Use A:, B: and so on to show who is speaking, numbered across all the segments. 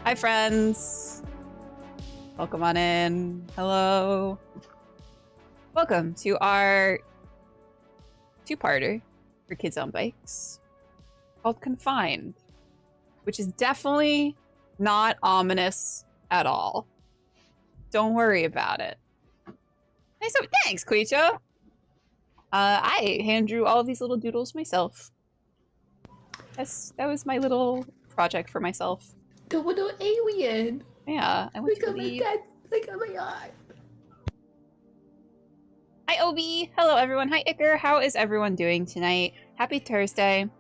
A: Hi, friends. Welcome on in. Hello. Welcome to our two-parter for kids on bikes called Confined, which is definitely not ominous at all. Don't worry about it. Hey, so thanks, Quicho. I hand drew all of these little doodles myself. That was my little project for myself.
B: The little alien.
A: Yeah, I went to leave.
B: Look at my eye.
A: Hi, Obi. Hello, everyone. Hi, Iker. How is everyone doing tonight? Happy Thursday.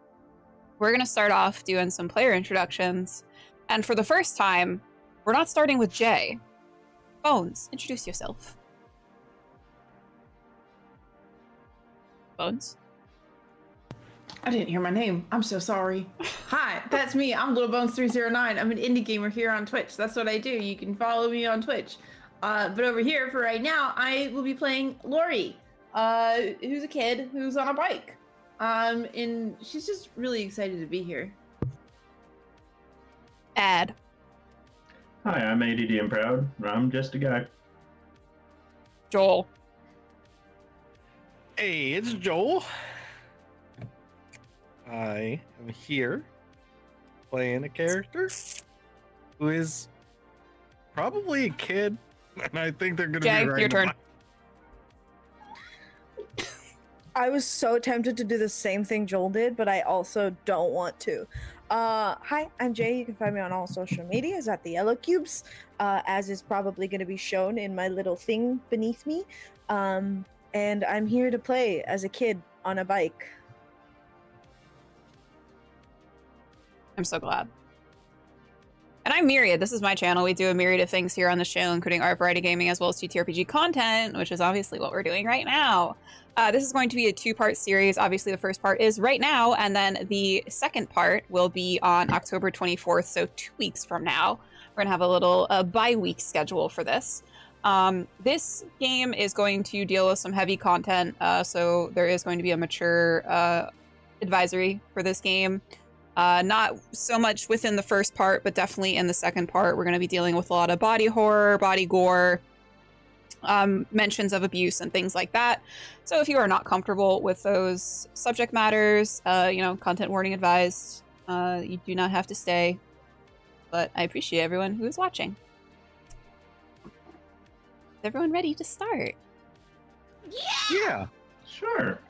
A: We're going to start off doing some player introductions. And for the first time, we're not starting with Jay. Bones, introduce yourself. Bones?
B: I didn't hear my name. I'm so sorry. Hi, that's me. I'm LittleBones309. I'm an indie gamer here on Twitch. That's what I do. You can follow me on Twitch. But over here, for right now, I will be playing Lori, who's a kid who's on a bike. And she's just really excited to be here.
A: Ad.
C: Hi, I'm ADD and Proud. I'm just a guy.
A: Joel.
D: Hey, it's Joel. I am here playing a character who is probably a kid, and I think they're going to
A: Jay,
D: be right.
A: your turn.
E: I was so tempted to do the same thing Joel did, but I also don't want to. Hi, I'm Jay. You can find me on all social medias at the Yellow Cubes, as is probably going to be shown in my little thing beneath me. And I'm here to play as a kid on a bike.
A: I'm so glad. And I'm Myriad. This is my channel. We do a myriad of things here on the show, including art variety gaming as well as TTRPG content, which is obviously what we're doing right now. This is going to be a two-part series. Obviously, the first part is right now, and then the second part will be on October 24th, so 2 weeks from now. We're going to have a little bi-week schedule for this. This game is going to deal with some heavy content, so there is going to be a mature advisory for this game. Not so much within the first part, but definitely in the second part. We're going to be dealing with a lot of body horror, body gore, mentions of abuse, and things like that. So if you are not comfortable with those subject matters, content warning advised. You do not have to stay. But I appreciate everyone who is watching. Is everyone ready to start?
D: Yeah.
C: Sure.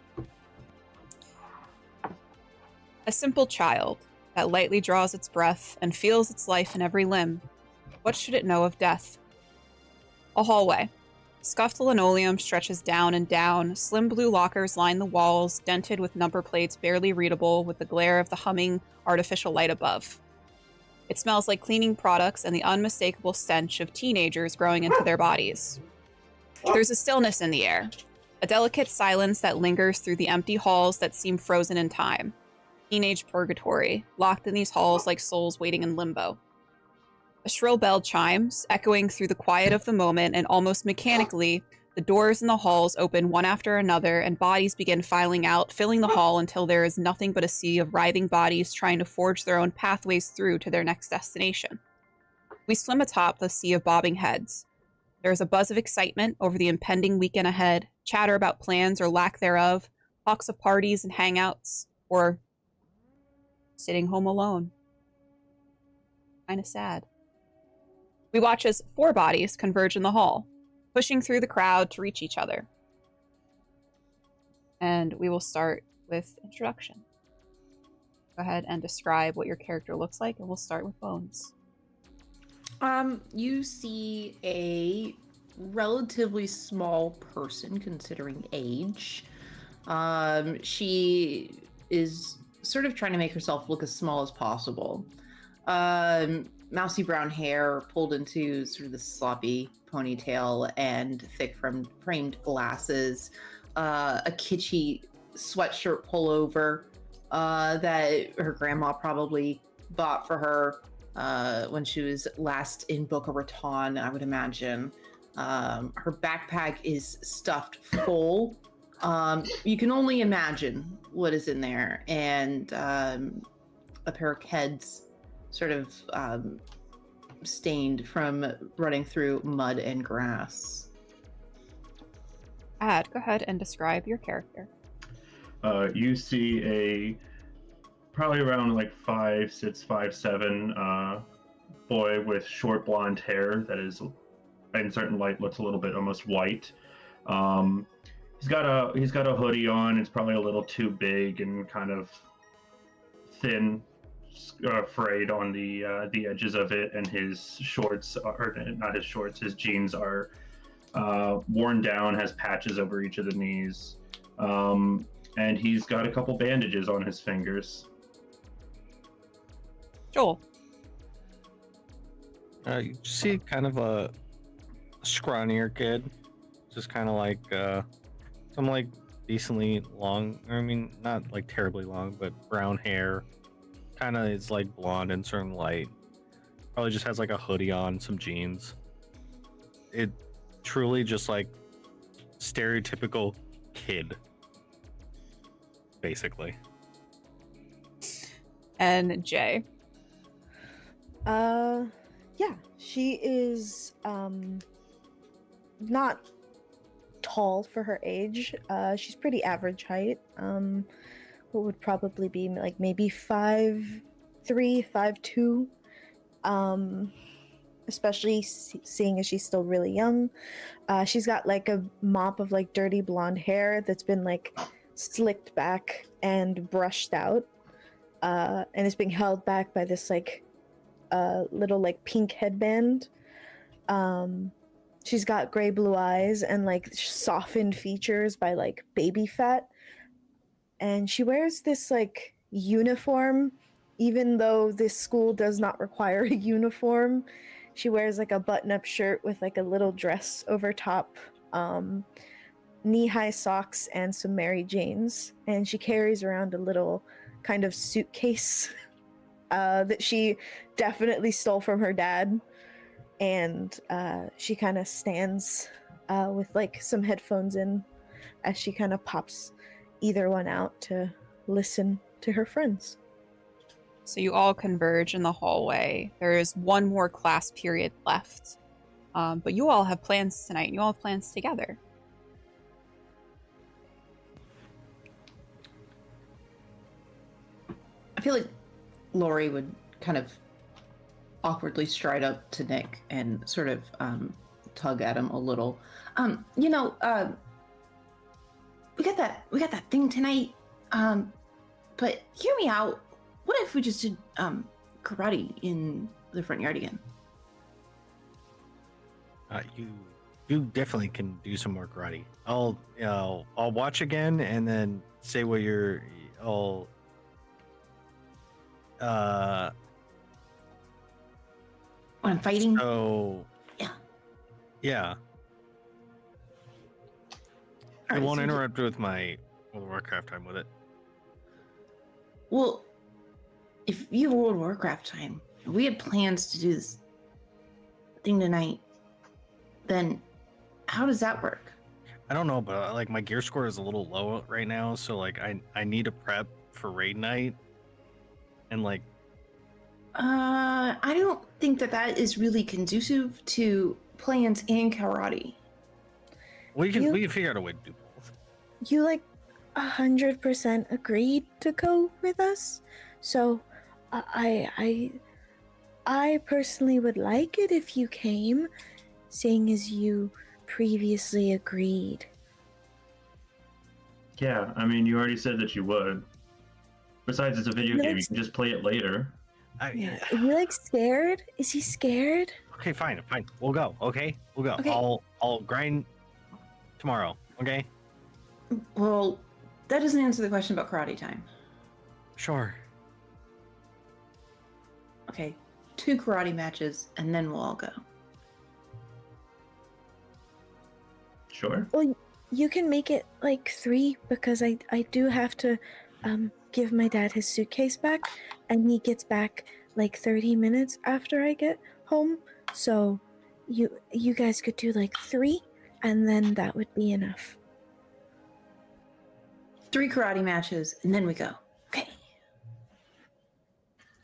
A: A simple child that lightly draws its breath and feels its life in every limb. What should it know of death? A hallway. Scuffed linoleum stretches down and down. Slim blue lockers line the walls, dented with number plates barely readable with the glare of the humming artificial light above. It smells like cleaning products and the unmistakable stench of teenagers growing into their bodies. There's a stillness in the air, a delicate silence that lingers through the empty halls that seem frozen in time. Teenage purgatory, locked in these halls like souls waiting in limbo. A shrill bell chimes, echoing through the quiet of the moment, and almost mechanically, the doors in the halls open one after another, and bodies begin filing out, filling the hall until there is nothing but a sea of writhing bodies trying to forge their own pathways through to their next destination. We swim atop the sea of bobbing heads. There is a buzz of excitement over the impending weekend ahead, chatter about plans or lack thereof, talks of parties and hangouts, or sitting home alone. Kind of sad. We watch as 4 bodies converge in the hall, pushing through the crowd to reach each other. And we will start with introduction. Go ahead and describe what your character looks like, and we'll start with Bones.
B: You see a relatively small person considering age. She is sort of trying to make herself look as small as possible. Mousy brown hair pulled into sort of the sloppy ponytail and thick framed glasses. A kitschy sweatshirt pullover that her grandma probably bought for her when she was last in Boca Raton, I would imagine. Her backpack is stuffed full. You can only imagine what is in there, and a pair of Keds sort of stained from running through mud and grass.
A: Ad, go ahead and describe your character.
C: You see a probably around like 5'6", 5'7" boy with short blonde hair that is, in certain light, looks a little bit almost white. He's got a hoodie on. It's probably a little too big and kind of thin, frayed on the edges of it, and his shorts are not his shorts. His jeans are worn down, has patches over each of the knees, and he's got a couple bandages on his fingers.
A: Joel.
D: You see kind of a scrawnier kid, just kind of like some like decently long. I mean, not like terribly long, but brown hair. Kind of is like blonde in certain light. Probably just has like a hoodie on, some jeans. It truly just like stereotypical kid, basically.
A: And Jay.
E: Yeah, she is not tall for her age. She's pretty average height. What would probably be like maybe 5'3", 5'2". Especially seeing as she's still really young. She's got like a mop of like dirty blonde hair that's been like slicked back and brushed out. And it's being held back by this like little like pink headband. She's got gray blue eyes and like softened features by like baby fat. And she wears this like uniform, even though this school does not require a uniform. She wears like a button-up shirt with like a little dress over top, knee-high socks, and some Mary Janes. And she carries around a little kind of suitcase that she definitely stole from her dad. And she kind of stands with like some headphones in as she kind of pops either one out to listen to her friends.
A: So you all converge in the hallway. There is one more class period left. But you all have plans tonight. You all have plans together.
B: I feel like Lori would kind of awkwardly stride up to Nick and sort of tug at him a little. We got that thing tonight. But hear me out. What if we just did karate in the front yard again?
D: You definitely can do some more karate. I'll watch again and then say what you're.
B: When I'm fighting?
D: So yeah. I
B: Alright,
D: won't
B: so
D: interrupt with my World of Warcraft time with it.
B: Well, if you have World of Warcraft time, we had plans to do this thing tonight, then how does that work?
D: I don't know, but like my gear score is a little low right now, so like I need to prep for raid night, and like
B: I don't think that is really conducive to plans and karate.
D: we can figure out a way to do both.
E: You like 100% agreed to go with us, so I personally would like it if you came, seeing as you previously agreed.
C: Yeah, I mean, you already said that you would. Besides, it's a video game. You can just play it later.
E: Yeah. Is he like scared? Is he scared?
D: Okay, fine. We'll go. Okay, we'll go.
B: Okay.
D: I'll grind tomorrow. Okay.
B: Well, that doesn't answer the question about karate time.
D: Sure.
B: Okay, 2 karate matches, and then we'll all go.
C: Sure.
E: Well, you can make it like 3 because I do have to give my dad his suitcase back, and he gets back like 30 minutes after I get home. So you guys could do like 3, and then that would be enough.
B: 3 karate matches, and then we go. Okay.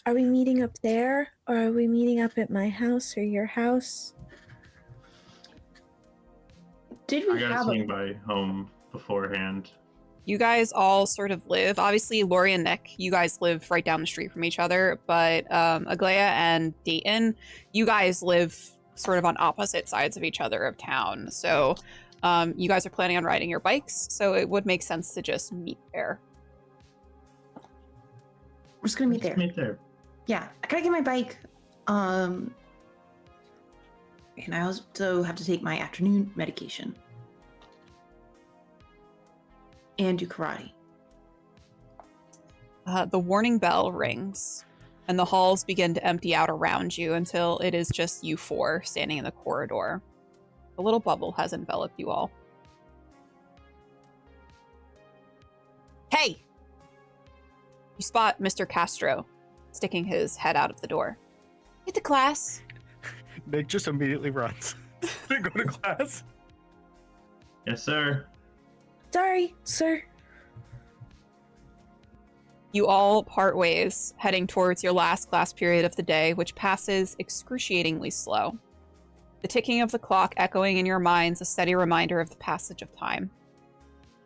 E: Are we meeting up there, or are we meeting up at my house or your house?
B: Did
C: I
B: we
C: gotta
B: have
C: swing by home beforehand.
A: You guys all sort of live, obviously Lori and Nick, you guys live right down the street from each other, but Aglaia and Dayton, you guys live sort of on opposite sides of each other of town. So you guys are planning on riding your bikes, so it would make sense to just meet there.
B: We're just gonna meet there.
C: Meet there.
B: Yeah, I gotta get my bike. And I also have to take my afternoon medication. And do karate.
A: The warning bell rings, and the halls begin to empty out around you until it is just you four standing in the corridor. A little bubble has enveloped you all. Hey! You spot Mr. Castro sticking his head out of the door. Get to class.
D: Nick just immediately runs to go to class.
C: Yes, sir.
E: Sorry, sir.
A: You all part ways, heading towards your last class period of the day, which passes excruciatingly slow. The ticking of the clock echoing in your minds a steady reminder of the passage of time.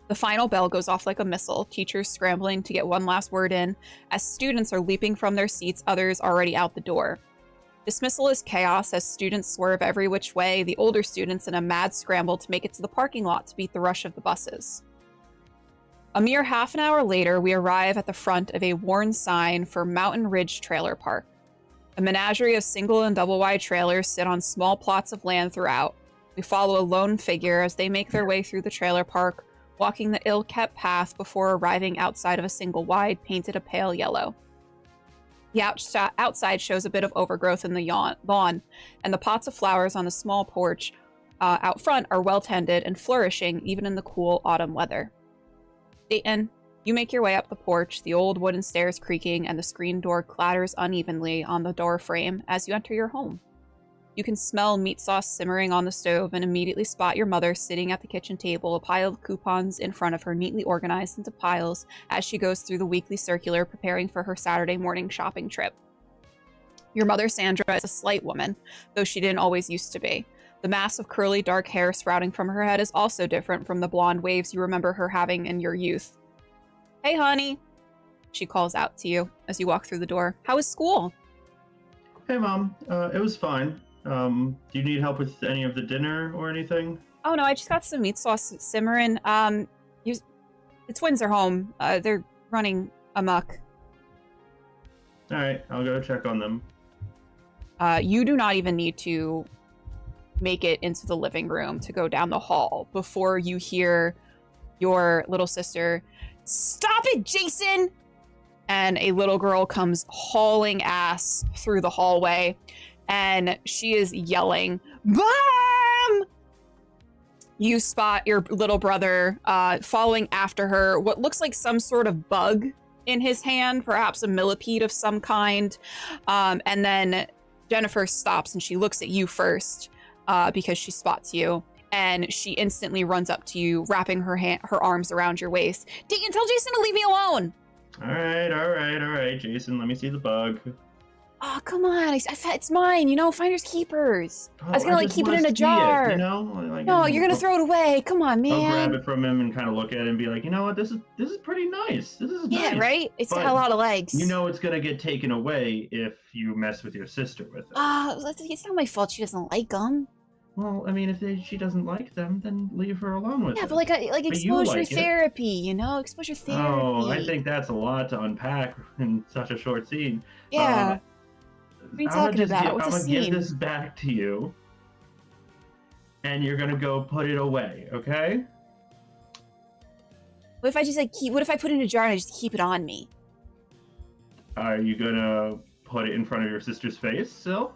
A: The final bell goes off like a missile, teachers scrambling to get one last word in, as students are leaping from their seats, others already out the door. Dismissal is chaos as students swerve every which way, the older students in a mad scramble to make it to the parking lot to beat the rush of the buses. A mere half an hour later, we arrive at the front of a worn sign for Mountain Ridge Trailer Park. A menagerie of single and double wide trailers sit on small plots of land throughout. We follow a lone figure as they make their way through the trailer park, walking the ill-kept path before arriving outside of a single wide, painted a pale yellow. The outside shows a bit of overgrowth in the lawn, and the pots of flowers on the small porch out front are well tended and flourishing even in the cool autumn weather. Dayton, you make your way up the porch, the old wooden stairs creaking, and the screen door clatters unevenly on the door frame as you enter your home. You can smell meat sauce simmering on the stove and immediately spot your mother sitting at the kitchen table, a pile of coupons in front of her neatly organized into piles as she goes through the weekly circular preparing for her Saturday morning shopping trip. Your mother, Sandra, is a slight woman, though she didn't always used to be. The mass of curly dark hair sprouting from her head is also different from the blonde waves you remember her having in your youth. Hey, honey, she calls out to you as you walk through the door. How was school?
C: Hey, Mom. It was fine. Do you need help with any of the dinner or anything?
A: Oh, no, I just got some meat sauce simmering. The twins are home. They're running amok.
C: All right, I'll go check on them.
A: You do not even need to make it into the living room to go down the hall before you hear your little sister, "Stop it, Jason!" And a little girl comes hauling ass through the hallway, and she is yelling, "Mom!" You spot your little brother following after her, what looks like some sort of bug in his hand, perhaps a millipede of some kind. And then Jennifer stops and she looks at you first because she spots you. And she instantly runs up to you, wrapping her arms around your waist. Dayton, tell Jason to leave me alone!
C: All right, Jason, let me see the bug.
A: Oh, come on. It's mine, finders keepers.
C: Oh,
A: I was going to keep it in a jar. No, you're going to throw it away. Come on, man.
C: I'll grab it from him and kind of look at it and be like, you know what, this is pretty nice. This is
A: Yeah,
C: nice.
A: right? It's got
C: But
A: a lot of legs.
C: You know it's going to get taken away if you mess with your sister with it.
A: It's not my fault she doesn't like them.
C: Well, I mean, if she doesn't like them, then leave her alone with
A: Yeah,
C: it.
A: but like exposure
C: like it.
A: therapy, exposure therapy.
C: Oh, I think that's a lot to unpack in such a short scene.
A: Yeah. What are you talking about? What's a
C: I'm gonna
A: scene?
C: give this back to you, and you're gonna go put it away, okay?
A: What if I just what if I put it in a jar and I just keep it on me?
C: Are you gonna put it in front of your sister's face still?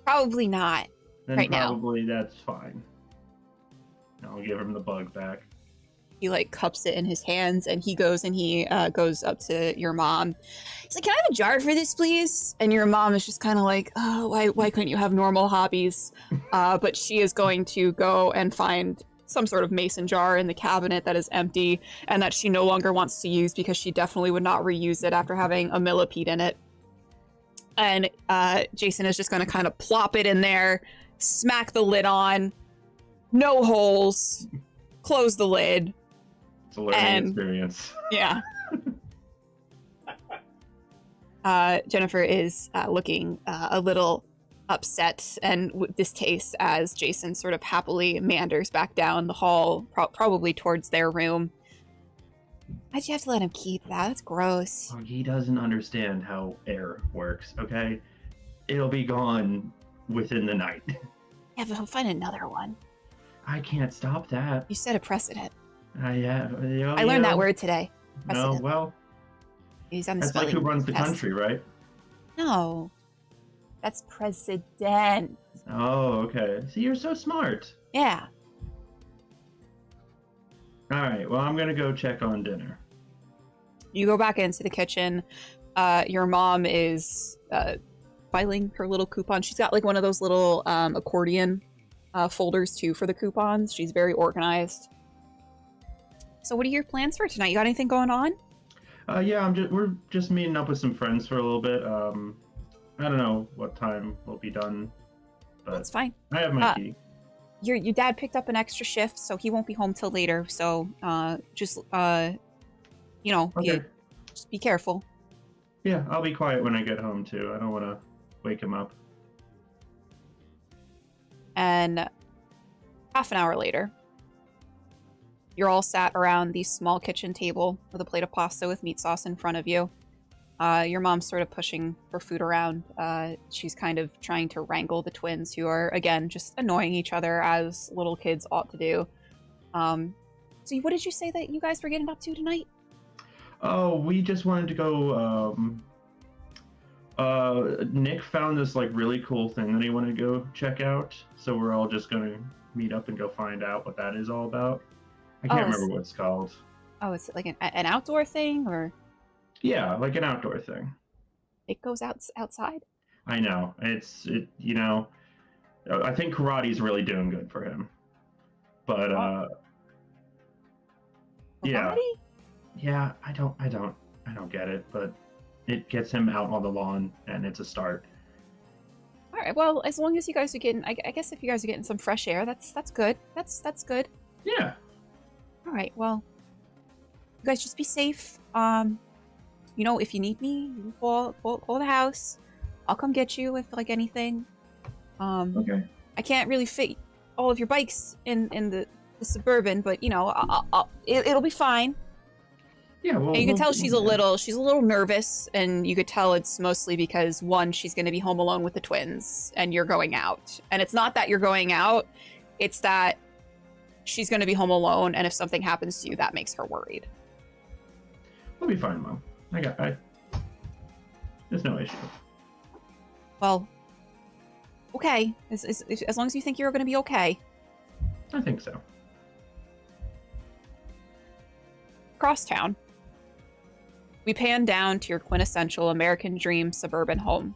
A: Probably not.
C: Then
A: Right now.
C: probably that's fine. I'll give him the bug back.
A: He cups it in his hands and he goes up to your mom. He's like, "Can I have a jar for this, please?" And your mom is just kind of like, "Oh, why couldn't you have normal hobbies?" But she is going to go and find some sort of mason jar in the cabinet that is empty and that she no longer wants to use because she definitely would not reuse it after having a millipede in it. And Jason is just going to kind of plop it in there, smack the lid on, no holes, close the lid.
C: It's a learning experience.
A: Yeah. Jennifer is looking a little upset and with distaste as Jason sort of happily meanders back down the hall, probably towards their room. Why'd you have to let him keep that? That's gross.
C: Oh, he doesn't understand how air works, okay? It'll be gone within the night.
A: Yeah, but he'll find another one.
C: I can't stop that.
A: You set a precedent.
C: I
A: learned that word today.
C: No,
A: Precedent.
C: well,
A: He's on the
C: that's like who
A: spelling
C: runs the
A: test.
C: country, right?
A: No. That's president.
C: Oh, okay. See, you're so smart.
A: Yeah.
C: All right, well, I'm going to go check on dinner.
A: You go back into the kitchen. Your mom is filing her little coupon. She's got like one of those little accordion folders too for the coupons. She's very organized. So what are your plans for tonight? You got anything going on?
C: Yeah, we're just meeting up with some friends for a little bit. I don't know what time we'll be done, but
A: That's fine.
C: I have my key.
A: Your dad picked up an extra shift, so he won't be home till later. So just
C: Okay.
A: just be careful.
C: Yeah, I'll be quiet when I get home too. I don't want to wake him up.
A: And half an hour later, you're all sat around the small kitchen table with a plate of pasta with meat sauce in front of you. Your mom's sort of pushing her food around. She's kind of trying to wrangle the twins, who are, again, just annoying each other as little kids ought to do. So what did you say that you guys were getting up to tonight?
C: Oh, we just wanted to go. Nick found this like really cool thing that he wanted to go check out. So we're all just gonna meet up and go find out what that is all about. I can't remember what it's called.
A: Oh, is it like an outdoor thing, or?
C: Yeah, like an outdoor thing.
A: It goes outside?
C: I know. I think karate's really doing good for him. But yeah.
A: Karate?
C: Yeah, I don't get it, but it gets him out on the lawn and it's a start.
A: All right. Well, as long as you guys are getting, I guess if you guys are getting some fresh air, that's good. That's good.
C: Yeah.
A: All right. Well, you guys just be safe. If you need me, you call the house. I'll come get you if like anything.
C: Okay.
A: I can't really fit all of your bikes in the Suburban, but it'll be fine.
C: Yeah, well,
A: And you can tell she's a little nervous, and you could tell it's mostly because, one, she's going to be home alone with the twins, and you're going out. And it's not that you're going out, it's that she's going to be home alone, and if something happens to you, that makes her worried.
C: We'll be fine, Mom. There's no issue.
A: Well, okay. As long as you think you're going to be okay.
C: I think so.
A: Crosstown. We pan down to your quintessential American dream suburban home.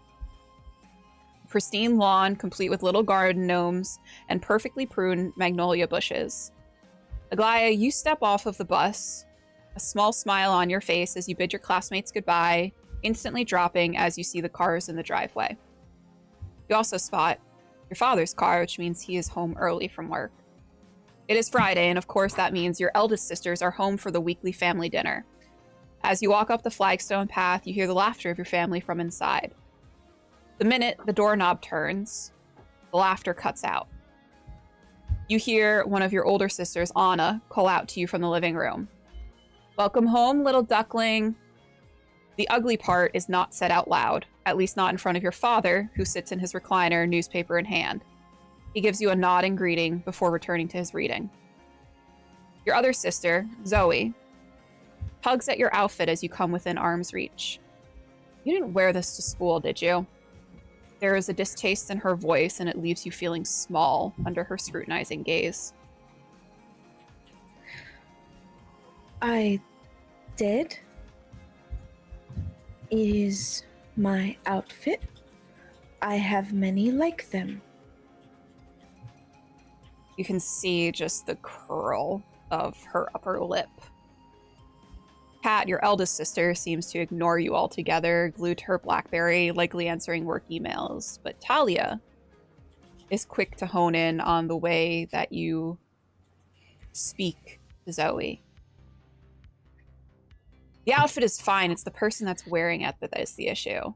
A: Pristine lawn, complete with little garden gnomes and perfectly pruned magnolia bushes. Aglaya, you step off of the bus, a small smile on your face as you bid your classmates goodbye, instantly dropping as you see the cars in the driveway. You also spot your father's car, which means he is home early from work. It is Friday, and of course that means your eldest sisters are home for the weekly family dinner. As you walk up the flagstone path, you hear the laughter of your family from inside. The minute the doorknob turns, the laughter cuts out. You hear one of your older sisters, Anna, call out to you from the living room. "Welcome home, little duckling." The ugly part is not said out loud, at least not in front of your father, who sits in his recliner, newspaper in hand. He gives you a nod in greeting before returning to his reading. Your other sister, Zoe, tugs at your outfit as you come within arm's reach. "You didn't wear this to school, did you?" There is a distaste in her voice, and it leaves you feeling small under her scrutinizing gaze.
E: I did. It is my outfit. I have many like them.
A: You can see just the curl of her upper lip. Kat, your eldest sister, seems to ignore you altogether, glued to her BlackBerry, likely answering work emails. But Talia is quick to hone in on the way that you speak to Zoe. The outfit is fine. It's the person that's wearing it that is the issue.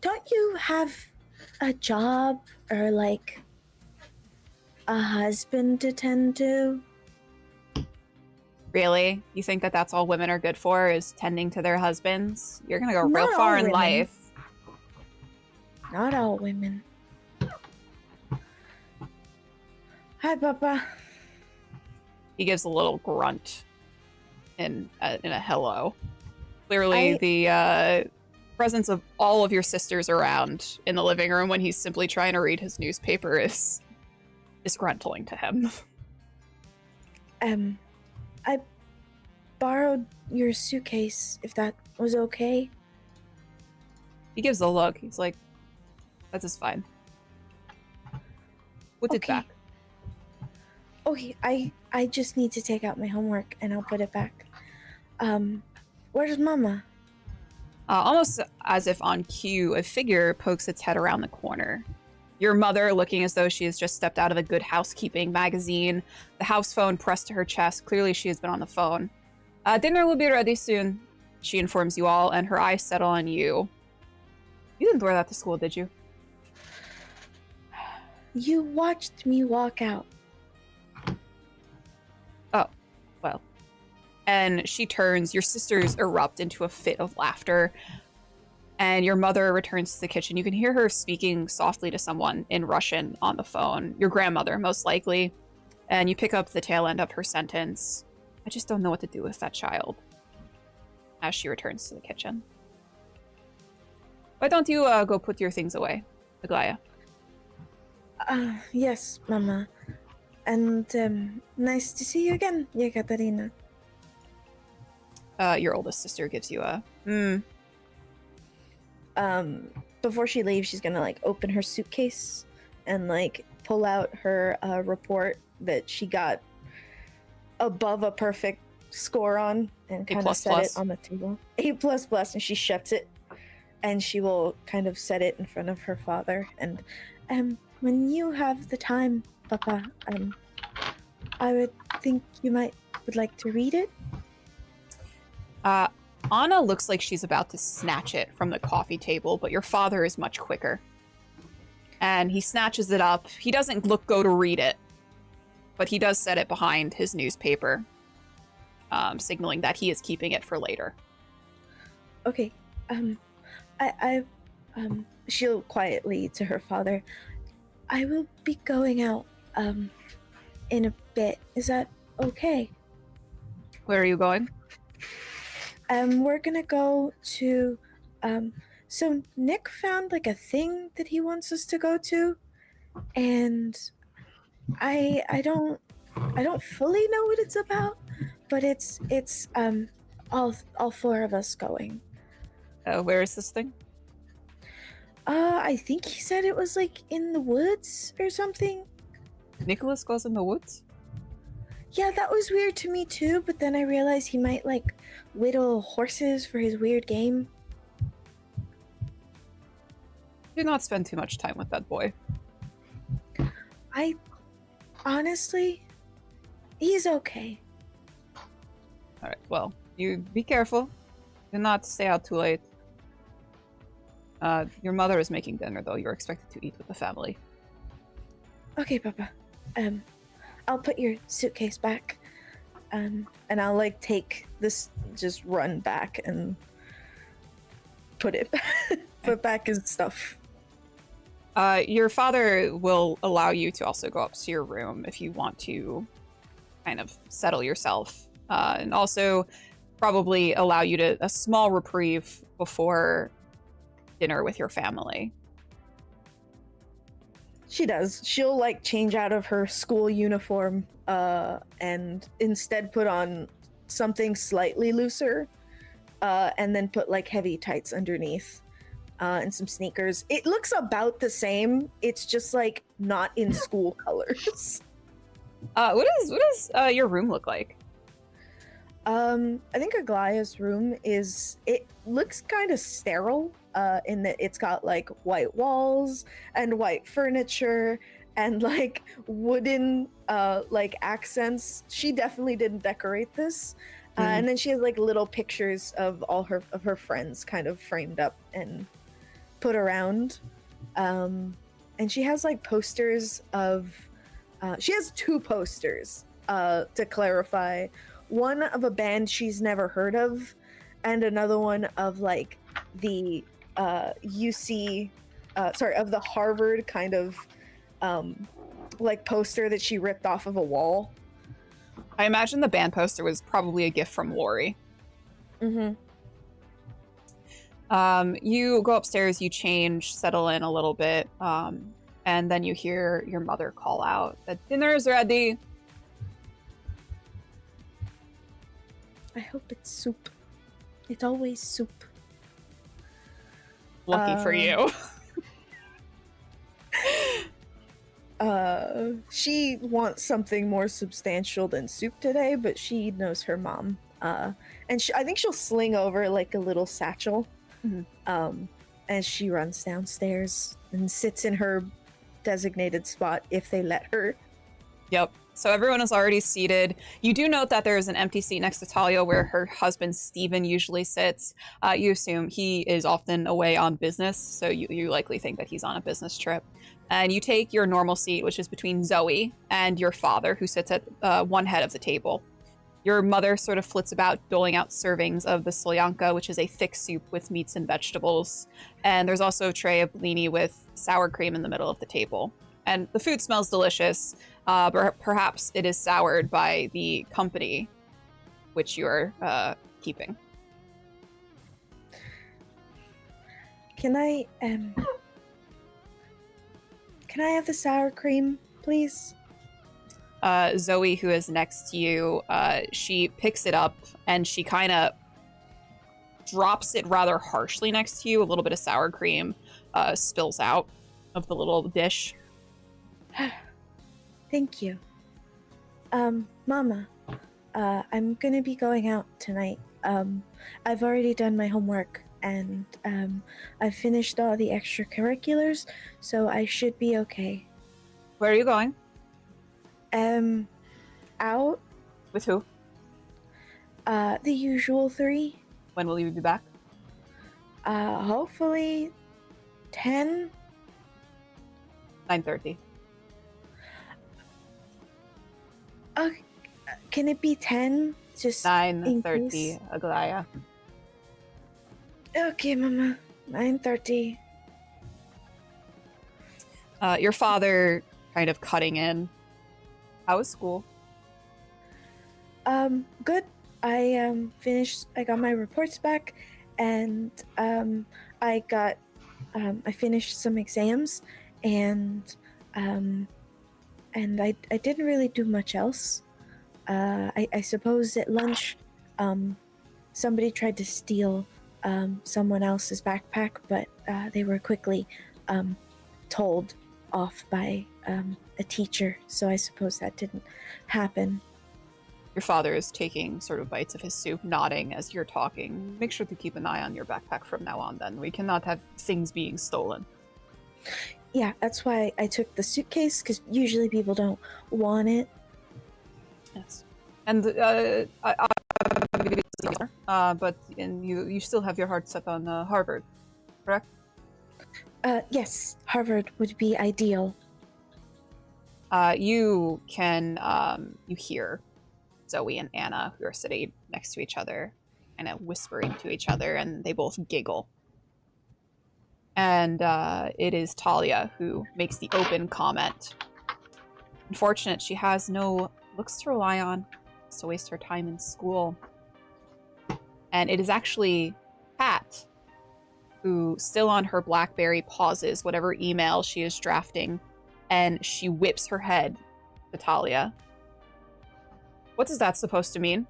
E: Don't you have a job or like a husband to tend to?
A: Really? You think that that's all women are good for, is tending to their husbands? You're gonna go real
E: Not
A: far
E: all
A: in
E: women.
A: life.
E: Not all women. Hi, Papa.
A: He gives a little grunt in a hello. Clearly, the presence of all of your sisters around in the living room when he's simply trying to read his newspaper is disgruntling to him.
E: I borrowed your suitcase, if that was okay.
A: He gives a look. He's like, "That's just fine. Put it
E: Okay.
A: back."
E: Okay, I just need to take out my homework and I'll put it back. Where's Mama?
A: Almost as if on cue, a figure pokes its head around the corner. Your mother, looking as though she has just stepped out of the Good Housekeeping magazine, the house phone pressed to her chest. Clearly, she has been on the phone. Dinner will be ready soon, she informs you all, and her eyes settle on you. You didn't wear that to school, did you?
E: You watched me walk out.
A: Oh, well. And she turns. Your sisters erupt into a fit of laughter. And your mother returns to the kitchen. You can hear her speaking softly to someone in Russian on the phone. Your grandmother, most likely. And you pick up the tail end of her sentence. I just don't know what to do with that child. As she returns to the kitchen. Why don't you go put your things away, Aglaya?
E: Yes, Mama. And, nice to see you again, Yekaterina.
A: Your oldest sister gives you a,
E: Before she leaves, she's gonna, like, open her suitcase and, like, pull out her, report that she got above a perfect score on and kind of set it on the table. A++, and she shuts it. And she will kind of set it in front of her father. And, when you have the time, Papa, I would think you would like to read it.
A: Anna looks like she's about to snatch it from the coffee table, but your father is much quicker. And he snatches it up. He doesn't go to read it, but he does set it behind his newspaper, signaling that he is keeping it for later.
E: Okay, she'll quietly to her father, I will be going out, in a bit. Is that okay?
A: Where are you going?
E: We're gonna go to, so Nick found, like, a thing that he wants us to go to, and I don't fully know what it's about, but it's all four of us going.
A: Where is this thing?
E: I think he said it was, like, in the woods or something.
A: Nicholas goes in the woods?
E: Yeah, that was weird to me too, but then I realized he might, like, whittle horses for his weird game.
A: Do not spend too much time with that boy.
E: Honestly, he's okay.
A: Alright, well, you be careful. Do not stay out too late. Your mother is making dinner, though. You're expected to eat with the family.
E: Okay, Papa. I'll put your suitcase back. And I'll, like, take this, just run back and put back his stuff.
A: Your father will allow you to also go up to your room if you want to kind of settle yourself. And also probably allow you to a small reprieve before dinner with your family.
E: She does. She'll, like, change out of her school uniform and instead put on something slightly looser and then put, like, heavy tights underneath and some sneakers. It looks about the same. It's just like not in school colors.
A: What does your room look like?
E: I think Aglaya's room it looks kind of sterile, in that it's got like white walls and white furniture and like wooden like accents. She definitely didn't decorate this. And then she has like little pictures of all of her friends kind of framed up and put around. And she has like posters of she has 2 posters, to clarify. One of a band she's never heard of, and another one of like the UC, of the Harvard kind of like poster that she ripped off of a wall.
A: I imagine the band poster was probably a gift from Lori.
E: Mm-hmm.
A: You go upstairs, you change, settle in a little bit, and then you hear your mother call out that dinner's ready.
E: I hope it's soup. It's always soup.
A: Lucky for you.
E: She wants something more substantial than soup today, but she knows her mom. And I think she'll sling over like a little satchel. As she runs downstairs and sits in her designated spot if they let her.
A: Yep. So everyone is already seated. You do note that there is an empty seat next to Talia where her husband Steven usually sits. You assume he is often away on business, so you likely think that he's on a business trip. And you take your normal seat, which is between Zoe and your father, who sits at one head of the table. Your mother sort of flits about, doling out servings of the solyanka, which is a thick soup with meats and vegetables. And there's also a tray of blini with sour cream in the middle of the table. And the food smells delicious, but perhaps it is soured by the company which you're keeping.
E: Can I have the sour cream, please?
A: Zoe, who is next to you, she picks it up and she kind of drops it rather harshly next to you. A little bit of sour cream spills out of the little dish.
E: Thank you. Mama, I'm gonna be going out tonight. I've already done my homework and I've finished all the extracurriculars, so I should be okay.
A: Where are you going?
E: Out.
A: With who?
E: The usual 3.
A: When will you be back?
E: Hopefully 10.
A: 9:30.
E: Can it be 10? Just
A: 9:30, Aglaya.
E: Okay, Mama. 9:30.
A: Your father kind of cutting in. How was school?
E: Good. I finished. I got my reports back, and I finished some exams, and I didn't really do much else. I suppose at lunch, somebody tried to steal someone else's backpack, but they were quickly told off by a teacher, so I suppose that didn't happen.
A: Your father is taking sort of bites of his soup, nodding as you're talking. Make sure to keep an eye on your backpack from now on, then. We cannot have things being stolen.
E: Yeah, that's why I took the suitcase, because usually people don't want it.
A: Yes. And but you still have your heart set on Harvard, correct?
E: Yes, Harvard would be ideal.
A: You can you hear Zoe and Anna, who are sitting next to each other, kind of whispering to each other, and they both giggle. And it is Talia who makes the open comment. Unfortunate, she has no looks to rely on, to waste her time in school. And it is actually Pat who, still on her BlackBerry, pauses whatever email she is drafting, and she whips her head to Talia. What is that supposed to mean?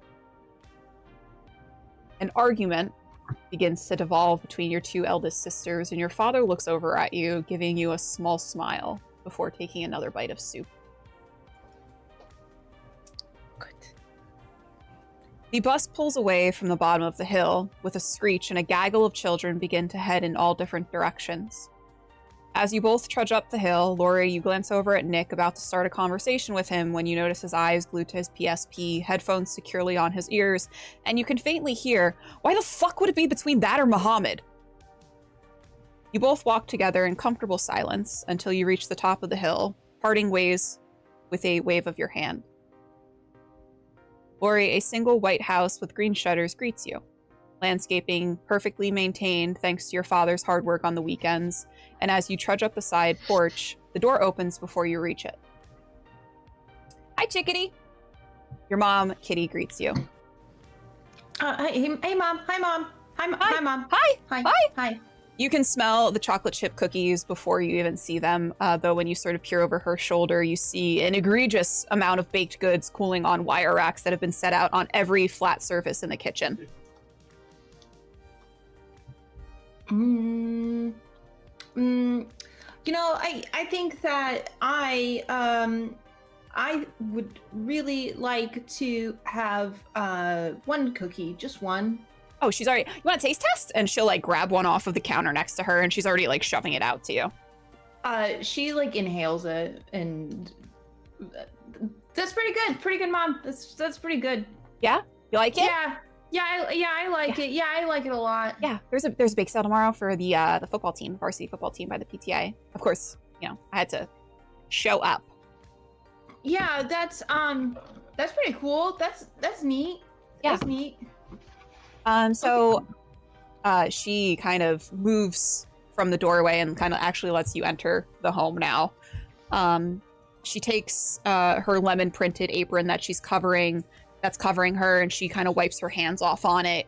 A: An argument begins to devolve between your two eldest sisters, and your father looks over at you, giving you a small smile before taking another bite of soup.
E: Good.
A: The bus pulls away from the bottom of the hill with a screech, and a gaggle of children begin to head in all different directions. As you both trudge up the hill, Lori, you glance over at Nick, about to start a conversation with him, when you notice his eyes glued to his PSP, headphones securely on his ears, and you can faintly hear, "Why the fuck would it be between that or Muhammad?" You both walk together in comfortable silence until you reach the top of the hill, parting ways with a wave of your hand. Lori, a single white house with green shutters greets you. Landscaping perfectly maintained thanks to your father's hard work on the weekends, and as you trudge up the side porch, the door opens before you reach it. "Hi, Chickadee." Your mom, Kitty, greets you.
B: Hey, Mom. Hi, Mom. Hi, Mom.
A: Hi!
B: Hi.
A: Hi!
B: Hi.
A: You can smell the chocolate chip cookies before you even see them, though when you sort of peer over her shoulder, you see an egregious amount of baked goods cooling on wire racks that have been set out on every flat surface in the kitchen.
B: You know, I think that I would really like to have one cookie, just one.
A: Oh, she's already... You want a taste test? And she'll, like, grab one off of the counter next to her, and she's already, like, shoving it out to you.
B: She, like, inhales it, and that's pretty good. Pretty good, Mom. That's pretty good.
A: Yeah? You like it?
B: I like it. Yeah, I like it a lot.
A: Yeah, there's a bake sale tomorrow for the football team, varsity football team by the PTA. Of course, you know, I had to show up.
B: Yeah, that's pretty cool. That's neat.
A: Yeah.
B: That's neat.
A: So she kind of moves from the doorway and kind of actually lets you enter the home now. She takes her lemon printed apron that she's that's covering her, and she kind of wipes her hands off on it.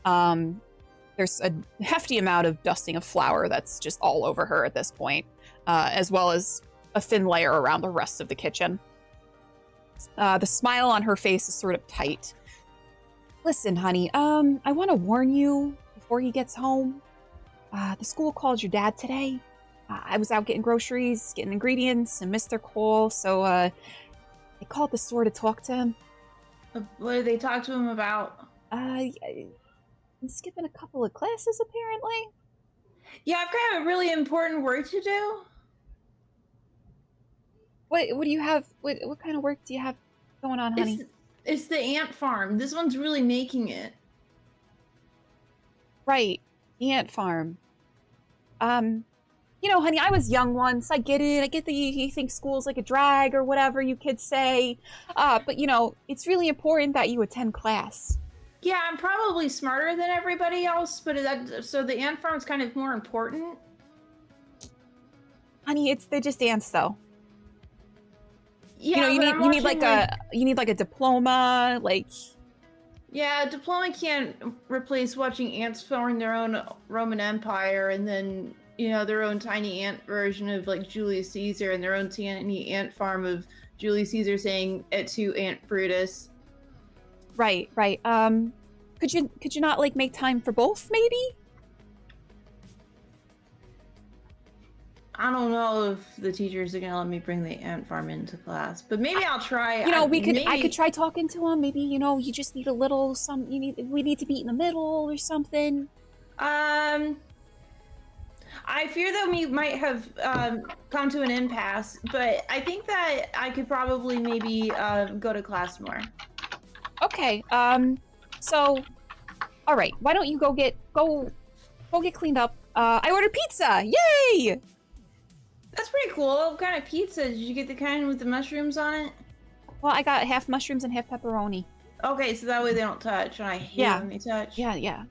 A: There's a hefty amount of dusting of flour that's just all over her at this point, as well as a thin layer around the rest of the kitchen. The smile on her face is sort of tight. "Listen, honey, I want to warn you before he gets home. The school called your dad today. I was out getting groceries, getting ingredients, and missed their call, so they called the store to talk to him."
B: What did they talk to him about?
A: I'm skipping a couple of classes, apparently.
B: Yeah, I've got a really important work to do.
A: What do you have? What kind of work do you have going on, honey?
B: It's the ant farm. This one's really making it.
A: Right, the ant farm. You know, honey, I was young once. I get it. I get that you think school's like a drag or whatever you kids say. But, you know, it's really important that you attend class.
B: Yeah, I'm probably smarter than everybody else, but so the ant farm's kind of more important.
A: Honey, they're just ants, though.
B: Yeah,
A: you know, you need like a diploma, like.
B: Yeah, a diploma can't replace watching ants forming their own Roman Empire, and then, you know, their own tiny ant version of like Julius Caesar, and their own tiny ant farm of Julius Caesar saying "et tu, Aunt Brutus."
A: Right. Could you not like make time for both, maybe?
B: I don't know if the teachers are gonna let me bring the ant farm into class, but maybe I'll try.
A: You know, I could try talking to him. Maybe, you know, you just need a little we need to be in the middle or something.
B: I fear that we might have come to an impasse, but I think that I could probably maybe go to class more.
A: Okay. So, all right. Why don't you go get cleaned up? I ordered pizza. Yay!
B: That's pretty cool. What kind of pizza? Did you get the kind with the mushrooms on it?
A: Well, I got half mushrooms and half pepperoni.
B: Okay, so that way they don't touch, and I hate when they touch.
A: Yeah.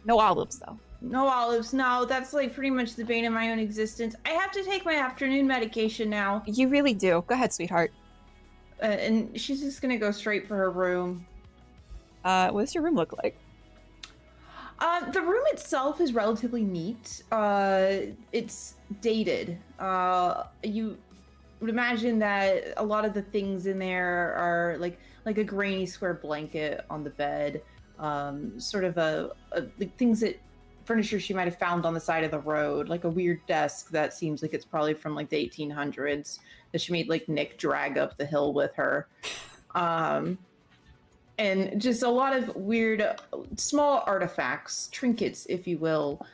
A: No olives, though.
B: No olives. No, that's like pretty much the bane of my own existence. I have to take my afternoon medication now.
A: You really do. Go ahead, sweetheart.
B: And she's just gonna go straight for her room.
A: What does your room look like?
B: The room itself is relatively neat. It's dated. You would imagine that a lot of the things in there are like a grainy square blanket on the bed. sort of like things that furniture she might have found on the side of the road, like a weird desk that seems like it's probably from like the 1800s that she made like Nick drag up the hill with her. And just a lot of weird small artifacts, trinkets, if you will,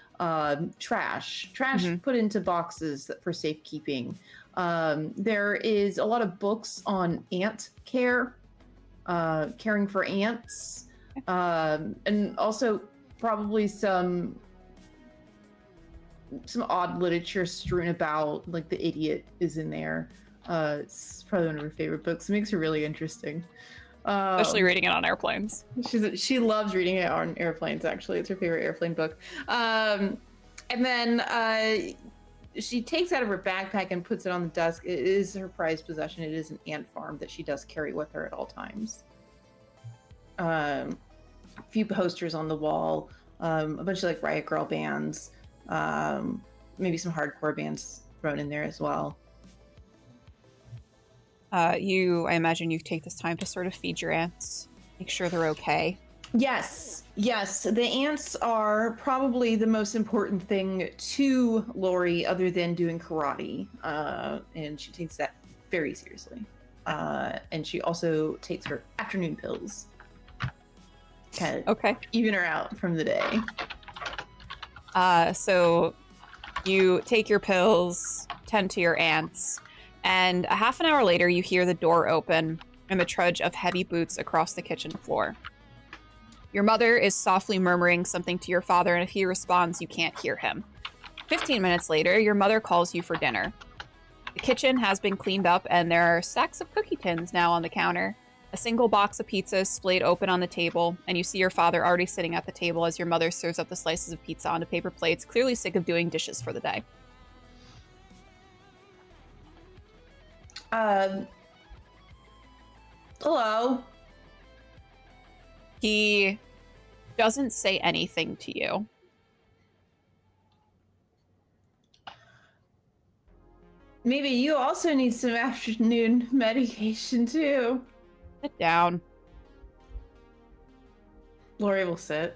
B: trash put into boxes for safekeeping. There is a lot of books on ant care, caring for ants, and also probably some odd literature strewn about, like The Idiot is in there. It's probably one of her favorite books. It makes her really interesting.
A: Especially reading it on airplanes.
B: She loves reading it on airplanes, actually. It's her favorite airplane book. And then she takes out of her backpack and puts it on the desk. It is her prized possession. It is an ant farm that she does carry with her at all times. A few posters on the wall, a bunch of like Riot Girl bands, maybe some hardcore bands thrown in there as well.
A: I imagine you take this time to sort of feed your ants, make sure they're okay.
B: Yes. The ants are probably the most important thing to Lori, other than doing karate, and she takes that very seriously. And she also takes her afternoon pills. Kind of even her out from the day.
A: So you take your pills, tend to your ants, and a half an hour later you hear the door open and the trudge of heavy boots across the kitchen floor. Your mother is softly murmuring something to your father, and if he responds, you can't hear him. 15 minutes later, your mother calls you for dinner. The kitchen has been cleaned up, and there are stacks of cookie tins now on the counter. A single box of pizza is splayed open on the table, and you see your father already sitting at the table as your mother serves up the slices of pizza onto paper plates, clearly sick of doing dishes for the day.
B: Hello.
A: He doesn't say anything to you.
B: Maybe you also need some afternoon medication too.
A: Sit down.
B: Lori will sit.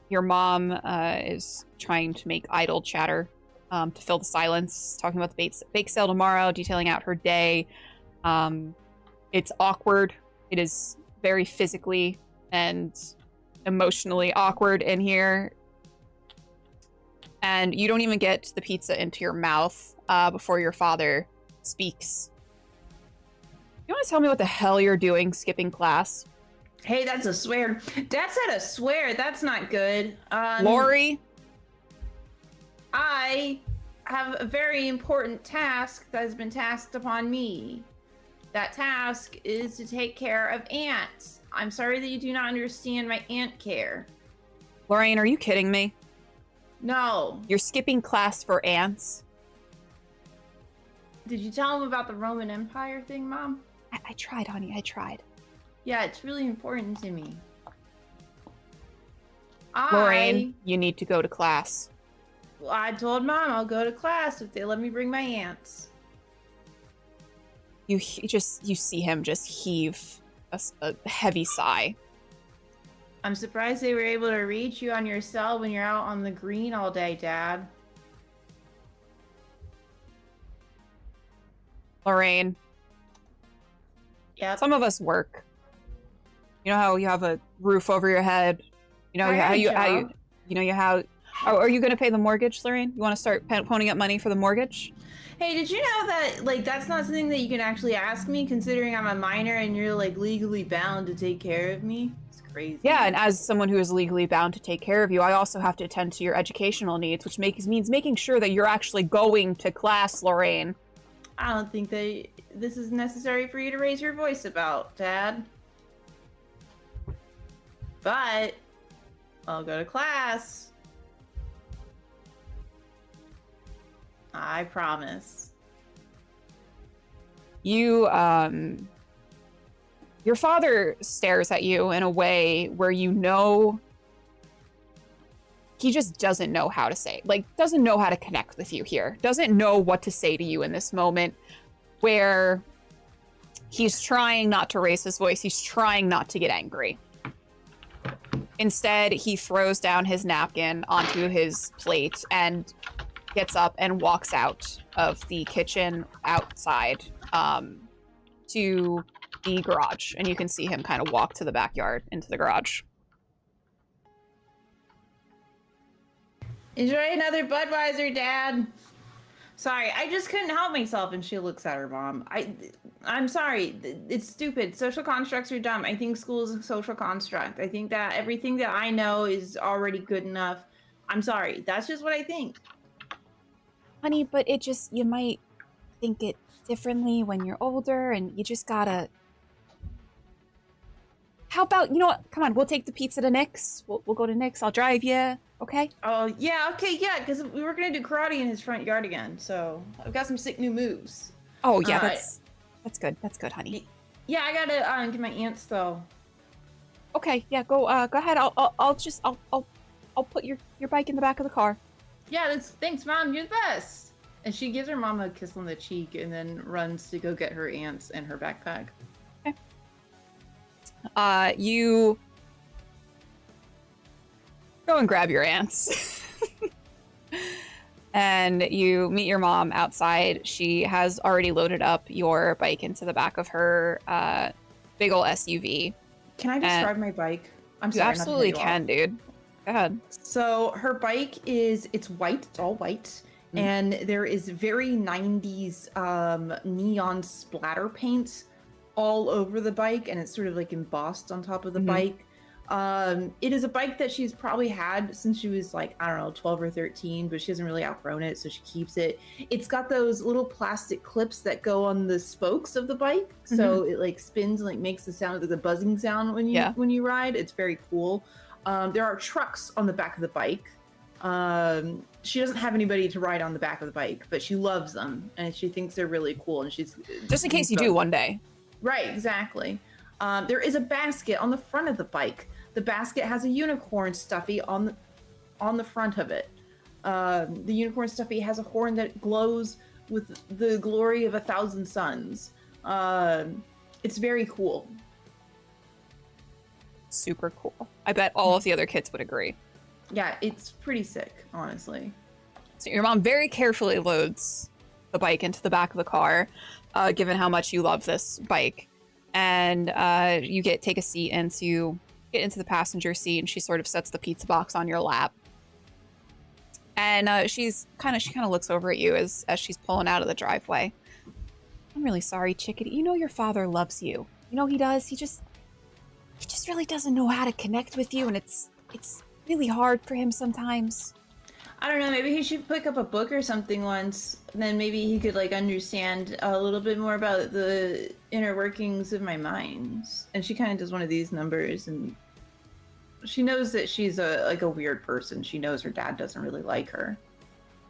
A: Your mom is trying to make idle chatter to fill the silence, talking about the bake sale tomorrow, detailing out her day. It's awkward. It is very physically and emotionally awkward in here. And you don't even get the pizza into your mouth before your father speaks. You want to tell me what the hell you're doing skipping class?
B: Hey, that's a swear. Dad said a swear. That's not good.
A: Lori?
B: I have a very important task that has been tasked upon me. That task is to take care of ants. I'm sorry that you do not understand my ant care.
A: Lorraine, are you kidding me?
B: No.
A: You're skipping class for ants?
B: Did you tell him about the Roman Empire thing, Mom?
A: I tried, honey. I tried.
B: Yeah, it's really important to me.
A: Lorraine, you need to go to class.
B: Well, I told Mom I'll go to class if they let me bring my ants.
A: You see him just heave a heavy sigh.
B: I'm surprised they were able to reach you on your cell when you're out on the green all day, Dad.
A: Lorraine.
B: Yep.
A: Some of us work. You know how you have a roof over your head? You know how you are you going to pay the mortgage, Lorraine? You want to start ponying up money for the mortgage?
B: Hey, did you know that, like, that's not something that you can actually ask me, considering I'm a minor and you're, like, legally bound to take care of me? It's crazy.
A: Yeah, and as someone who is legally bound to take care of you, I also have to attend to your educational needs, which means making sure that you're actually going to class, Lorraine.
B: I don't think that this is necessary for you to raise your voice about, Dad. But I'll go to class. I promise.
A: Your father stares at you in a way where you know he just doesn't know how to say, doesn't know how to connect with you here. Doesn't know what to say to you in this moment where He's trying not to raise his voice. He's trying not to get angry. Instead, he throws down his napkin onto his plate and gets up and walks out of the kitchen outside to the garage. And you can see him kind of walk to the backyard into the garage.
B: Enjoy another Budweiser, Dad. Sorry, I just couldn't help myself. And she looks at her mom. I'm sorry. It's stupid. Social constructs are dumb. I think school is a social construct. I think that everything that I know is already good enough. I'm sorry. That's just what I think.
A: Honey, but you might think it differently when you're older, and you just gotta... How about, you know what? Come on, we'll take the pizza to Nick's. We'll go to Nick's. I'll drive you. Okay?
B: Oh, yeah, okay, yeah, because we were going to do karate in his front yard again, so I've got some sick new moves.
A: Oh, yeah, that's good. That's good, honey.
B: Yeah, I gotta get my aunts, though.
A: Okay, yeah, go ahead. I'll put your bike in the back of the car.
B: Yeah, thanks, Mom, you're the best. And she gives her mom a kiss on the cheek and then runs to go get her aunts and her backpack.
A: Okay. You go and grab your aunts. And you meet your mom outside. She has already loaded up your bike into the back of her big ol' SUV.
B: Can I describe my bike? I'm
A: You
B: sorry.
A: absolutely can, dude. Go ahead.
B: So her bike it's white, it's all white.
A: Mm.
B: And there is very 90s neon splatter paint all over the bike, and it's sort of like embossed on top of the bike. It is a bike that she's probably had since she was like, I don't know, 12 or 13, but she hasn't really outgrown it, so she keeps it. It's got those little plastic clips that go on the spokes of the bike, so it like spins and like makes the sound of the buzzing sound when you ride. It's very cool. There are trucks on the back of the bike. She doesn't have anybody to ride on the back of the bike, but she loves them and she thinks they're really cool, and she's
A: just in case you do one day.
B: Right, exactly. There is a basket on the front of the bike. The basket has a unicorn stuffy on the front of it. The unicorn stuffy has a horn that glows with the glory of 1,000 suns. It's very cool.
A: Super cool. I bet all of the other kids would agree.
B: Yeah, it's pretty sick, honestly.
A: So your mom very carefully loads the bike into the back of the car, given how much you love this bike. And you take a seat and to get into the passenger seat, and she sort of sets the pizza box on your lap. And she kind of looks over at you as she's pulling out of the driveway. I'm really sorry, Chickadee. You know your father loves you. You know he does. He just really doesn't know how to connect with you, and it's really hard for him sometimes.
B: I don't know, maybe he should pick up a book or something once, and then maybe he could like understand a little bit more about the inner workings of my mind. And she kind of does one of these numbers, and she knows that she's a weird person. She knows her dad doesn't really like her.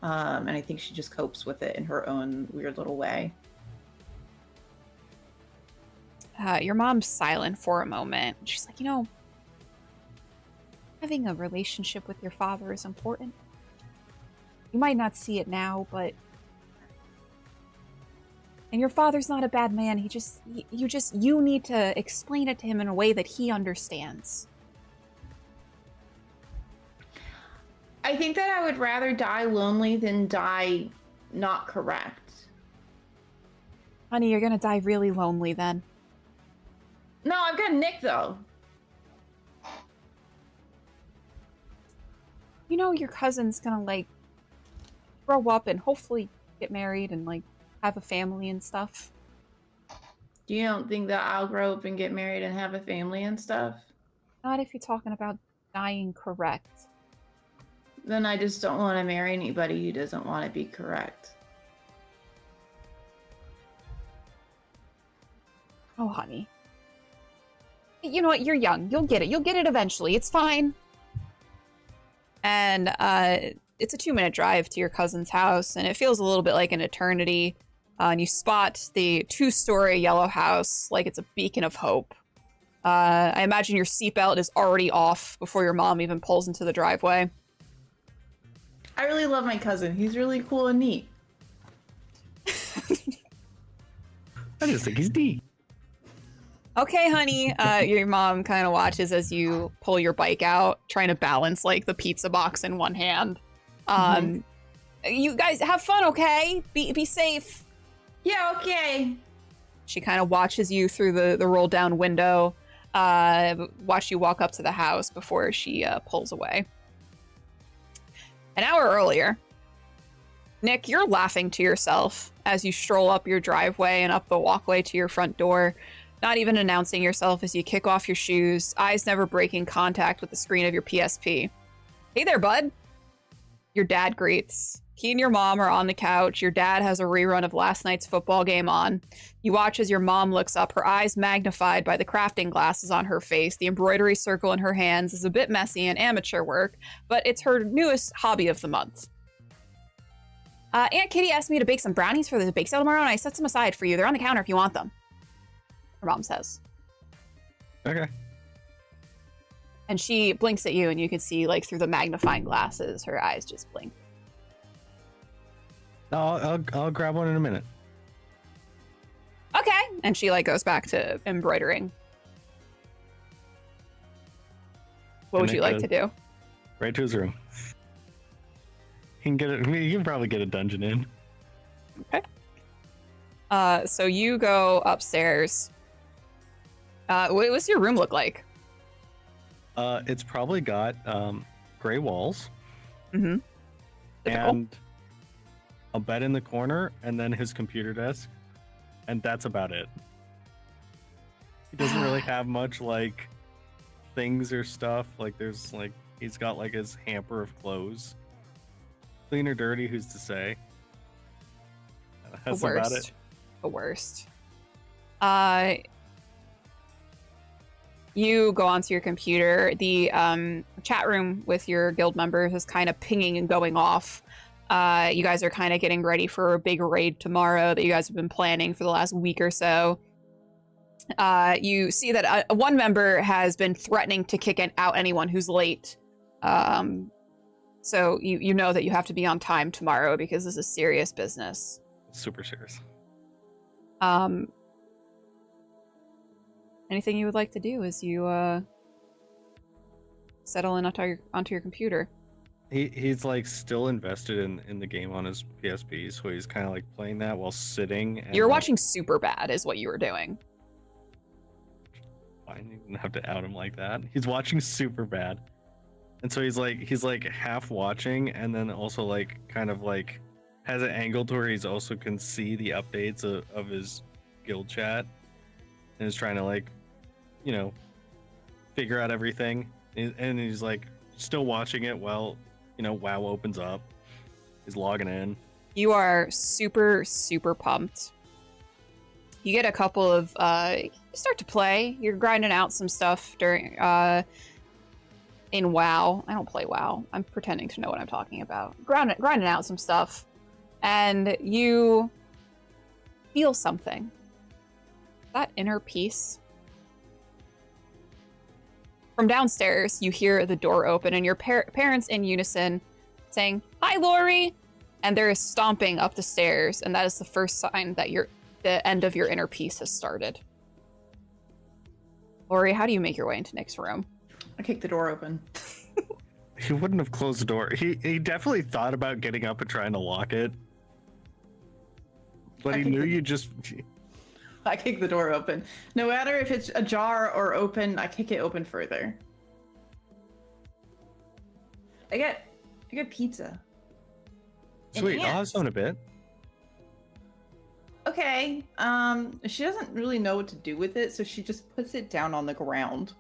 B: And I think she just copes with it in her own weird little way.
A: Your mom's silent for a moment. She's like, having a relationship with your father is important. You might not see it now, but... And your father's not a bad man. You need to explain it to him in a way that he understands.
B: I think that I would rather die lonely than die not correct.
A: Honey, you're gonna die really lonely then.
B: No, I've got Nick, though.
A: Your cousin's gonna, grow up and hopefully get married and, have a family and stuff.
B: You don't think that I'll grow up and get married and have a family and stuff?
A: Not if you're talking about dying correct.
B: Then I just don't want to marry anybody who doesn't want to be correct.
A: Oh, honey. You know what? You're young. You'll get it. You'll get it eventually. It's fine. And it's a 2-minute drive to your cousin's house, and it feels a little bit like an eternity. And you spot the 2-story yellow house like it's a beacon of hope. I imagine your seatbelt is already off before your mom even pulls into the driveway.
B: I really love my cousin. He's really cool and neat.
D: I just think he's neat.
A: Okay, honey. Your mom kind of watches as you pull your bike out, trying to balance like the pizza box in one hand. You guys have fun, okay? Be safe.
B: Yeah, okay.
A: She kind of watches you through the roll down window, watch you walk up to the house before she pulls away. An hour earlier, Nick, you're laughing to yourself as you stroll up your driveway and up the walkway to your front door, not even announcing yourself as you kick off your shoes, eyes never breaking contact with the screen of your PSP. Hey there, bud. Your dad greets. He and your mom are on the couch. Your dad has a rerun of last night's football game on. You watch as your mom looks up, her eyes magnified by the crafting glasses on her face. The embroidery circle in her hands is a bit messy and amateur work, but it's her newest hobby of the month. Aunt Kitty asked me to bake some brownies for the bake sale tomorrow, and I set some aside for you. They're on the counter if you want them. Her mom says.
D: Okay.
A: And she blinks at you, and you can see, like, through the magnifying glasses, her eyes just blink.
D: I'll grab one in a minute.
A: Okay. And she, like, goes back to embroidering. What would you like to do?
D: Right to his room. He can probably get a dungeon in.
A: Okay. So you go upstairs. What's your room look like?
D: It's probably got gray walls.
A: Mm-hmm.
D: And a bed in the corner, and then his computer desk, and that's about it. He doesn't really have much like things or stuff. Like there's like he's got like his hamper of clothes. Clean or dirty, who's to say? That's about it.
A: The worst. You go onto your computer. The chat room with your guild members is kind of pinging and going off. You guys are kind of getting ready for a big raid tomorrow that you guys have been planning for the last week or so. You see that one member has been threatening to kick out anyone who's late. So you know that you have to be on time tomorrow because this is serious business.
D: Super serious.
A: Anything you would like to do as you settle in onto your computer?
D: He's like still invested in the game on his PSP, so he's kind of like playing that while sitting. And
A: you're watching Superbad, is what you were doing.
D: I didn't have to out him like that. He's watching Superbad, and so he's like half watching, and then also like kind of like has an angle to where he's also can see the updates of his guild chat, and is trying to like, you know, figure out everything, and he's like still watching it while, you know, WoW opens up. He's logging in.
A: You are super, super pumped. You get a couple of, you start to play. You're grinding out some stuff during, in WoW. I don't play WoW. I'm pretending to know what I'm talking about. Grinding out some stuff. And you feel something. That inner peace. From downstairs, you hear the door open and your parents in unison saying, "Hi, Lori!" And there is stomping up the stairs, and that is the first sign that the end of your inner peace has started. Lori, how do you make your way into Nick's room?
B: I kick the door open.
D: He wouldn't have closed the door. He definitely thought about getting up and trying to lock it, but he knew you just...
B: I kick the door open. No matter if it's ajar or open, I kick it open further. I get pizza.
D: Sweet, I'll have some in a bit.
B: Okay. She doesn't really know what to do with it, so she just puts it down on the ground.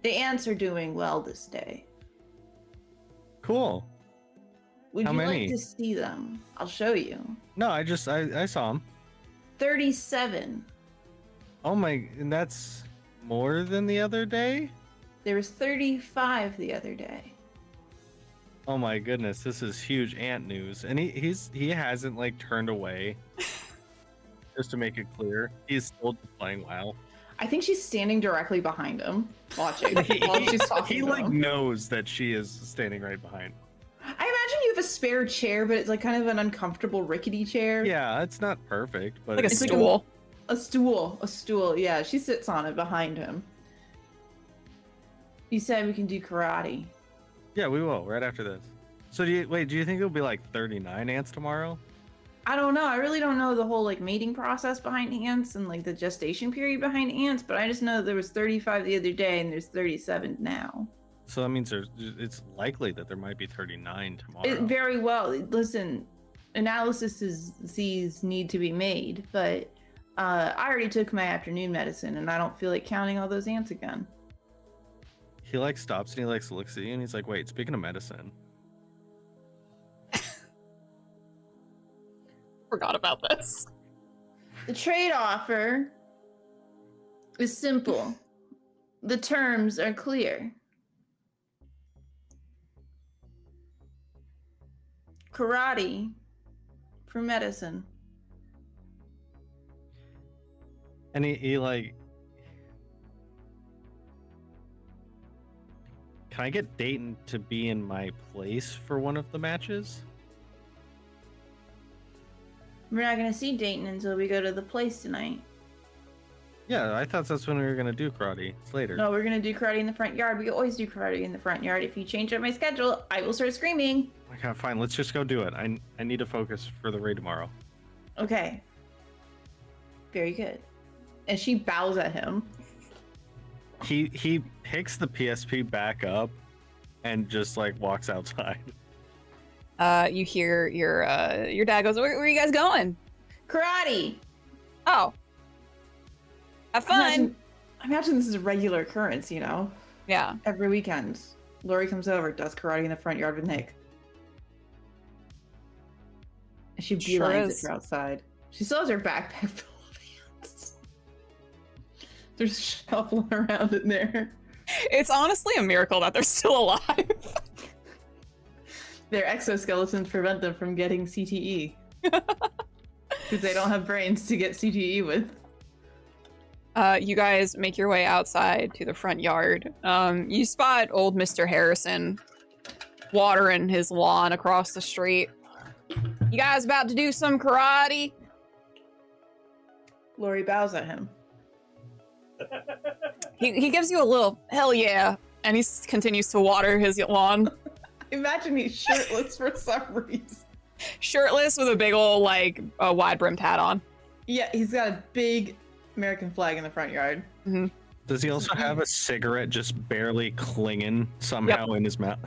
B: The ants are doing well this day.
D: Cool.
B: Would
D: How
B: you
D: many?
B: like to see them? I'll show you.
D: No, I saw him.
B: 37.
D: Oh my, and that's more than the other day?
B: There was 35 the other day.
D: Oh my goodness, this is huge ant news. And he hasn't like turned away. Just to make it clear, he's still playing WoW.
B: I think she's standing directly behind him, watching while she's talking
D: He
B: to
D: like
B: him.
D: knows that she is standing right behind.
B: I imagine you a spare chair, but it's like kind of an uncomfortable rickety chair.
D: Yeah, it's not perfect, but
A: Like a
B: It's like
A: stool.
B: A stool. Yeah, she sits on it behind him. You said we can do karate.
D: yeah, we will right after this. So do you think it'll be like 39 ants tomorrow?
B: I don't know. I really don't know the whole like mating process behind ants and like the gestation period behind ants, but I just know there was 35 the other day and there's 37 now.
D: So that means it's likely that there might be 39 tomorrow.
B: It very well. Listen, analyses need to be made, but I already took my afternoon medicine and I don't feel like counting all those ants again.
D: He like stops and he like looks at you and he's like, wait, speaking of medicine.
A: Forgot about this.
B: The trade offer is simple. The terms are clear. Karate for medicine.
D: And he like, can I get Dayton to be in my place for one of the matches?
B: We're not gonna see Dayton until we go to the place tonight.
D: Yeah, I thought that's when we were gonna do karate. It's later.
B: No, we're gonna do karate in the front yard. We always do karate in the front yard. If you change up my schedule, I will start screaming.
D: Okay, fine. Let's just go do it. I need to focus for the raid tomorrow.
B: Okay. Very good. And she bows at him.
D: He picks the PSP back up and just like walks outside.
A: You hear your dad goes, where are you guys going?
B: Karate!
A: Oh. Have fun.
B: I imagine this is a regular occurrence, you know?
A: Yeah.
B: Every weekend. Lori comes over, does karate in the front yard with Nick. And she
A: Sure
B: beelines
A: is.
B: it for outside. She still has her backpack full of ants. There's a shovel around in there.
A: It's honestly a miracle that they're still alive.
B: Their exoskeletons prevent them from getting CTE. Because they don't have brains to get CTE with.
A: You guys make your way outside to the front yard. You spot old Mr. Harrison watering his lawn across the street. You guys about to do some karate?
B: Lori bows at him.
A: He gives you a little hell yeah, and he continues to water his lawn.
B: Imagine he's shirtless for some reason.
A: Shirtless with a big old, like, a wide-brimmed hat on.
B: Yeah, he's got a big American flag in the front yard.
A: Mm-hmm.
D: Does he also have a cigarette just barely clinging somehow in his mouth?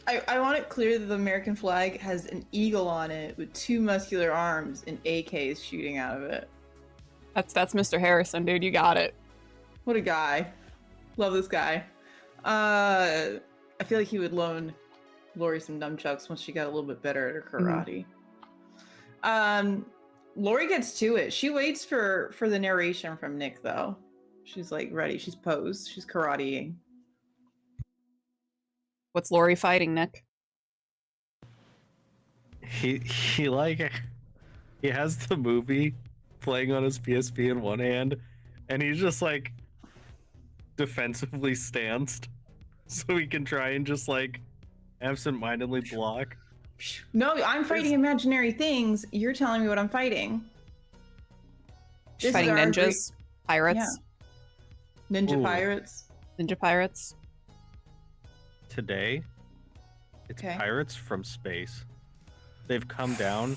B: I want it clear that the American flag has an eagle on it with two muscular arms and AKs shooting out of it.
A: That's Mr. Harrison, dude. You got it.
B: What a guy. Love this guy. I feel like he would loan Lori some nunchucks once she got a little bit better at her karate. Lori gets to it. She waits for the narration from Nick, though. She's like ready. She's posed. She's karateing.
A: What's Lori fighting, Nick?
D: He has the movie playing on his PSP in one hand, and he's just like defensively stanced, so he can try and just like absent-mindedly block.
B: No, I'm fighting imaginary things. You're telling me what I'm fighting.
A: She's
B: This is
A: fighting
B: our
A: ninjas, pirates,
B: Ninja
D: Ooh.
B: pirates.
A: ninja pirates.
D: Today, it's
B: Okay.
D: pirates from space. They've come down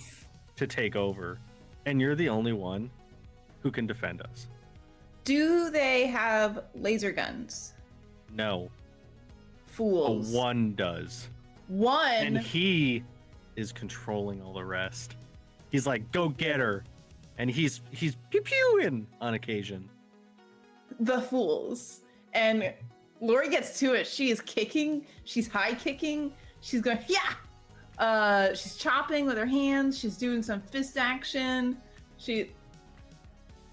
D: to take over, and you're the only one who can defend us.
B: Do they have laser guns?
D: No,
B: Fools.
D: one does.
B: One.
D: And he is controlling all the rest. He's like, go get her. And he's pew pewing on occasion.
B: The fools. And Lori gets to it. She is kicking. She's high kicking. She's going, yeah. She's chopping with her hands. She's doing some fist action.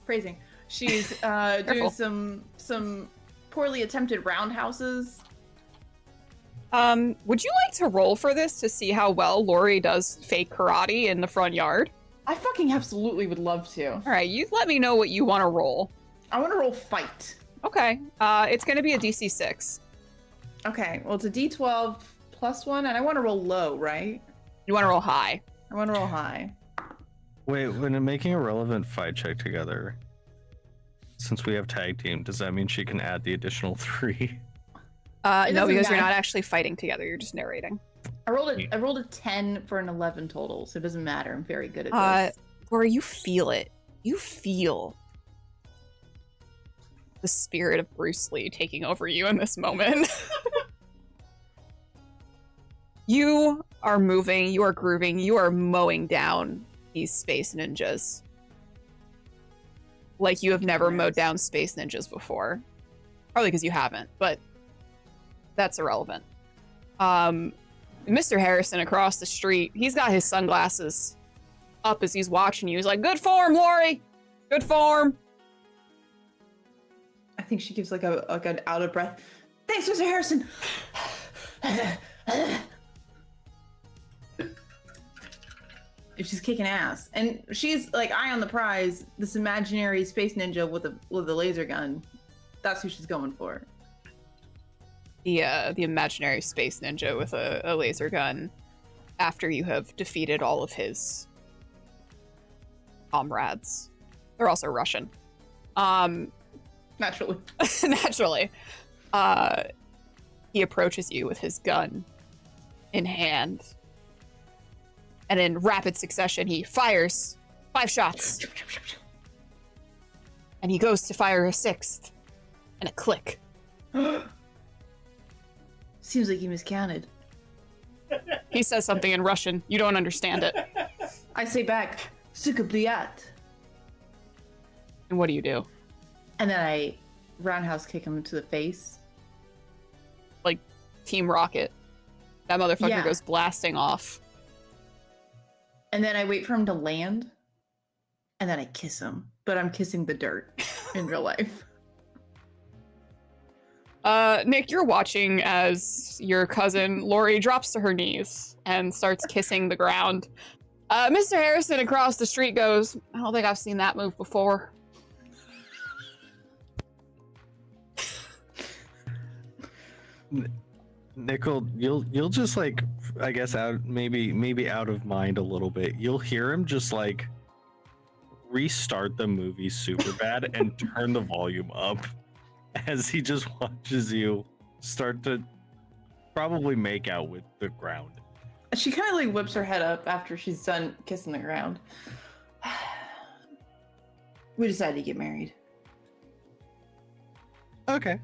B: Praising. She's doing some poorly attempted roundhouses.
A: Would you like to roll for this to see how well Lori does fake karate in the front yard?
B: I fucking absolutely would love to.
A: All right, you let me know what you want to roll.
B: I want to roll fight.
A: Okay, it's going to be a DC 6.
B: Okay, well, it's a D12 plus one, and I want to roll low, right?
A: You want to roll high.
B: I want to roll high.
D: Wait, when making a relevant fight check together, since we have tag team, does that mean she can add the additional 3?
A: No,
B: doesn't
A: because you're
B: matter.
A: not actually fighting together. You're just narrating.
B: I rolled a 10 for an 11 total, so it doesn't matter. I'm very good at this.
A: Laura, you feel it. You feel the spirit of Bruce Lee taking over you in this moment. You are moving, you are grooving, you are mowing down these space ninjas. Like you have never mowed down space ninjas before. Probably because you haven't, but that's irrelevant. Mr. Harrison across the street, he's got his sunglasses up as he's watching you. He's like, good form, Lori! Good form!
B: I think she gives like an out of breath. Thanks, Mr. Harrison. If she's kicking ass, and she's like eye on the prize, this imaginary space ninja with a laser gun. That's who she's going for.
A: The imaginary space ninja with a laser gun after you have defeated all of his comrades. They're also Russian.
B: Naturally.
A: Naturally. He approaches you with his gun in hand. And in rapid succession, he fires 5 shots. And he goes to fire a 6th. And a click.
B: Seems like he miscounted.
A: He says something in Russian. You don't understand it.
B: I say back, kobadv.
A: And what do you do?
B: And then I roundhouse kick him to the face.
A: Like Team Rocket. That motherfucker
B: Yeah.
A: goes blasting off.
B: And then I wait for him to land. And then I kiss him. But I'm kissing the dirt in real life.
A: Nick, you're watching as your cousin Lori drops to her knees and starts kissing the ground. Mr. Harrison across the street goes, I don't think I've seen that move before.
D: Nickel, you'll just like, I guess maybe out of mind a little bit. You'll hear him just like restart the movie super bad and turn the volume up as he just watches you start to probably make out with the ground.
B: She kind of like whips her head up after she's done kissing the ground. We decided to get married.
D: Okay.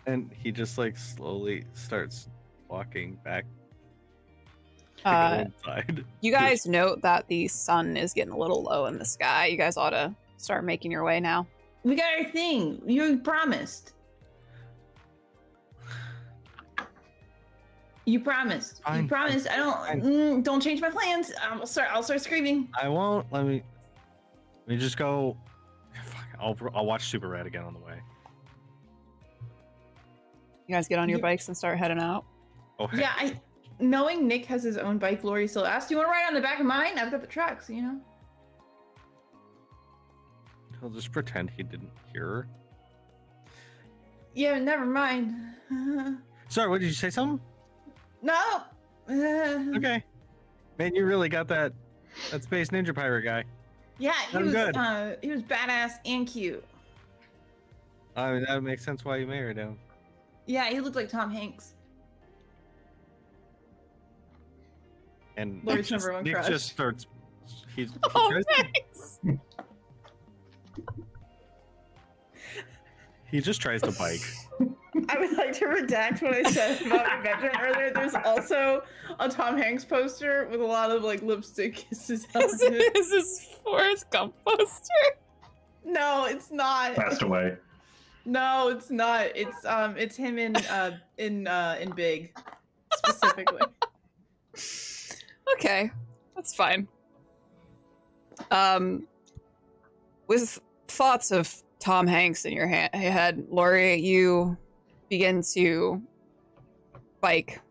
D: And he just like slowly starts walking back to go inside.
A: You guys note that the sun is getting a little low in the sky. You guys ought to start making your way now.
B: We got our thing. You promised. You promised.
D: Fine.
B: You promised. I don't. Don't change my plans. I'll start screaming.
D: I won't. Let me just go. Fuck, I'll watch Super Red again on the way.
A: You guys get on your bikes and start heading out.
D: Okay.
B: Yeah, knowing Nick has his own bike, Lori still asked, "Do you want to ride on the back of mine? I've got the trucks, you know."
D: He'll just pretend he didn't hear her.
B: Yeah, never mind.
D: Sorry, what did you say? Something?
B: No.
D: Okay. Man, you really got that Space Ninja Pirate guy.
B: Yeah,
D: I'm good.
B: He was badass and cute.
D: I mean, that makes sense why you married him.
B: Yeah, he looked like Tom Hanks.
D: And
B: Lori's number one
D: Nick
B: crush.
D: just starts. He
A: Oh,
D: tries to-
A: thanks.
D: he just tries to bike.
B: I would like to redact what I said about my bedroom earlier. There's also a Tom Hanks poster with a lot of like lipstick kisses on it.
A: Is this Forrest Gump poster?
B: No, it's not.
C: Passed away.
B: No, it's not. It's him in Big specifically.
A: Okay, that's fine. With thoughts of Tom Hanks in your head, Lori, you begin to bike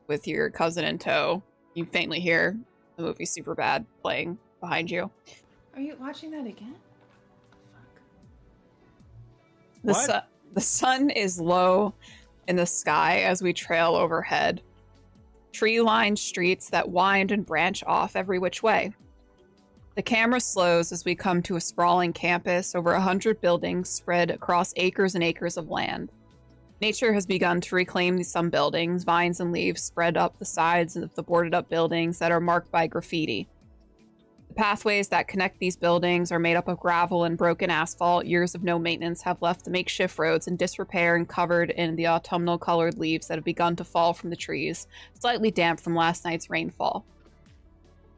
A: with your cousin in tow. You faintly hear the movie Superbad playing behind you.
B: Are you watching that again?
D: What?
A: The sun is low in the sky as we trail overhead. tree-lined streets that wind and branch off every which way. The camera slows as we come to a sprawling campus over 100 buildings spread across acres and acres of land. Nature has begun to reclaim some buildings. Vines and leaves spread up the sides of the boarded up buildings that are marked by graffiti. The pathways that connect these buildings are made up of gravel and broken asphalt. Years of no maintenance have left the makeshift roads in disrepair and covered in the autumnal colored leaves that have begun to fall from the trees, slightly damp from last night's rainfall.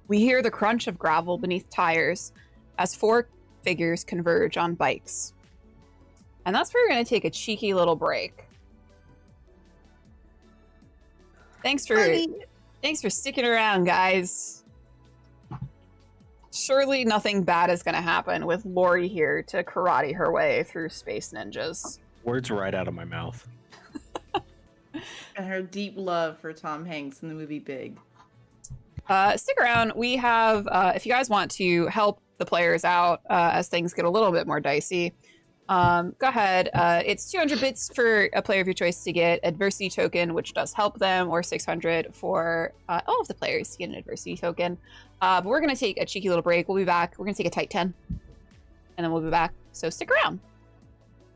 A: We hear the crunch of gravel beneath tires as 4 figures converge on bikes. And that's where we're going to take a cheeky little break. Thanks for sticking around, guys. Surely nothing bad is going to happen with Lori here to karate her way through space ninjas.
D: Words right out of my mouth.
B: And her deep love for Tom Hanks in the movie Big.
A: Stick around. We have, if you guys want to help the players out as things get a little bit more dicey, go ahead. It's 200 bits for a player of your choice to get adversity token, which does help them, or 600 for all of the players to get an adversity token. But we're going to take a cheeky little break. We'll be back. We're going to take a tight 10, and then we'll be back. So stick around.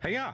D: Hey, yeah.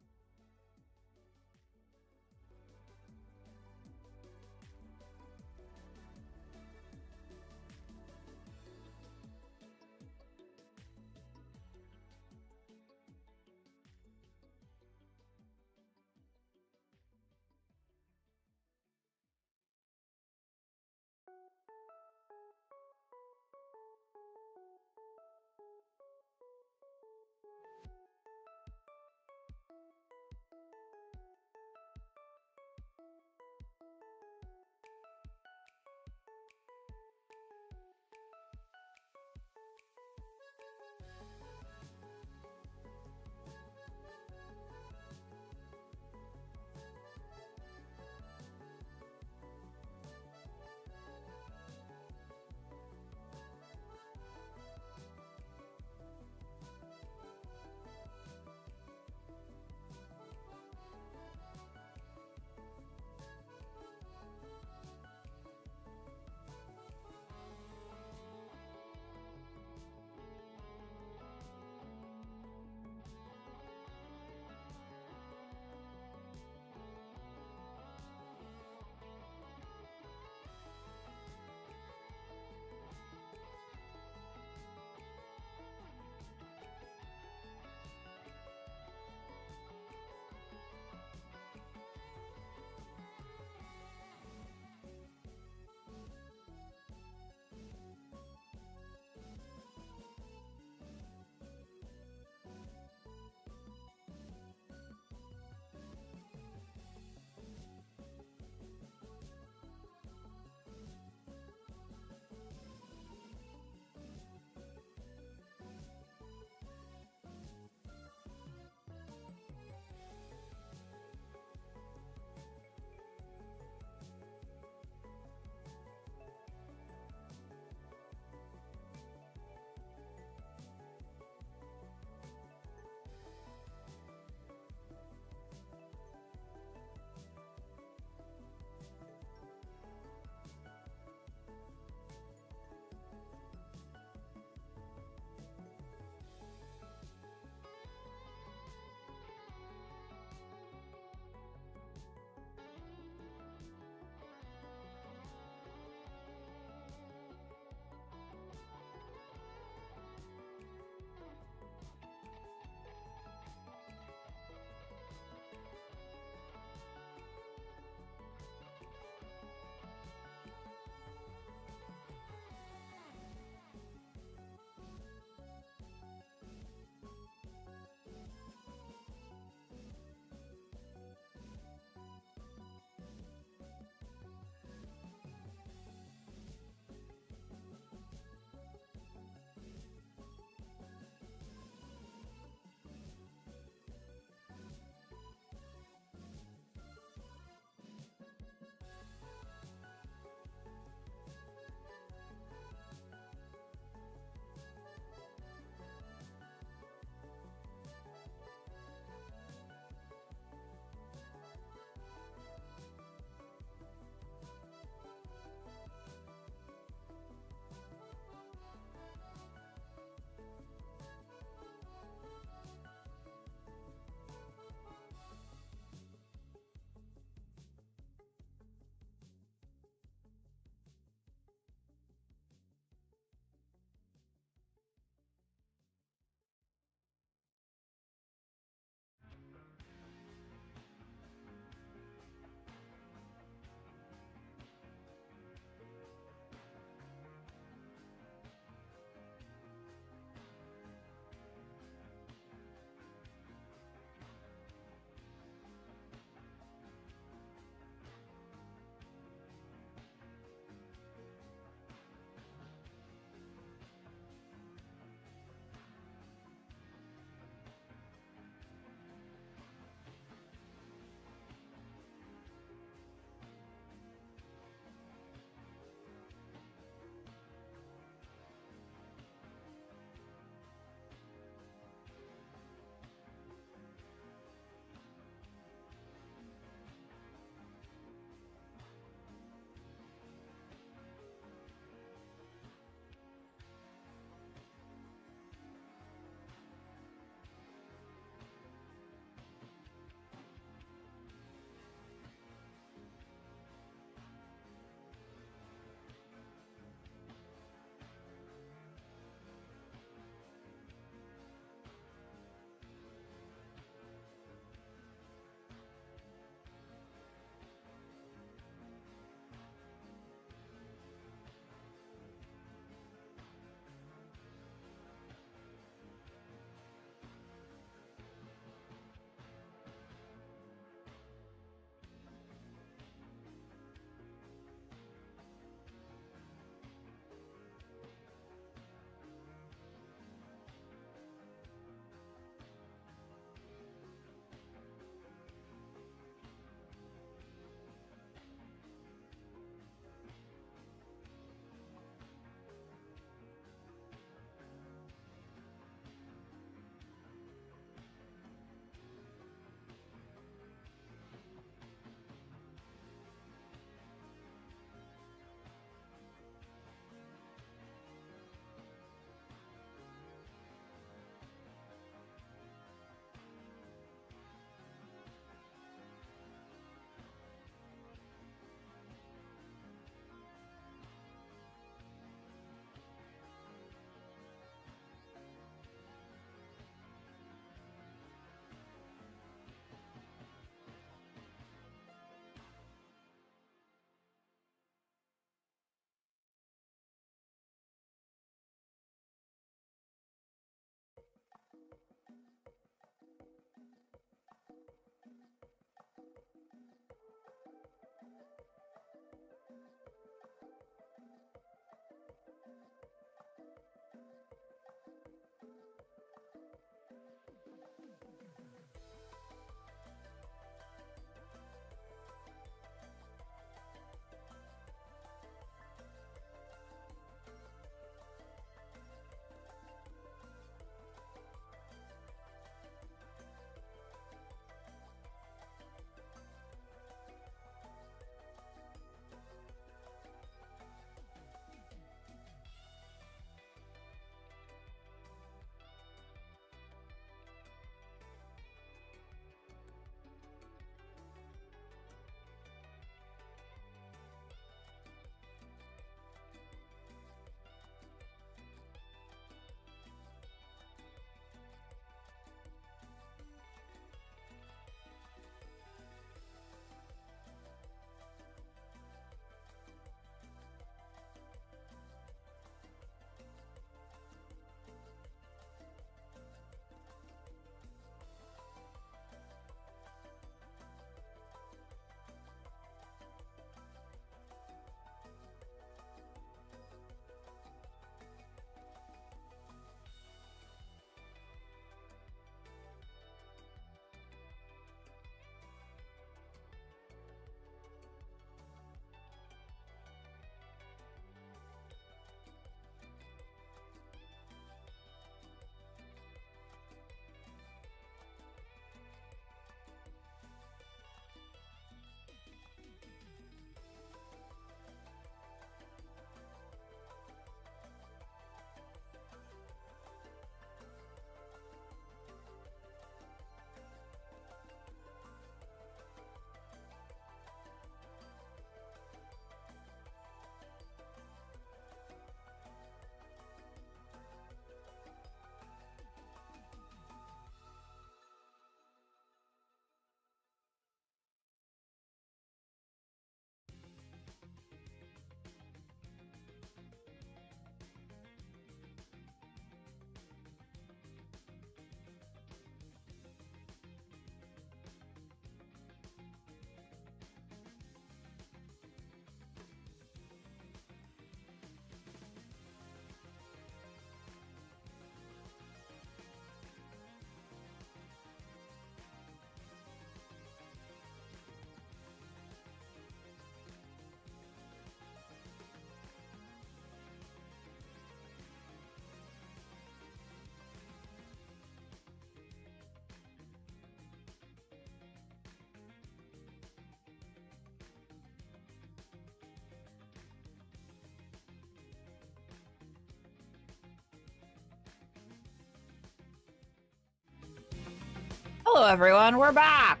A: Hello, everyone. We're back.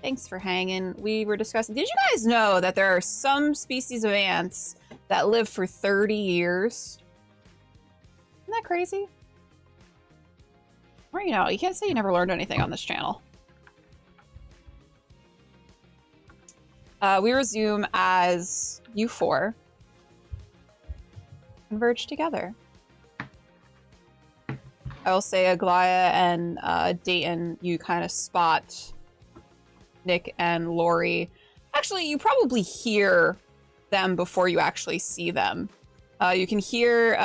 A: Thanks for hanging. We were discussing. Did you guys know that there are some species of ants that live for 30 years? Isn't that crazy? Or, you can't say you never learned anything on this channel. We resume as you four converge together. I will say Aglaya and Dayton, you kind of spot Nick and Lori. Actually, you probably hear them before you actually see them. You can hear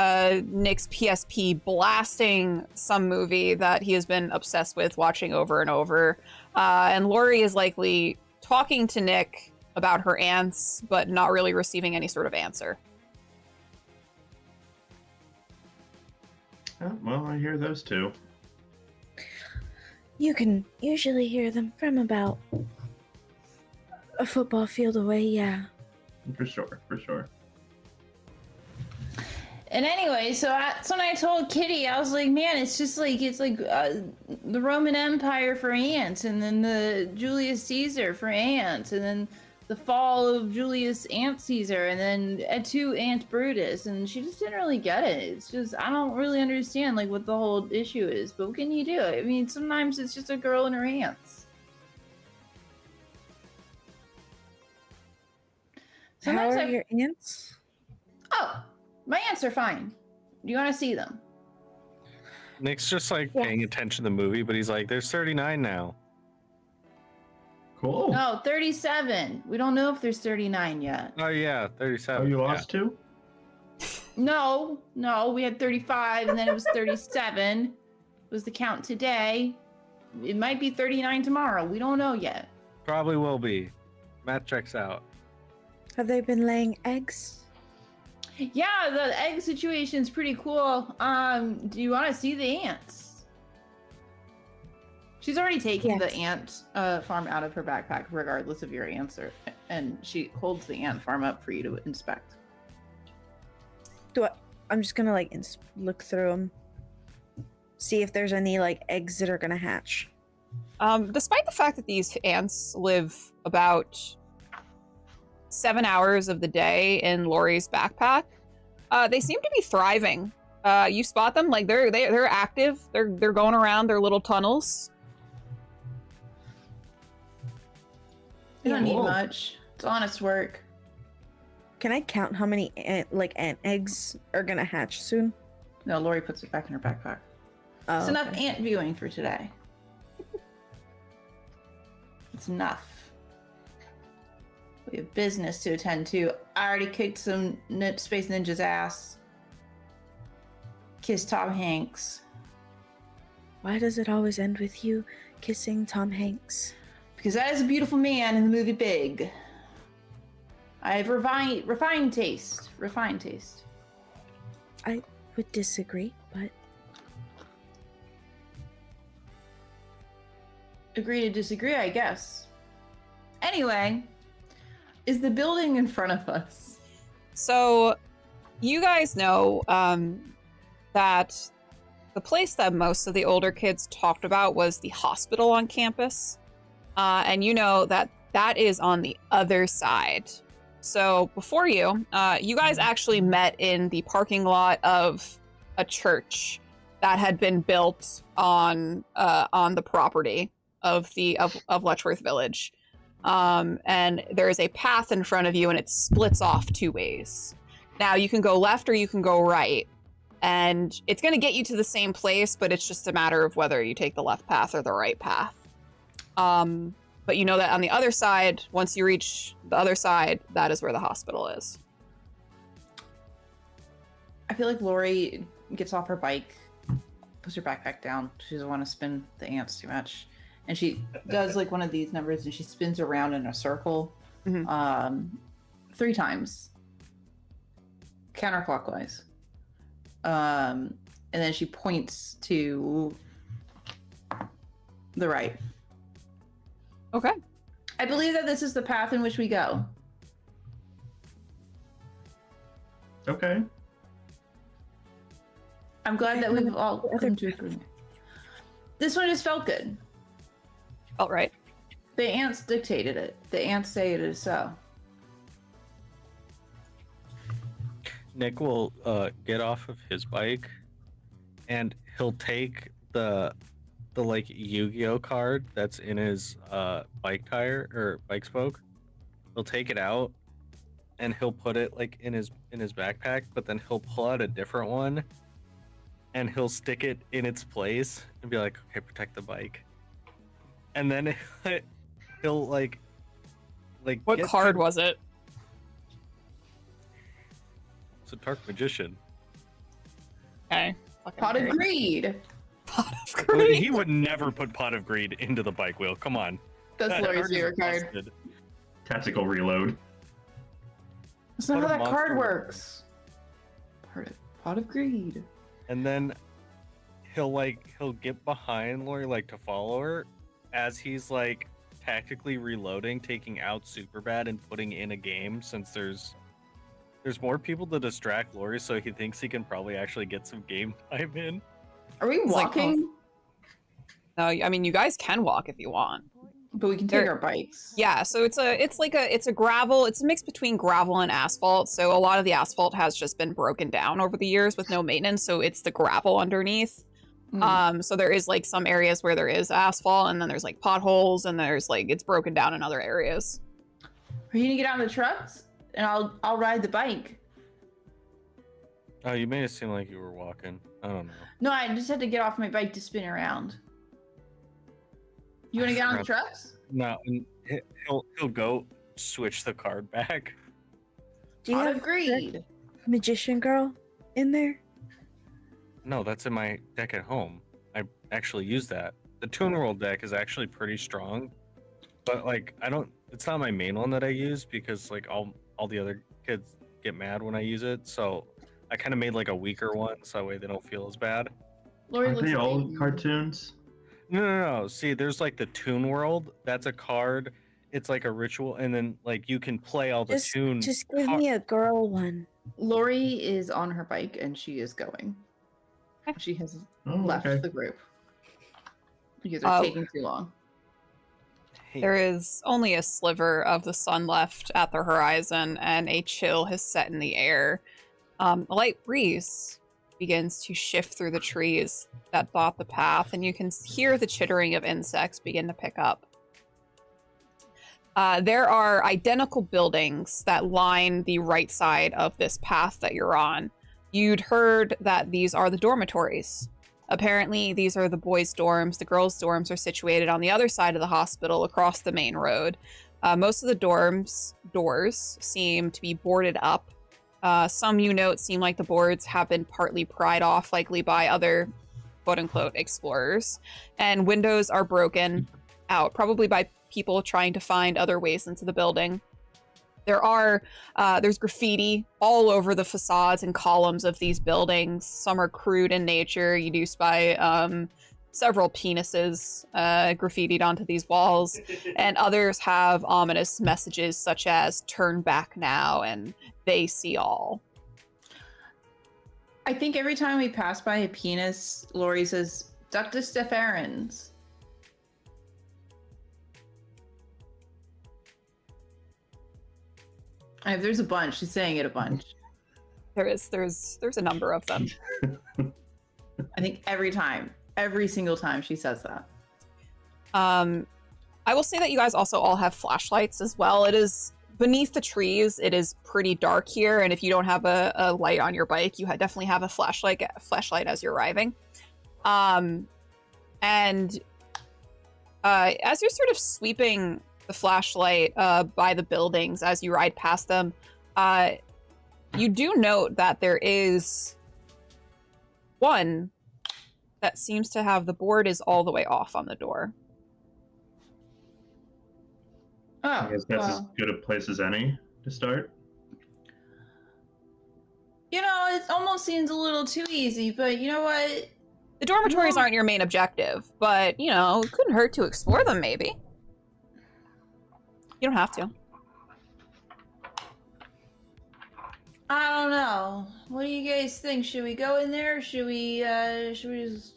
A: Nick's PSP blasting some movie that he has been obsessed with watching over and over. And Lori is likely talking to Nick about her aunts, but not really receiving any sort of answer.
C: Oh, well, I hear those two.
E: You can usually hear them from about a football field away, yeah.
C: For sure, for sure.
B: And anyway, so that's when I told Kitty, I was like, man, it's like the Roman Empire for ants, and then the Julius Caesar for ants, and then the fall of Julius Ant Caesar, and then to Ant Brutus, and she just didn't really get it. It's just, I don't really understand like what the whole issue is, but what can you do? I mean, sometimes it's just a girl and her ants.
E: How are your ants?
B: Oh, my ants are fine. Do you want to see them?
D: Nick's just like paying attention to the movie, but he's like, there's 39 now.
C: Cool.
B: No, 37. We don't know if there's 39 yet.
D: Oh yeah, 37.
C: Oh, you lost two?
B: No, we had 35 and then it was 37 was the count today. It might be 39 tomorrow. We don't know yet.
D: Probably will be. Matt checks out.
E: Have they been laying eggs?
B: Yeah, the egg situation's pretty cool. Do you want to see the ants? She's already taken the ant farm out of her backpack, regardless of your answer, and she holds the ant farm up for you to inspect.
E: I'm just gonna like look through them, see if there's any like eggs that are gonna hatch.
A: Despite the fact that these ants live about 7 hours of the day in Lori's backpack, they seem to be thriving. You spot them, like they're active. They're going around their little tunnels.
B: You don't need much. It's honest work.
E: Can I count how many ant eggs are gonna hatch soon?
B: No, Lori puts it back in her backpack.
E: Oh,
B: It's enough ant viewing for today. It's enough. We have business to attend to. I already kicked some Space Ninja's ass. Kissed Tom Hanks.
E: Why does it always end with you kissing Tom Hanks?
B: Because that is a beautiful man in the movie Big. I have refined taste. Refined taste.
E: I would disagree, but...
B: Agree to disagree, I guess. Anyway, is the building in front of us?
A: So, you guys know that the place that most of the older kids talked about was the hospital on campus. And you know that that is on the other side. So before you, you guys actually met in the parking lot of a church that had been built on the property of Letchworth Village. And there is a path in front of you, and it splits off two ways. Now you can go left or you can go right, and it's going to get you to the same place, but it's just a matter of whether you take the left path or the right path. But you know that on the other side, once you reach the other side, that is where the hospital is.
B: I feel like Lori gets off her bike, puts her backpack down. She doesn't want to spin the ants too much. And she does like one of these numbers, and she spins around in a circle 3 times, counterclockwise. And then she points to the right.
A: Okay.
B: I believe that this is the path in which we go.
C: Okay.
B: I'm glad that we've all come to agreement. This one just felt good.
A: Felt right.
B: The ants dictated it. The ants say it is so.
D: Nick will get off of his bike, and he'll take the like Yu-Gi-Oh card that's in his bike tire or bike spoke. He'll take it out, and he'll put it like in his backpack. But then he'll pull out a different one, and he'll stick it in its place and be like, "Okay, protect the bike." And then he'll like
A: What card was it?
D: It's a Dark Magician.
A: Okay. Fucking
B: Pot of
A: great.
B: greed.
A: Pot of
D: Well,
A: greed.
D: he would never put Pot of Greed into the bike wheel. Come on.
B: That's
D: That
B: Lori's
D: card is
B: favorite card.
D: busted.
C: Tactical reload.
B: That's not
D: Pot
B: how
D: of
B: that card
D: monster.
B: works. Pot of greed.
D: And then he'll get behind Lori like to follow her as he's like tactically reloading, taking out Superbad and putting in a game since there's more people to distract Lori, so he thinks he can probably actually get some game time in.
B: Are we
A: It's like,
B: walking?
A: No, I mean you guys can walk if you want.
B: But we can take
A: There-
B: our bikes.
A: Yeah, so it's a gravel. It's a mix between gravel and asphalt. So a lot of the asphalt has just been broken down over the years with no maintenance. So it's the gravel underneath. So there is like some areas where there is asphalt, and then there's like potholes, and there's like it's broken down in other areas.
B: Are you gonna get out of the trucks? And I'll ride the bike.
D: Oh, you made it seem like you were walking. I don't know.
B: No, I just had to get off my bike to spin around. You wanna
D: I
B: get on the
D: forgot.
B: trucks?
D: No, and he'll go switch the card back.
E: Do you
B: Pot
E: have
B: of greed.
E: magician girl in there?
D: No, that's in my deck at home. I actually use that. The Toon World deck is actually pretty strong, but like it's not my main one that I use because like all the other kids get mad when I use it. So I kind of made like a weaker one so that way they don't feel as bad.
B: Lori
C: Aren't
B: looks
C: they
B: at
C: all
B: me.
C: cartoons?
D: No. See, there's like the Toon World. That's a card. It's like a ritual, and then like you can play all the Toon.
E: Just give me a girl one.
B: Lori is on her bike and she is going.
A: Okay.
B: She has
C: Oh,
B: left
C: okay.
B: the group. Because they're
A: Oh.
B: taking too long.
D: Hey,
A: There is only a sliver of the sun left at the horizon, and a chill has set in the air. A light breeze begins to shift through the trees that dot the path, and you can hear the chittering of insects begin to pick up. There are identical buildings that line the right side of this path that you're on. You'd heard that these are the dormitories. Apparently, these are the boys' dorms. The girls' dorms are situated on the other side of the hospital across the main road. Most of the dorms' doors seem to be boarded up. Some you note seem like the boards have been partly pried off, likely by other quote-unquote explorers. And windows are broken out, probably by people trying to find other ways into the building. There's graffiti all over the facades and columns of these buildings. Some are crude in nature. You do spy several penises graffitied onto these walls, and others have ominous messages such as "Turn back now" and "They see all."
B: I think every time we pass by a penis, Lori says, Dr. Stefarens. And if there's a bunch, she's saying it a bunch.
A: There's a number of them.
B: I think every single time she says that.
A: I will say that you guys also all have flashlights as well. It is beneath the trees. It is pretty dark here, and if you don't have a light on your bike, you definitely have a flashlight as you're arriving. And as you're sort of sweeping the flashlight by the buildings as you ride past them, you do note that there is one that seems to have the board is all the way off on the door.
B: Oh,
C: I guess that's as
B: well.
C: good a place as any to start.
B: You know, it almost seems a little too easy, but you know what?
A: The dormitories
B: No.
A: aren't your main objective, but, it couldn't hurt to explore them, maybe. You don't have to.
B: I don't know. What do you guys think? Should we go in there or should we just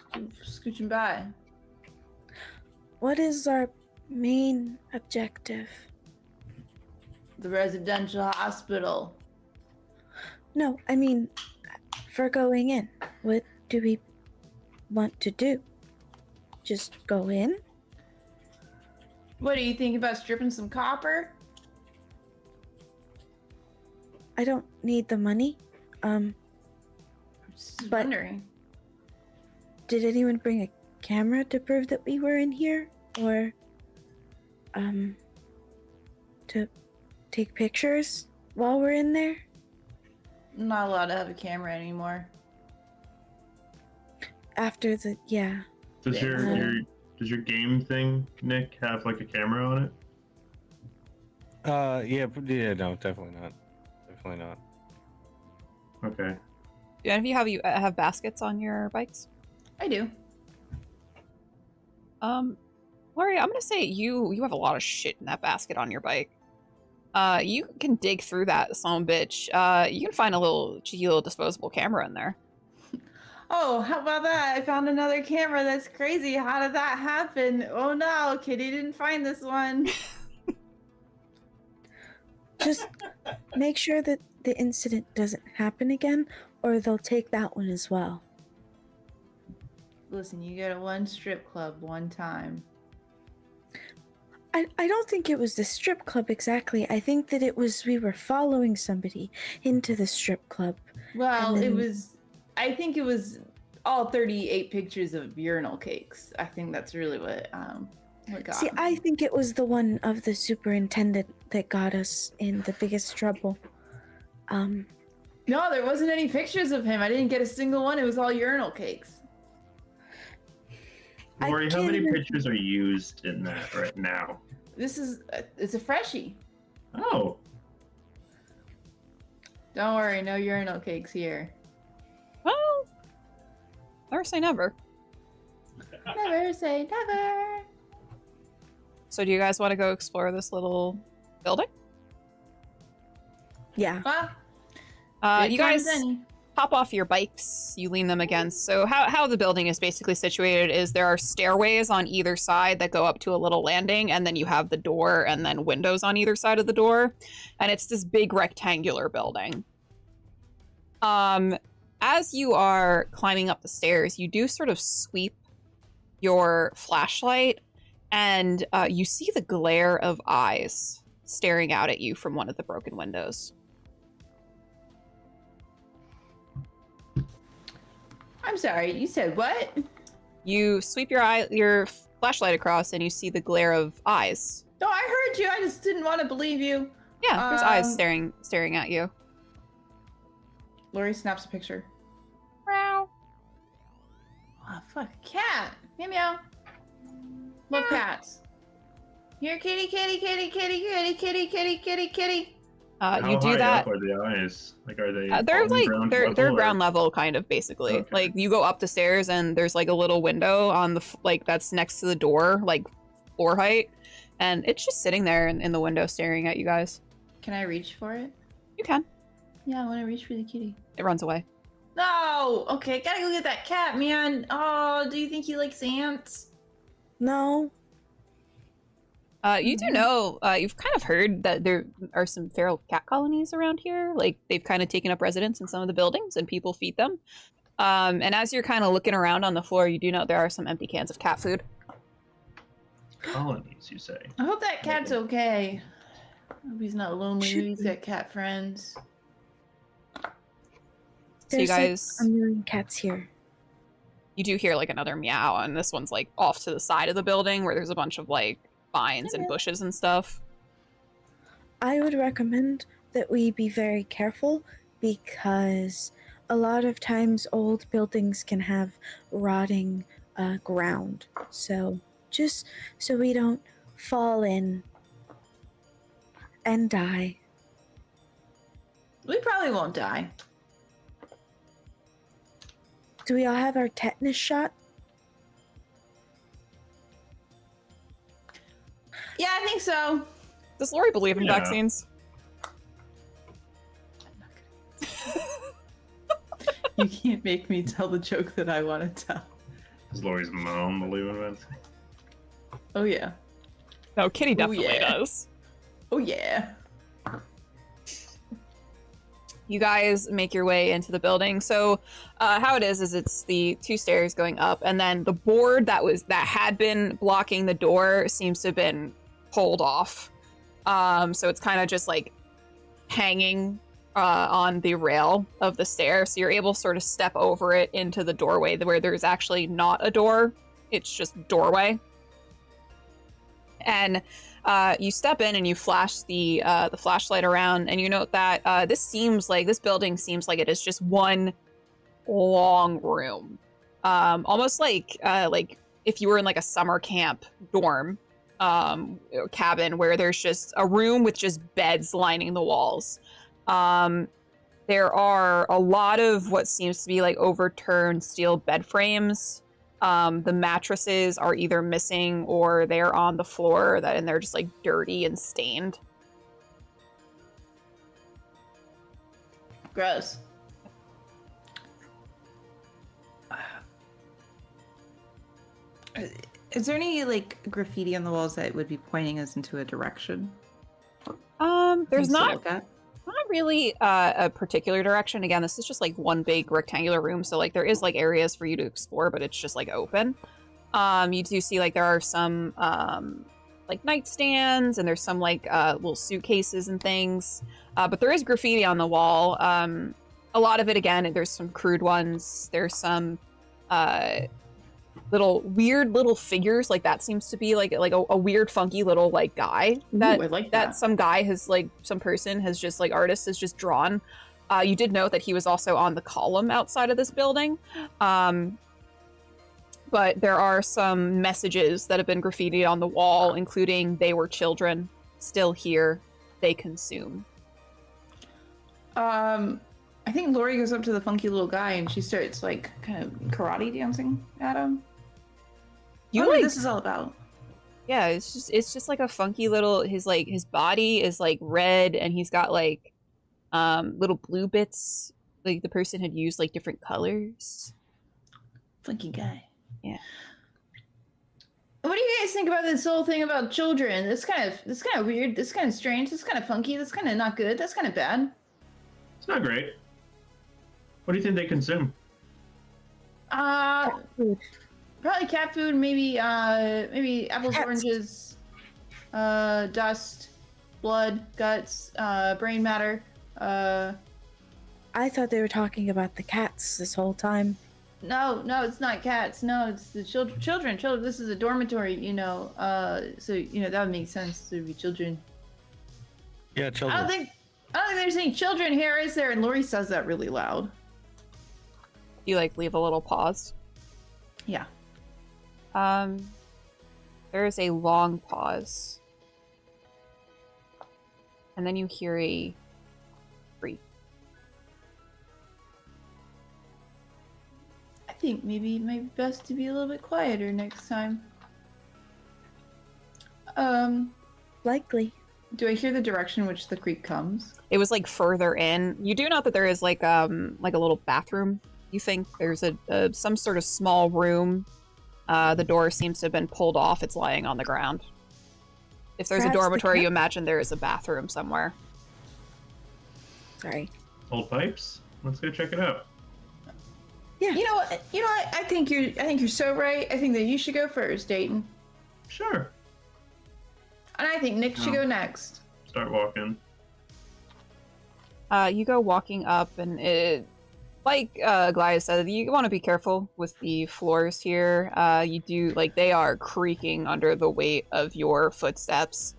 B: scooch by?
E: what is our main objective?
B: The residential hospital.
E: No, I mean, for going in, what do we want to do? Just go in?
B: What do you think about stripping some copper?
E: I don't need the money.
B: I'm just
E: But-
B: wondering.
E: Did anyone bring a camera to prove that we were in here? Or, to take pictures while we're in there?
B: I'm not allowed to have a camera anymore.
E: After the, yeah.
C: Does your game thing, Nick, have like a camera on it?
D: Yeah, no, definitely not. Definitely not.
C: Okay.
A: Do any of you have baskets on your bikes?
B: I do.
A: Laurie, I'm gonna say you have a lot of shit in that basket on your bike. You can dig through that son of a bitch. You can find a cheeky little disposable camera in there.
B: Oh, how about that? I found another camera. That's crazy. How did that happen? Oh no, Kitty didn't find this one.
E: Just make sure that the incident doesn't happen again, or they'll take that one as well.
B: Listen, you go to one strip club one time.
E: I don't think it was the strip club exactly. I think that it was we were following somebody into the strip club.
B: Well,
E: And
B: it
E: then-
B: was. I think it was all 38 pictures of urinal cakes. I think that's really what got
E: See,
B: me.
E: I think it was the one of the superintendent that got us in the biggest trouble.
B: No, there wasn't any pictures of him. I didn't get a single one. It was all urinal cakes.
E: I
C: Lori, how
E: can't
C: many
E: even-
C: pictures are used in that right now?
B: This is it's a freshie.
C: Oh,
B: Don't worry, no urinal cakes here.
A: Well, never say never.
B: Never say never.
A: So do you guys want to go explore this little building?
E: Yeah.
B: Well,
A: You guys hop off your bikes, you lean them against. So how the building is basically situated is there are stairways on either side that go up to a little landing, and then you have the door and then windows on either side of the door. And it's this big rectangular building. As you are climbing up the stairs, you do sort of sweep your flashlight, and you see the glare of eyes staring out at you from one of the broken windows.
B: I'm sorry, you said what?
A: You sweep your flashlight across, and you see the glare of eyes.
B: No, I heard you. I just didn't want to believe you.
A: Yeah, there's eyes
B: Um,
A: staring at you.
B: Lori snaps a picture.
A: Meow.
B: Oh, fuck, cat. Meow meow. Love cats. Here, kitty, kitty, kitty, kitty, kitty, kitty, kitty, kitty, kitty.
C: how
A: You do
C: high
A: that.
C: up are the eyes? Like, are they?
A: They're
C: on
A: like
C: ground
A: they're
C: level, or-
A: ground level, kind of basically.
C: Okay.
A: Like you go up the stairs, and there's like a little window on the like that's next to the door, like floor height, and it's just sitting there in the window staring at you guys.
B: Can I reach for it?
A: You can.
B: Yeah, I want to reach for the kitty.
A: It runs away.
B: No! Okay, gotta go get that cat, man. Oh, do you think he likes ants?
E: No.
A: You do know, you've kind of heard that there are some feral cat colonies around here. Like, they've kind of taken up residence in some of the buildings, and people feed them. And as you're kind of looking around on the floor, you do know there are some empty cans of cat food.
C: Colonies, you say?
B: I hope that cat's okay. I hope he's not lonely.
E: Should
B: He's
E: be.
B: got cat friends.
A: So you
E: There's like
A: guys,
E: a million cats here.
A: you do hear, like, another meow, and this one's, like, off to the side of the building where there's a bunch of, like, vines and bushes and stuff.
E: I would recommend that we be very careful because a lot of times old buildings can have rotting ground. So just so we don't fall in and die.
B: We probably won't die.
E: Do we all have our tetanus shot?
B: Yeah, I think so.
A: Does Lori believe in
C: Yeah.
A: vaccines?
B: You can't make me tell the joke that I want to tell.
C: Does Lori's mom believe in that?
B: Oh yeah.
A: No, Kitty definitely
B: yeah.
A: does.
B: Oh yeah.
A: You guys make your way into the building. So how it is it's the 2 stairs going up, and then the board that had been blocking the door seems to have been pulled off. So it's kind of just like hanging on the rail of the stair. So you're able to sort of step over it into the doorway where there's actually not a door. It's just doorway. And you step in and you flash the flashlight around, and you note that this building seems like it is just one long room, almost like if you were in like a summer camp dorm cabin where there's just a room with just beds lining the walls. There are a lot of what seems to be like overturned steel bed frames. The mattresses are either missing or they're on the floor and they're just like dirty and stained.
B: Gross. Is there any like graffiti on the walls that would be pointing us into a direction?
A: There's
B: Things to
A: not
B: look at?
A: really a particular direction. Again, this is just like one big rectangular room, so like there is like areas for you to explore, but it's just like open. You do see like there are some like nightstands, and there's some like little suitcases and things, but there is graffiti on the wall. A lot of it, again, there's some crude ones. There's some weird little figures, like that seems to be like a weird funky little like guy that
B: Ooh, I like that.
A: some guy has like some person has just like artist has just drawn. You did note that he was also on the column outside of this building, but there are some messages that have been graffitied on the wall, including "They were children, still here, they consume."
B: I think Lori goes up to the funky little guy and she starts like kind of karate dancing at him.
A: You
B: What
A: like
B: this is all about?
A: Yeah, it's just like a funky little his body is like red, and he's got like little blue bits. Like the person had used like different colors.
B: Funky guy.
A: Yeah.
B: What do you guys think about this whole thing about children? This kind of weird. This kind of strange. This kind of funky. This kind of not good. That's kind of bad.
C: It's not great. What do you think they consume?
B: Probably cat food. Maybe apples,
E: Cats.
B: oranges, dust, blood, guts, brain matter.
E: I thought they were talking about the cats this whole time.
B: No, it's not cats. No, it's the children. This is a dormitory, you know. So you know that would make sense. There'd be children.
D: Yeah,
B: I
D: children.
B: don't think there's any children here, is there? And Lori says that really loud.
A: You like leave a little pause.
B: Yeah.
A: There is a long pause, and then you hear a breathe.
B: I think maybe it might be best to be a little bit quieter next time.
E: Likely.
B: Do I hear the direction which the creek comes?
A: It was like further in. You do know that there is like a little bathroom. You think there's some sort of small room. The door seems to have been pulled off. It's lying on the ground. If there's
E: Perhaps
A: a
E: the
A: dormitory,
E: cat-
A: you imagine there is a bathroom somewhere.
E: Sorry.
C: Old pipes? Let's go check it out.
E: Yeah.
B: You know what? I think you're so right. I think that you should go first, Dayton.
C: Sure.
B: And I think Nick should go next.
C: Start walking.
A: You go walking up, and like Glyas said, you want to be careful with the floors here. You do, like, they are creaking under the weight of your footsteps.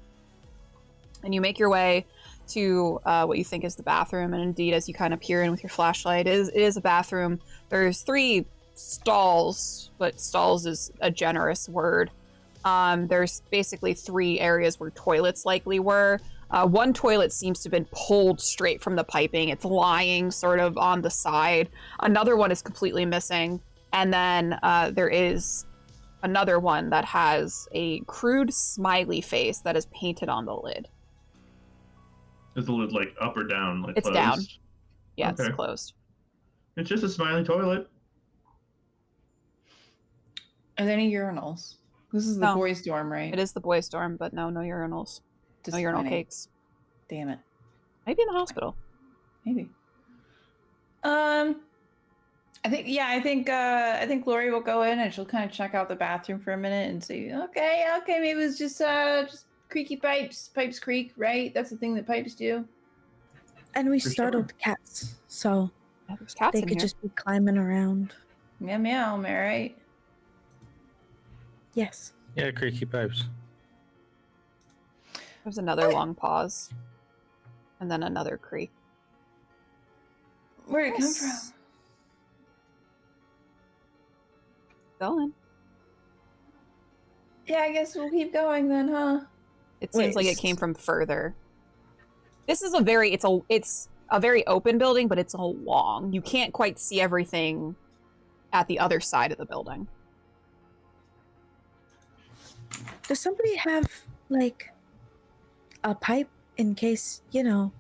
A: And you make your way to what you think is the bathroom, and indeed, as you kind of peer in with your flashlight, it is a bathroom. There's 3 stalls, but stalls is a generous word. There's basically 3 areas where toilets likely were. One toilet seems to have been pulled straight from the piping. It's lying sort of on the side. Another one is completely missing. And then there is another one that has a crude smiley face that is painted on the lid.
C: Is the lid like up or down? Like
A: It's
C: closed?
A: down. Yeah,
C: Okay.
A: it's closed.
C: It's just a smiley toilet.
B: Are there any urinals? This is the
A: No.
B: boys' dorm, right?
A: It is the boys' dorm, but no urinals. No urinal
B: Disappointing.
A: cakes.
B: Damn it.
A: Maybe in the hospital.
B: Maybe. I think Lori will go in and she'll kind of check out the bathroom for a minute and say, okay, maybe it was just creaky pipes. Pipes creak, right? That's the thing that pipes do.
E: And we
C: For
E: startled cats, so
A: Yeah, there's cats
E: they
A: in
E: could
A: here.
E: just be climbing around.
B: Meow meow, am I right?
E: Yes.
D: Yeah, creaky pipes.
A: There's another long pause. And then another creak.
B: Where'd it come
A: Yes.
B: from?
A: Going.
B: Yeah, I guess we'll keep going then, huh?
A: It seems
E: Wait,
A: like it came from further. This is a very it's a very open building, but it's a long. You can't quite see everything at the other side of the building.
E: Does somebody have, like, a pipe in case, you know,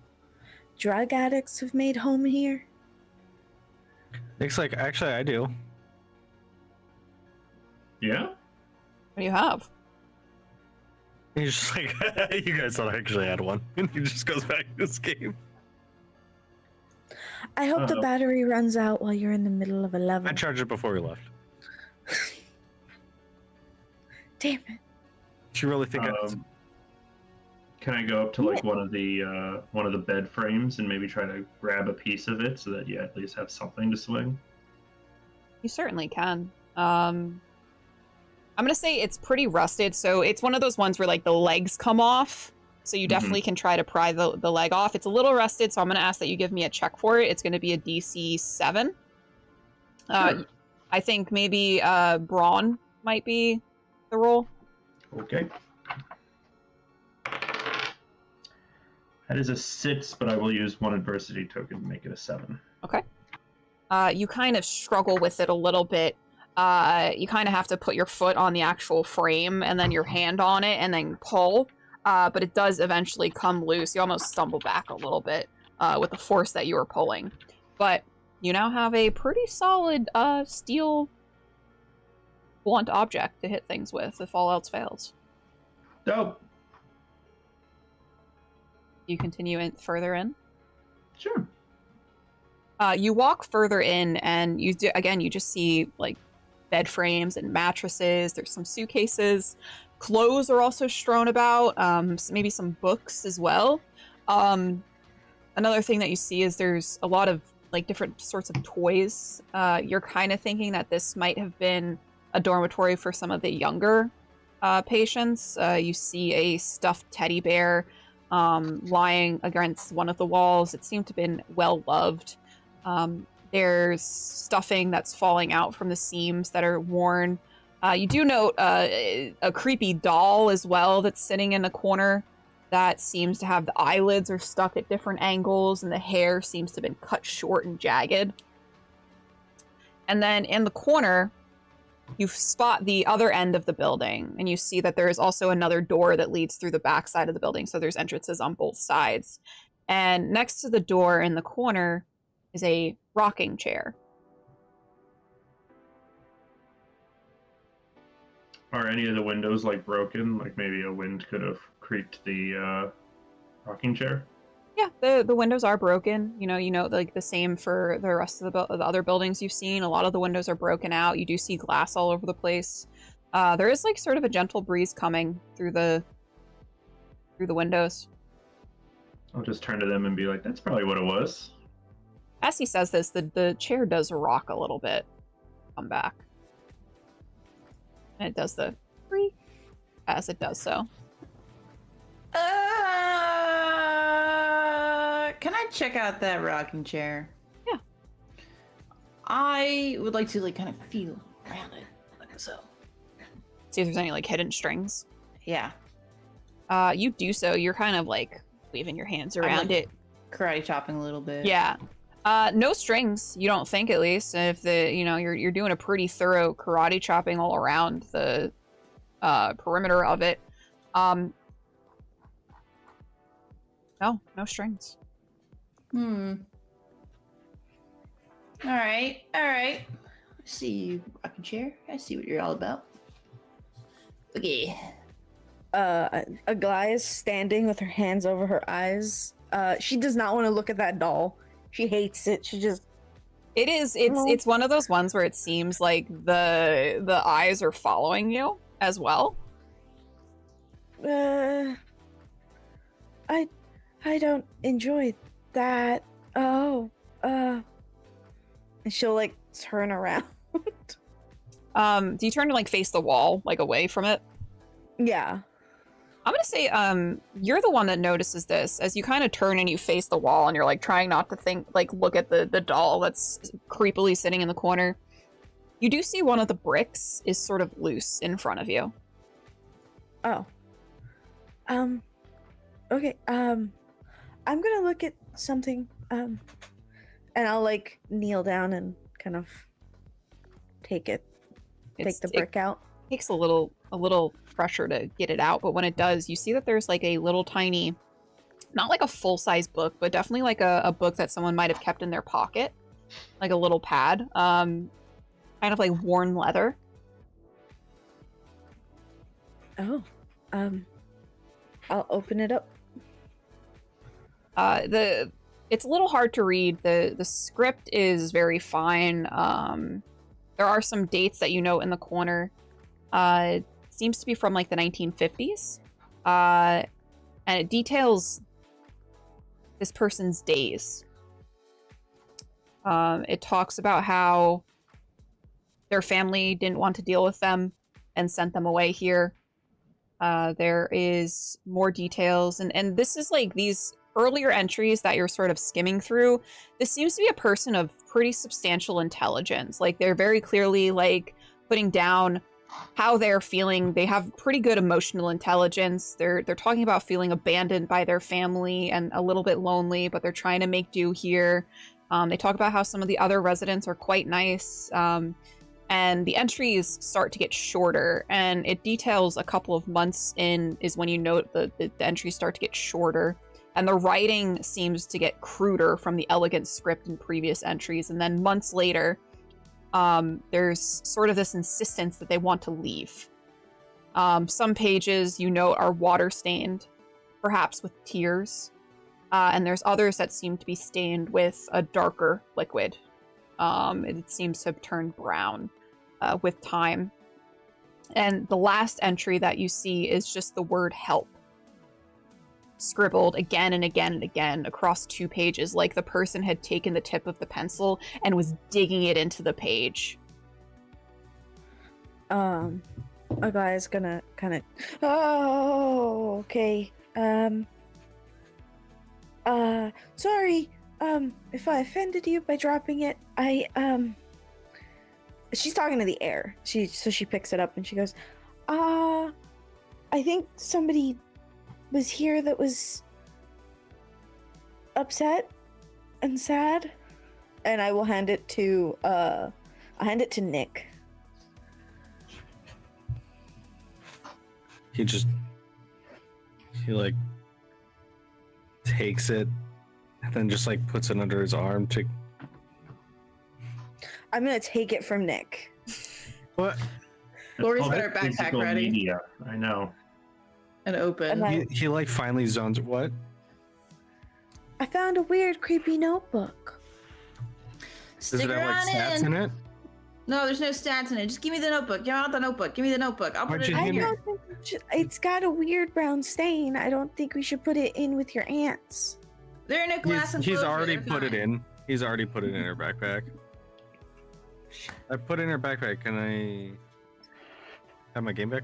E: drug addicts have made home here?
D: Looks like actually I do.
C: Yeah?
A: What do you have?
D: He's just like, you guys thought I actually had one. And he just goes back to this game.
E: I hope the
C: Uh-oh.
E: battery runs out while you're in the middle of a level.
D: I charged it before we left.
E: Damn it.
D: Do you really think
C: Can I go up to like one of the bed frames and maybe try to grab a piece of it so that you at least have something to swing?
A: You certainly can. I'm gonna say it's pretty rusted, so it's one of those ones where like the legs come off. So you definitely can try to pry the leg off. It's a little rusted, so I'm gonna ask that you give me a check for it. It's gonna be a DC 7.
C: Sure.
A: I think maybe Brawn might be the roll.
C: Okay. That is a 6, but I will use one adversity token to make it a 7.
A: Okay. You kind of struggle with it a little bit. You kind of have to put your foot on the actual frame and then your hand on it and then pull. But it does eventually come loose. You almost stumble back a little bit with the force that you were pulling. But you now have a pretty solid steel blunt object to hit things with if all else fails.
C: Dope.
A: You continue further in.
C: Sure.
A: You walk further in and you just see like bed frames and mattresses. There's some suitcases. Clothes are also strewn about. Maybe some books as well. Another thing that you see is there's a lot of like different sorts of toys. You're kind of thinking that this might have been a dormitory for some of the younger patients. You see a stuffed teddy bear lying against one of the walls. It seemed to have been well loved. There's stuffing that's falling out from the seams that are worn. You do note a creepy doll as well that's sitting in a corner that seems to have the eyelids are stuck at different angles and the hair seems to have been cut short and jagged. And then in the corner, you spot the other end of the building and you see that there is also another door that leads through the back side of the building. So there's entrances on both sides. And next to the door in the corner is a rocking chair.
C: Are any of the windows like broken? Like maybe a wind could have creaked the rocking chair?
A: Yeah, the windows are broken. You know, like the same for the rest of the other buildings you've seen. A lot of the windows are broken out. You do see glass all over the place. There is like sort of a gentle breeze coming through the windows.
C: I'll just turn to them and be like, "That's probably what it was."
A: As he says this, the chair does rock a little bit. Come back. And it does the creak as it does so.
B: Can I check out that rocking chair?
A: Yeah.
B: I would like to like kind of feel around it, like so.
A: See if there's any like hidden strings.
B: Yeah.
A: You do so. You're kind of like waving your hands around it.
B: Karate chopping a little bit.
A: Yeah. No strings, you don't think, at least. If you're doing a pretty thorough karate chopping all around the perimeter of it. No strings.
B: All right. I see you, rocking chair. I see what you're all about. Okay.
E: Aglaia is standing with her hands over her eyes. She does not want to look at that doll. She hates it. She just
A: It's one of those ones where it seems like the eyes are following you as well.
E: I don't enjoy that. Oh, and she'll like turn around.
A: Do you turn to like face the wall, like away from it?
E: Yeah.
A: I'm gonna say, you're the one that notices this as you kind of turn and you face the wall, and you're like trying not to think, like look at the doll that's creepily sitting in the corner. You do see one of the bricks is sort of loose in front of you.
E: Oh. Okay. I'm gonna look at something. And I'll like kneel down and kind of take the brick out.
A: It takes a little pressure to get it out, but when it does, you see that there's like a little tiny, not like a full-size book, but definitely like a book that someone might have kept in their pocket, like a little pad, kind of like worn leather.
E: Oh, I'll open it up.
A: It's a little hard to read. The script is very fine. There are some dates that you note in the corner. It seems to be from like the 1950s. And it details this person's days. It talks about how their family didn't want to deal with them and sent them away here. There is more details, and this is like these earlier entries that you're sort of skimming through. This seems to be a person of pretty substantial intelligence. Like they're very clearly like putting down how they're feeling. They have pretty good emotional intelligence. They're talking about feeling abandoned by their family and a little bit lonely, but they're trying to make do here. They talk about how some of the other residents are quite nice. And the entries start to get shorter, and it details a couple of months in is when you note the entries start to get shorter, and the writing seems to get cruder from the elegant script in previous entries. And then months later, there's sort of this insistence that they want to leave. Some pages, you note, are water stained, perhaps with tears, and there's others that seem to be stained with a darker liquid. It seems to have turned brown with time. And the last entry that you see is just the word help, scribbled again and again and again across 2 pages, like the person had taken the tip of the pencil and was digging it into the page.
E: A guy is gonna kind of, oh, okay. Sorry, if I offended you by dropping it, she's talking to the air. So she picks it up and she goes, I think somebody was here that was upset and sad. And I will hand it to Nick.
D: He like takes it and then just like puts it under his arm to.
E: I'm gonna take it from Nick.
D: What?
B: Lori's got her backpack
C: Physical
B: ready
C: media. I know.
B: and open.
E: And
D: He like finally zones. What?
E: I found a weird, creepy notebook.
D: Does
B: Stick
D: it have like
B: around
D: stats in it?
B: No, there's no stats in it. Just give me the notebook. Give out the notebook. Give me the notebook. I'll put
D: Why'd
B: it
D: you
B: in
D: hand
B: here.
E: don't think it's got a weird brown stain. I don't think we should put it in with your aunts.
B: They're in a glass
D: He's
B: enclosure.
D: already
B: They're
D: put it
B: fine.
D: in. He's already put it in her backpack. I put it in her backpack. Can I have my game back?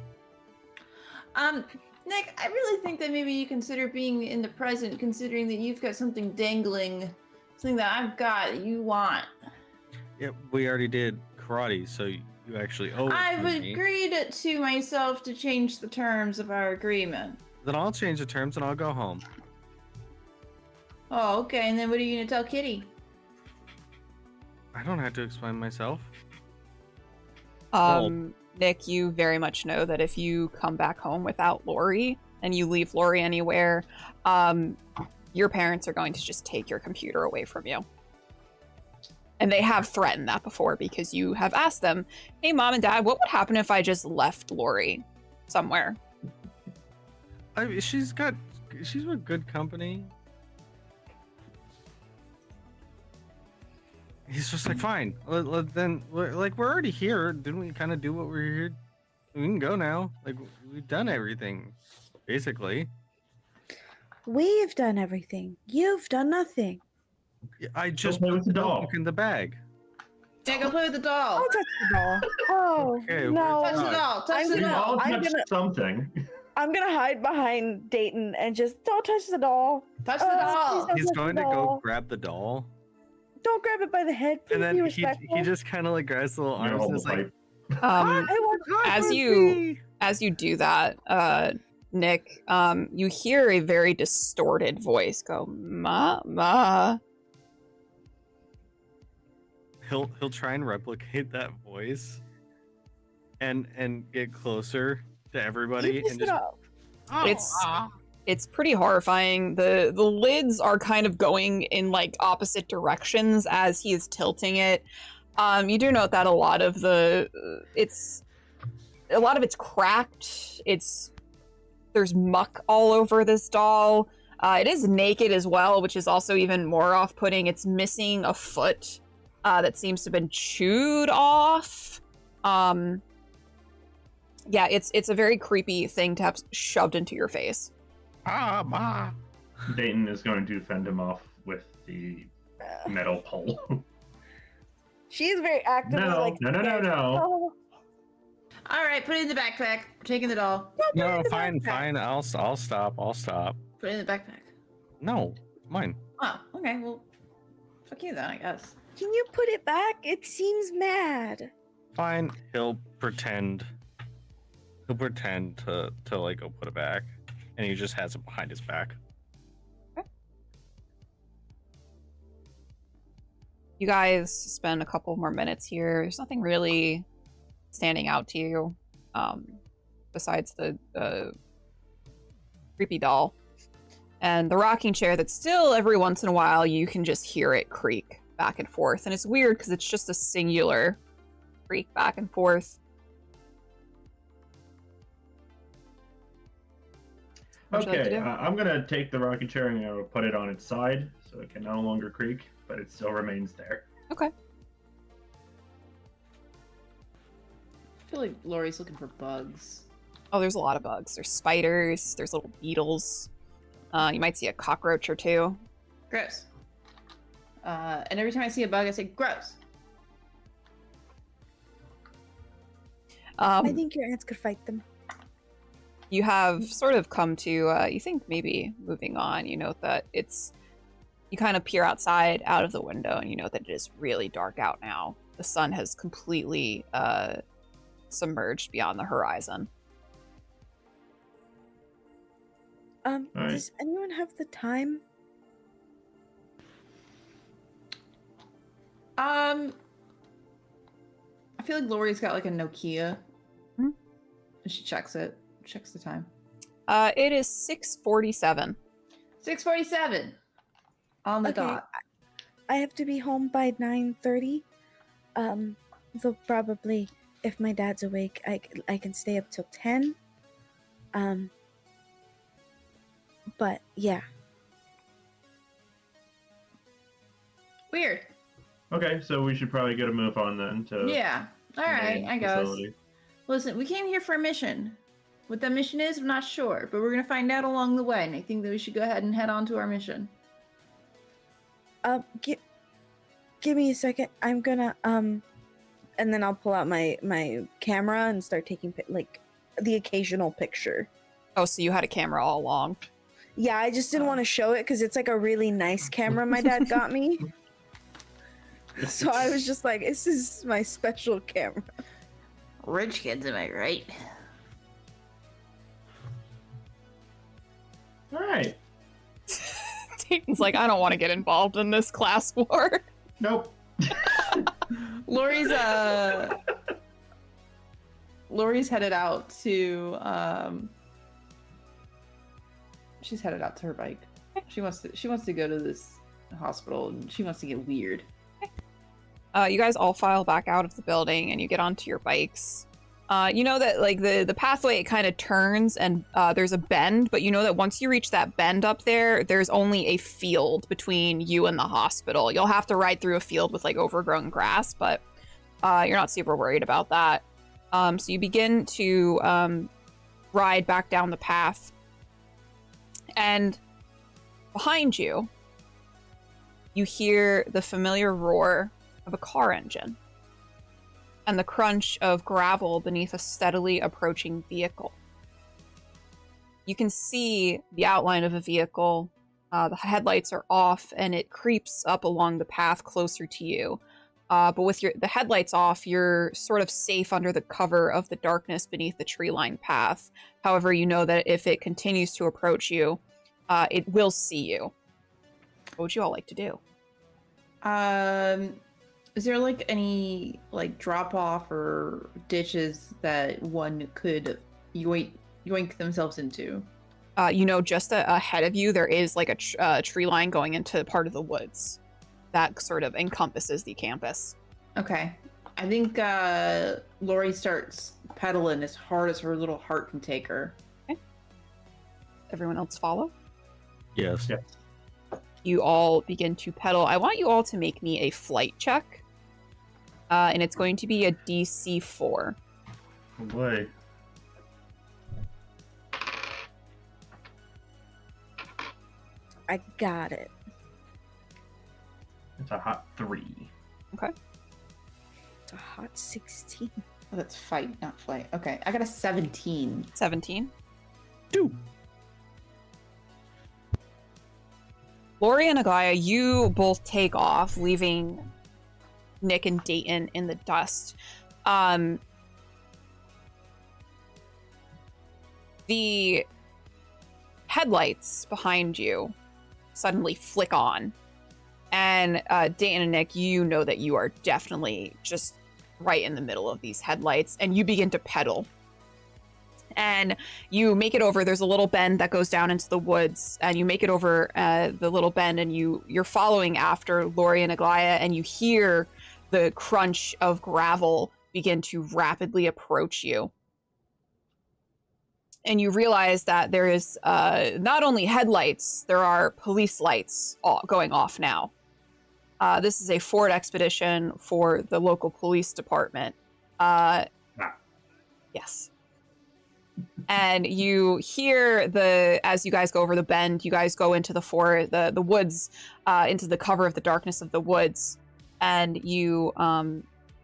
B: Nick, I really think that maybe you consider being in the present, considering that you've got something dangling, something that I've got that you want.
D: Yeah, we already did karate, so you actually owe it
B: I've
D: to me.
B: agreed to myself to change the terms of our agreement.
D: Then I'll change the terms and I'll go home.
B: Oh, okay. And then what are you gonna tell Kitty?
D: I don't have to explain myself.
A: Nick, you very much know that if you come back home without Lori and you leave Lori anywhere, your parents are going to just take your computer away from you. And they have threatened that before because you have asked them, hey, Mom and Dad, what would happen if I just left Lori? somewhere.
D: I mean, she's with good company. He's just like, fine. Then, we're already here. Didn't we kind of do what we're here? We can go now. Like, we've done everything, basically.
E: We've done everything. You've done nothing.
D: I just
C: play with the doll.
D: notebook in the bag.
B: Yeah, go play with the doll.
E: I'll touch the doll. Oh,
D: Okay,
E: no.
B: Touch the doll. Touch
E: I'm
B: the
C: We
E: gonna-
C: all
B: doll.
E: I'm
C: touched
E: gonna-
C: something.
E: I'm gonna hide behind Dayton and just don't touch the doll.
B: Touch the
E: please
B: doll.
E: don't
D: He's
E: touch
D: going
E: the
D: to go
E: doll.
D: grab the doll,
E: Don't grab it by the head. Please
D: and then
E: be
D: he
E: respectful.
D: just kind of like grabs the little
C: You know,
D: arms and
C: hold
D: is
C: the
D: like,
C: pipe.
E: I want
A: as you do that, Nick, you hear a very distorted voice go, "Ma."
D: he'll try and replicate that voice, and get closer to everybody
E: You
D: and
E: piss it
D: just
E: off.
A: It's pretty horrifying. The lids are kind of going in like opposite directions as he is tilting it. You do note that a lot of it's cracked. There's muck all over this doll. It is naked as well, which is also even more off-putting. It's missing a foot that seems to have been chewed off. Yeah, it's a very creepy thing to have shoved into your face.
D: Ma.
C: Dayton is going to fend him off with the metal pole.
E: She is very actively
C: No,
E: like.
C: no.
E: Oh,
B: All right, put it in the backpack. We're taking the doll.
D: No, fine. I'll stop.
B: Put it in the backpack.
D: No, mine.
B: Oh, okay. Well, fuck you then, I guess.
E: can you put it back? It seems mad.
D: Fine. He'll pretend to like go put it back, and he just has it behind his back.
A: You guys spend a couple more minutes here. There's nothing really standing out to you besides the creepy doll and the rocking chair that still every once in a while you can just hear it creak back and forth. And it's weird because it's just a singular creak back and forth. What would you like to
C: Okay,
A: do?
C: I'm gonna take the rocking chair and I'm gonna put it on its side so it can no longer creak, but it still remains there.
A: Okay.
B: I feel like Lori's looking for bugs.
A: Oh, there's a lot of bugs. There's spiders. There's little beetles. You might see a cockroach or two.
B: Gross. And every time I see a bug, I say, gross.
E: I think your ants could fight them.
A: You have sort of come to, you think maybe moving on. You note that you kind of peer outside out of the window and you know that it is really dark out now. The sun has completely submerged beyond the horizon.
C: Alright.
E: Does anyone have the time?
B: I feel like Lori's got like a Nokia.
A: Hmm?
B: And she checks it. Checks the time.
A: It is 6:47.
B: 6:47. On the
E: Okay,
B: dot.
E: I have to be home by 9:30. Though probably if my dad's awake, I can stay up till 10. But yeah.
B: Weird.
C: Okay, so we should probably get a move on then to
B: Yeah. All
C: the
B: right,
C: main
B: I guess.
C: facility.
B: Listen, we came here for a mission. What that mission is, I'm not sure, but we're gonna find out along the way, and I think that we should go ahead and head on to our mission.
E: Give me a second. I'm gonna and then I'll pull out my camera and start taking like the occasional picture.
A: Oh, so you had a camera all along.
E: Yeah, I just didn't want to show it because it's like a really nice camera my dad got me. So I was just like, this is my special camera.
B: Rich kids, am I right?
C: All right.
A: Dayton's like, I don't want to get involved in this class war.
C: Nope.
B: Lori's headed out to she's headed out to her bike. She wants to go to this hospital and she wants to get weird.
A: You guys all file back out of the building and you get onto your bikes. You know that like the pathway, it kind of turns and there's a bend, but you know that once you reach that bend up there, there's only a field between you and the hospital. You'll have to ride through a field with like overgrown grass, but you're not super worried about that. So you begin to ride back down the path, and behind you, you hear the familiar roar of a car engine and the crunch of gravel beneath a steadily approaching vehicle. You can see the outline of a vehicle. The headlights are off, and it creeps up along the path closer to you. But with the headlights off, you're sort of safe under the cover of the darkness beneath the tree-lined path. However, you know that if it continues to approach you, it will see you. What would you all like to do?
B: Is there like any like drop off or ditches that one could yoink themselves into?
A: You know, just ahead of you, there is like a tree line going into part of the woods that sort of encompasses the campus.
B: Okay. I think Lori starts pedaling as hard as her little heart can take her.
A: Okay. Everyone else follow?
D: Yes.
C: Yes.
A: You all begin to pedal. I want you all to make me a flight check. And it's going to be a DC 4.
C: Oh boy.
E: I got it.
C: It's a hot 3.
A: Okay.
E: It's a hot 16.
B: Oh, that's fight, not flight. Okay, I got a 17.
A: 17.
D: 2.
A: Lori and Agaya, you both take off, leaving Nick and Dayton in the dust. The headlights behind you suddenly flick on. And Dayton and Nick, you know that you are definitely just right in the middle of these headlights, and you begin to pedal. And you make it over. There's a little bend that goes down into the woods, and you make it over the little bend, and you're following after Lori and Agaya, and you hear the crunch of gravel begin to rapidly approach you. And you realize that there is not only headlights, there are police lights going off now. This is a Ford expedition for the local police department. Yes. And you hear as you guys go over the bend, you guys go into the woods, into the cover of the darkness of the woods, and you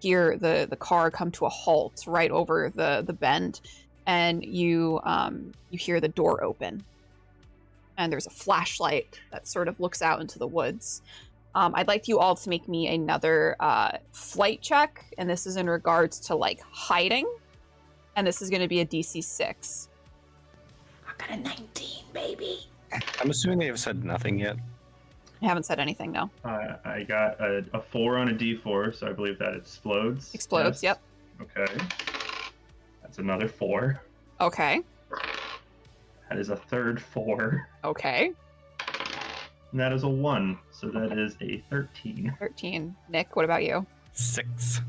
A: hear the car come to a halt right over the bend, and you hear the door open, and there's a flashlight that sort of looks out into the woods. I'd like you all to make me another flight check, and this is in regards to like hiding. And this is going to be a DC 6.
B: I got a 19, baby.
D: I'm assuming they have said nothing yet.
A: I haven't said anything, no.
C: I got a 4 on a D4, so I believe that explodes.
A: Explodes,
C: Yes.
A: yep.
C: Okay. That's another 4.
A: Okay.
C: That is a third 4.
A: Okay.
C: And that is a 1, so that is a 13.
A: 13. Nick, what about you?
D: 6.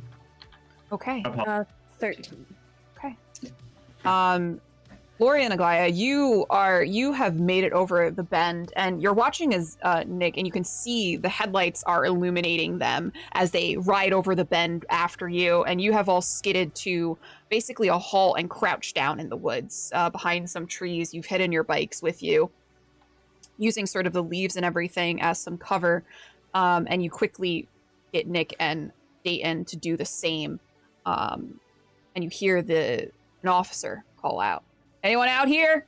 A: Okay.
E: 13.
A: Lori and Agaya, you have made it over the bend, and you're watching as Nick, and you can see the headlights are illuminating them as they ride over the bend after you, and you have all skidded to basically a halt and crouched down in the woods behind some trees. You've hidden your bikes with you, using sort of the leaves and everything as some cover, and you quickly get Nick and Dayton to do the same, and you hear an officer call out, "Anyone out here?"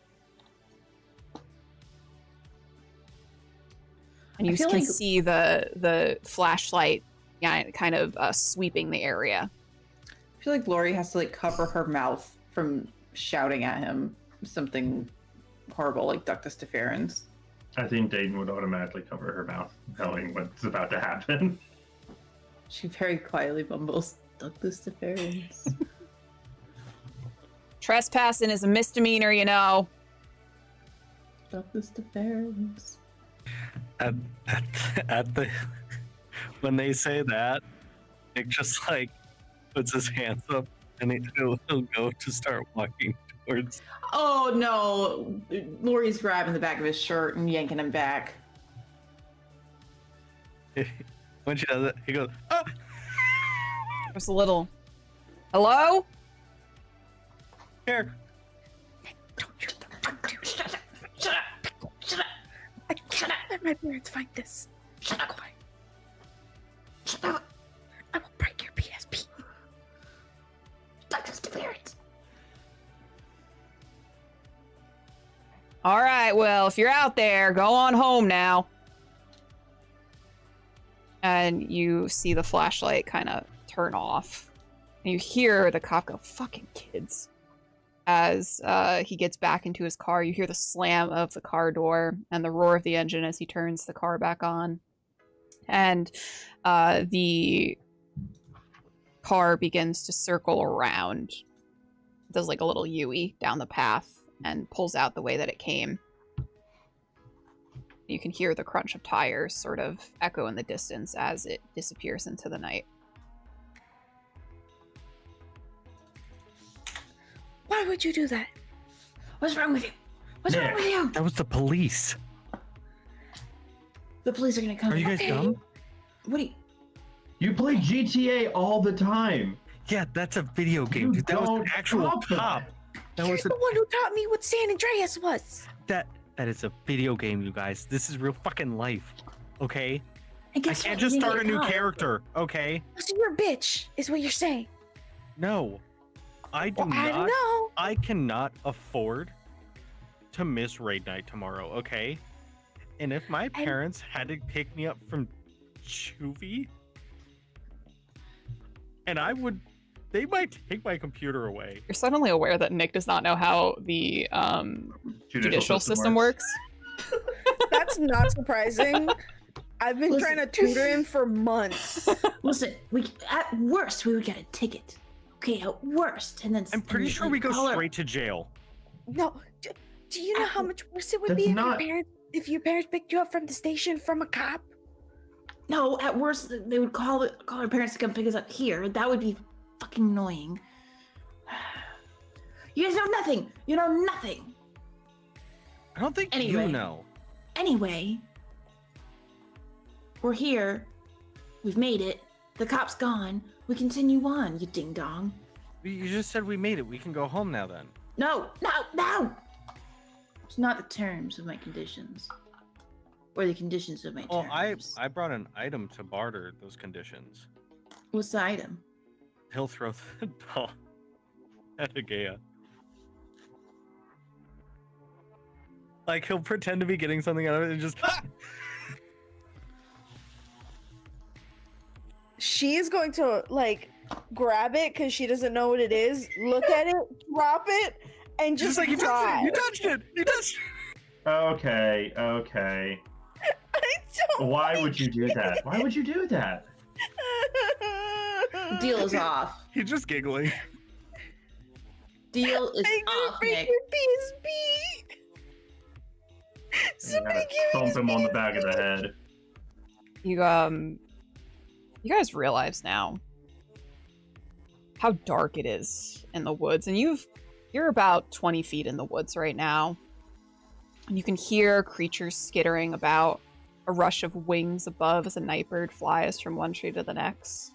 A: And you can see the flashlight kind of sweeping the area.
B: I feel like Lori has to like cover her mouth from shouting at him something horrible like Ductus deferens.
C: I think Dayton would automatically cover her mouth, knowing what's about to happen.
B: She very quietly mumbles, Ductus deferens.
A: Trespassing is a misdemeanor, you know.
B: Ductus deferens.
D: At the when they say that, Nick just like puts his hands up And he'll go to start walking towards.
B: Oh no! Lori's grabbing the back of his shirt and yanking him back.
D: When she does it, he goes, "Oh!"
A: Just a little. Hello?
D: Here.
E: Don't you shut up! Shut up! Shut up! I can't let my parents find this. Shut up! Shut up! I will break your PSP. Talk to the parents.
A: All right, well, if you're out there, go on home now. And you see the flashlight kind of turn off. And you hear the cop go, fucking kids. As he gets back into his car, you hear the slam of the car door and the roar of the engine as he turns the car back on. And the car begins to circle around. It does like a little U-ey down the path and pulls out the way that it came. You can hear the crunch of tires sort of echo in the distance as it disappears into the night.
E: Why would you do that?
B: What's wrong with you? What's wrong with you?
D: That was the police.
B: The police are gonna come.
D: Are you guys dumb?
B: What do you?
C: You play GTA all the time.
D: Yeah, that's a video game, dude. That was an actual cop. That
E: You're
D: was
E: the one who taught me what San Andreas was.
D: that is a video game, you guys. This is real fucking life. Okay?
B: And
D: I
B: guess
D: can't
B: what?
D: just
B: You
D: start a
B: get
D: new
B: caught.
D: character, okay?
E: So you're a bitch, is what you're saying.
D: No. I do
E: Well, I don't
D: not.
E: know.
D: I cannot afford to miss raid night tomorrow, okay? And if my parents had to pick me up from juvie, and they might take my computer away.
A: You're suddenly aware that Nick does not know how the judicial system works.
E: That's not surprising. I've been
B: Listen.
E: trying to tutor him for months.
B: Listen, at worst we would get a ticket. Okay, at worst, and then
D: I'm pretty sure we go straight to jail.
E: No, do you know how much worse it would
C: That's
E: be
C: not-
E: if your parents picked you up from the station from a cop?
B: No, at worst they would call our parents to come pick us up here. That would be fucking annoying. You guys know nothing. You know nothing.
D: I don't think
B: Anyway.
D: you know.
B: Anyway, we're here. We've made it. The cop's gone. We continue on, you ding dong.
D: You just said we made it. We can go home now then.
B: No, no, no! It's not the terms of my conditions. Or the conditions of my
D: Well,
B: terms.
D: I brought an item to barter those conditions.
B: What's the item?
D: He'll throw the doll at Agea. Like, he'll pretend to be getting something out of it and just...
E: She is going to like grab it because she doesn't know what it is, look at it, drop it, and just
D: like, you
E: cry.
D: touched it! You touched it!
C: Okay.
E: I don't
C: Why would you do that? Why would you do that?
B: Deal is off.
D: He's just giggling.
B: Deal is
E: I'm gonna
B: off,
E: break
B: Nick.
E: your PSP.
C: You
E: Somebody
C: gotta
E: give me
C: thump him on the back of the head.
A: You guys realize now how dark it is in the woods, and you're about 20 feet in the woods right now. And you can hear creatures skittering about, a rush of wings above as a nightbird flies from one tree to the next.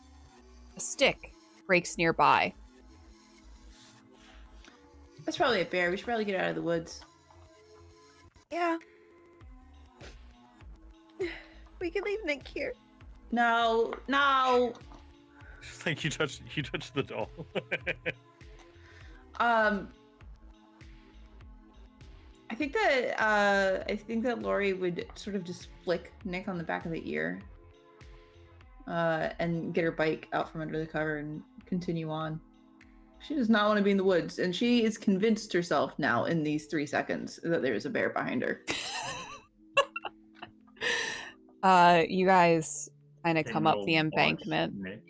A: A stick breaks nearby.
B: That's probably a bear. We should probably get out of the woods.
E: Yeah. We can leave Nick here.
B: No, no.
D: Just like, you touched the doll.
B: I think that Lori would sort of just flick Nick on the back of the ear, and get her bike out from under the cover and continue on. She does not want to be in the woods, and she is convinced herself now in these 3 seconds that there is a bear behind her.
A: You guys kind of come
C: Then
A: up
C: we'll
A: the
C: watch
A: embankment.
C: Nick.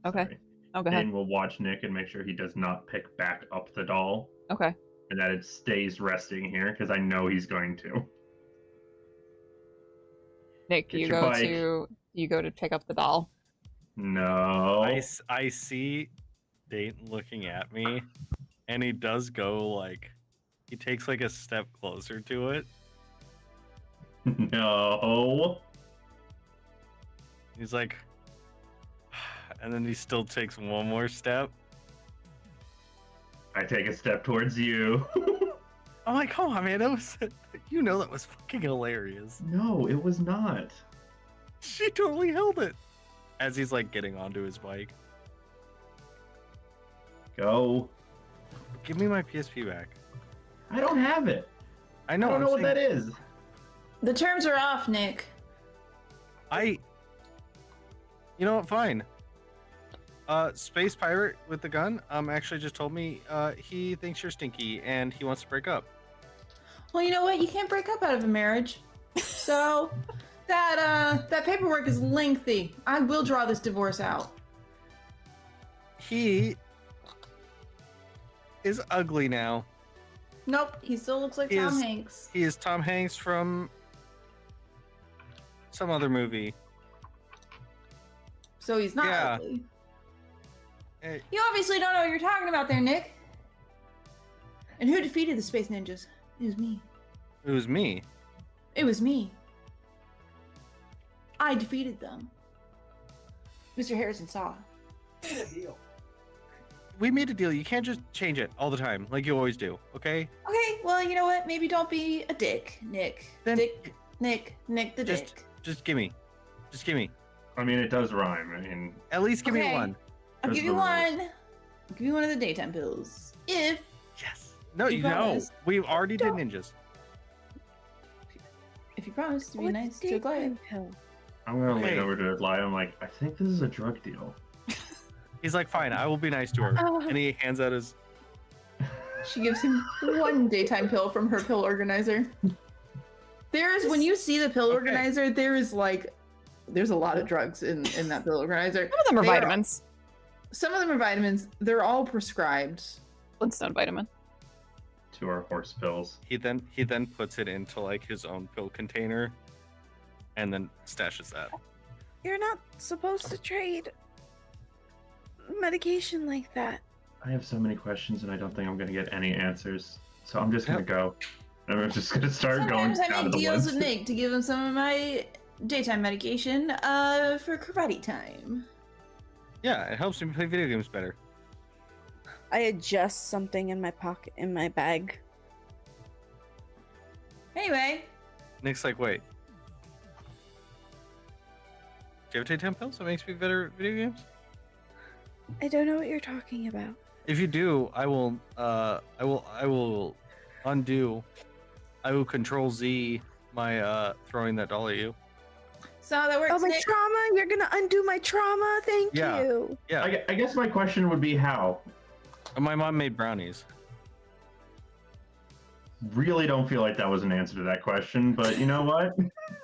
A: Okay.
C: Sorry.
A: Oh, go ahead.
C: Then we'll watch Nick and make sure he does not pick back up the doll
A: Okay.
C: and that it stays resting here because I know he's going to.
A: Nick,
C: Get
A: you
C: your
A: go
C: bike.
A: to pick up the doll.
C: No.
D: I see Dayton looking at me, and he does go like, he takes like a step closer to it.
C: No.
D: He's like, and then he still takes one more step.
C: I take a step towards you.
D: I'm like, come on, man, that was, you know, that was fucking hilarious.
C: No, it was not.
D: She totally held it. As he's like getting onto his bike.
C: Go.
D: Give me my PSP back.
C: I don't have it.
D: I know.
C: I don't know what that is.
B: The terms are off, Nick.
D: You know what? Fine. Space Pirate with the gun actually just told me he thinks you're stinky and he wants to break up.
B: Well, you know what? You can't break up out of a marriage. So that paperwork is lengthy. I will draw this divorce out.
D: He is ugly now.
B: Nope, he still looks like Tom Hanks.
D: He is Tom Hanks from some other movie.
B: So he's not
D: Yeah.
B: ugly.
D: Eh,
B: You obviously don't know what you're talking about there, Nick. And who defeated the Space Ninjas? It was me.
D: It was me.
B: It was me. I defeated them. Mr. Harrison saw.
D: We made a deal. You can't just change it all the time like you always do, okay?
B: Okay, well, you know what? Maybe don't be a dick, Nick.
D: Then-
B: Nick the dick.
D: Just gimme. Just gimme.
C: I mean, it does rhyme. I mean,
D: At least give me
B: Okay.
D: one.
B: I'll
C: Those
B: give you
C: are the
B: one. I'll give you one of the daytime pills. If
D: Yes. No,
B: You
D: you know.
B: promise?
D: We already did ninjas.
B: you promise to be
E: What's
B: nice to a
E: daytime
B: client.
E: pill?
C: I'm gonna
D: Okay.
C: lean over to Lie. I'm like, I think this is a drug deal.
D: He's like, fine, I will be nice to her.
E: Oh.
D: And he hands out his.
B: She gives him one daytime pill from her pill organizer. When you see the pill
D: Okay.
B: organizer, there's a lot of drugs in that pill organizer.
A: Some of them are
B: They are-
A: vitamins.
B: Some of them are vitamins. They're all prescribed.
A: Flintstone vitamin.
C: 2 are horse pills.
D: He then puts it into like his own pill container, and then stashes that.
E: You're not supposed to trade medication like that.
C: I have so many questions, and I don't think I'm gonna get any answers. So I'm just gonna go. I'm just gonna start
B: Sometimes
C: going
B: I
C: out of
B: make
C: the
B: deals
C: woods.
B: with Nick to give him some of my daytime medication for karate time.
D: Yeah, it helps me play video games better.
E: I adjust something in my pocket, in my bag.
B: Anyway,
D: Nick's like, wait. Do you have daytime pills that makes me better at video games?
E: I don't know what you're talking about.
D: If you do, I will undo. I will control Z my throwing that doll at you.
B: so how that works,
E: Oh, my
B: Nick?
E: trauma! You're gonna undo my trauma. Thank
D: Yeah.
E: you.
D: Yeah.
C: I guess my question would be how.
D: My mom made brownies.
C: Really don't feel like that was an answer to that question, but you know what?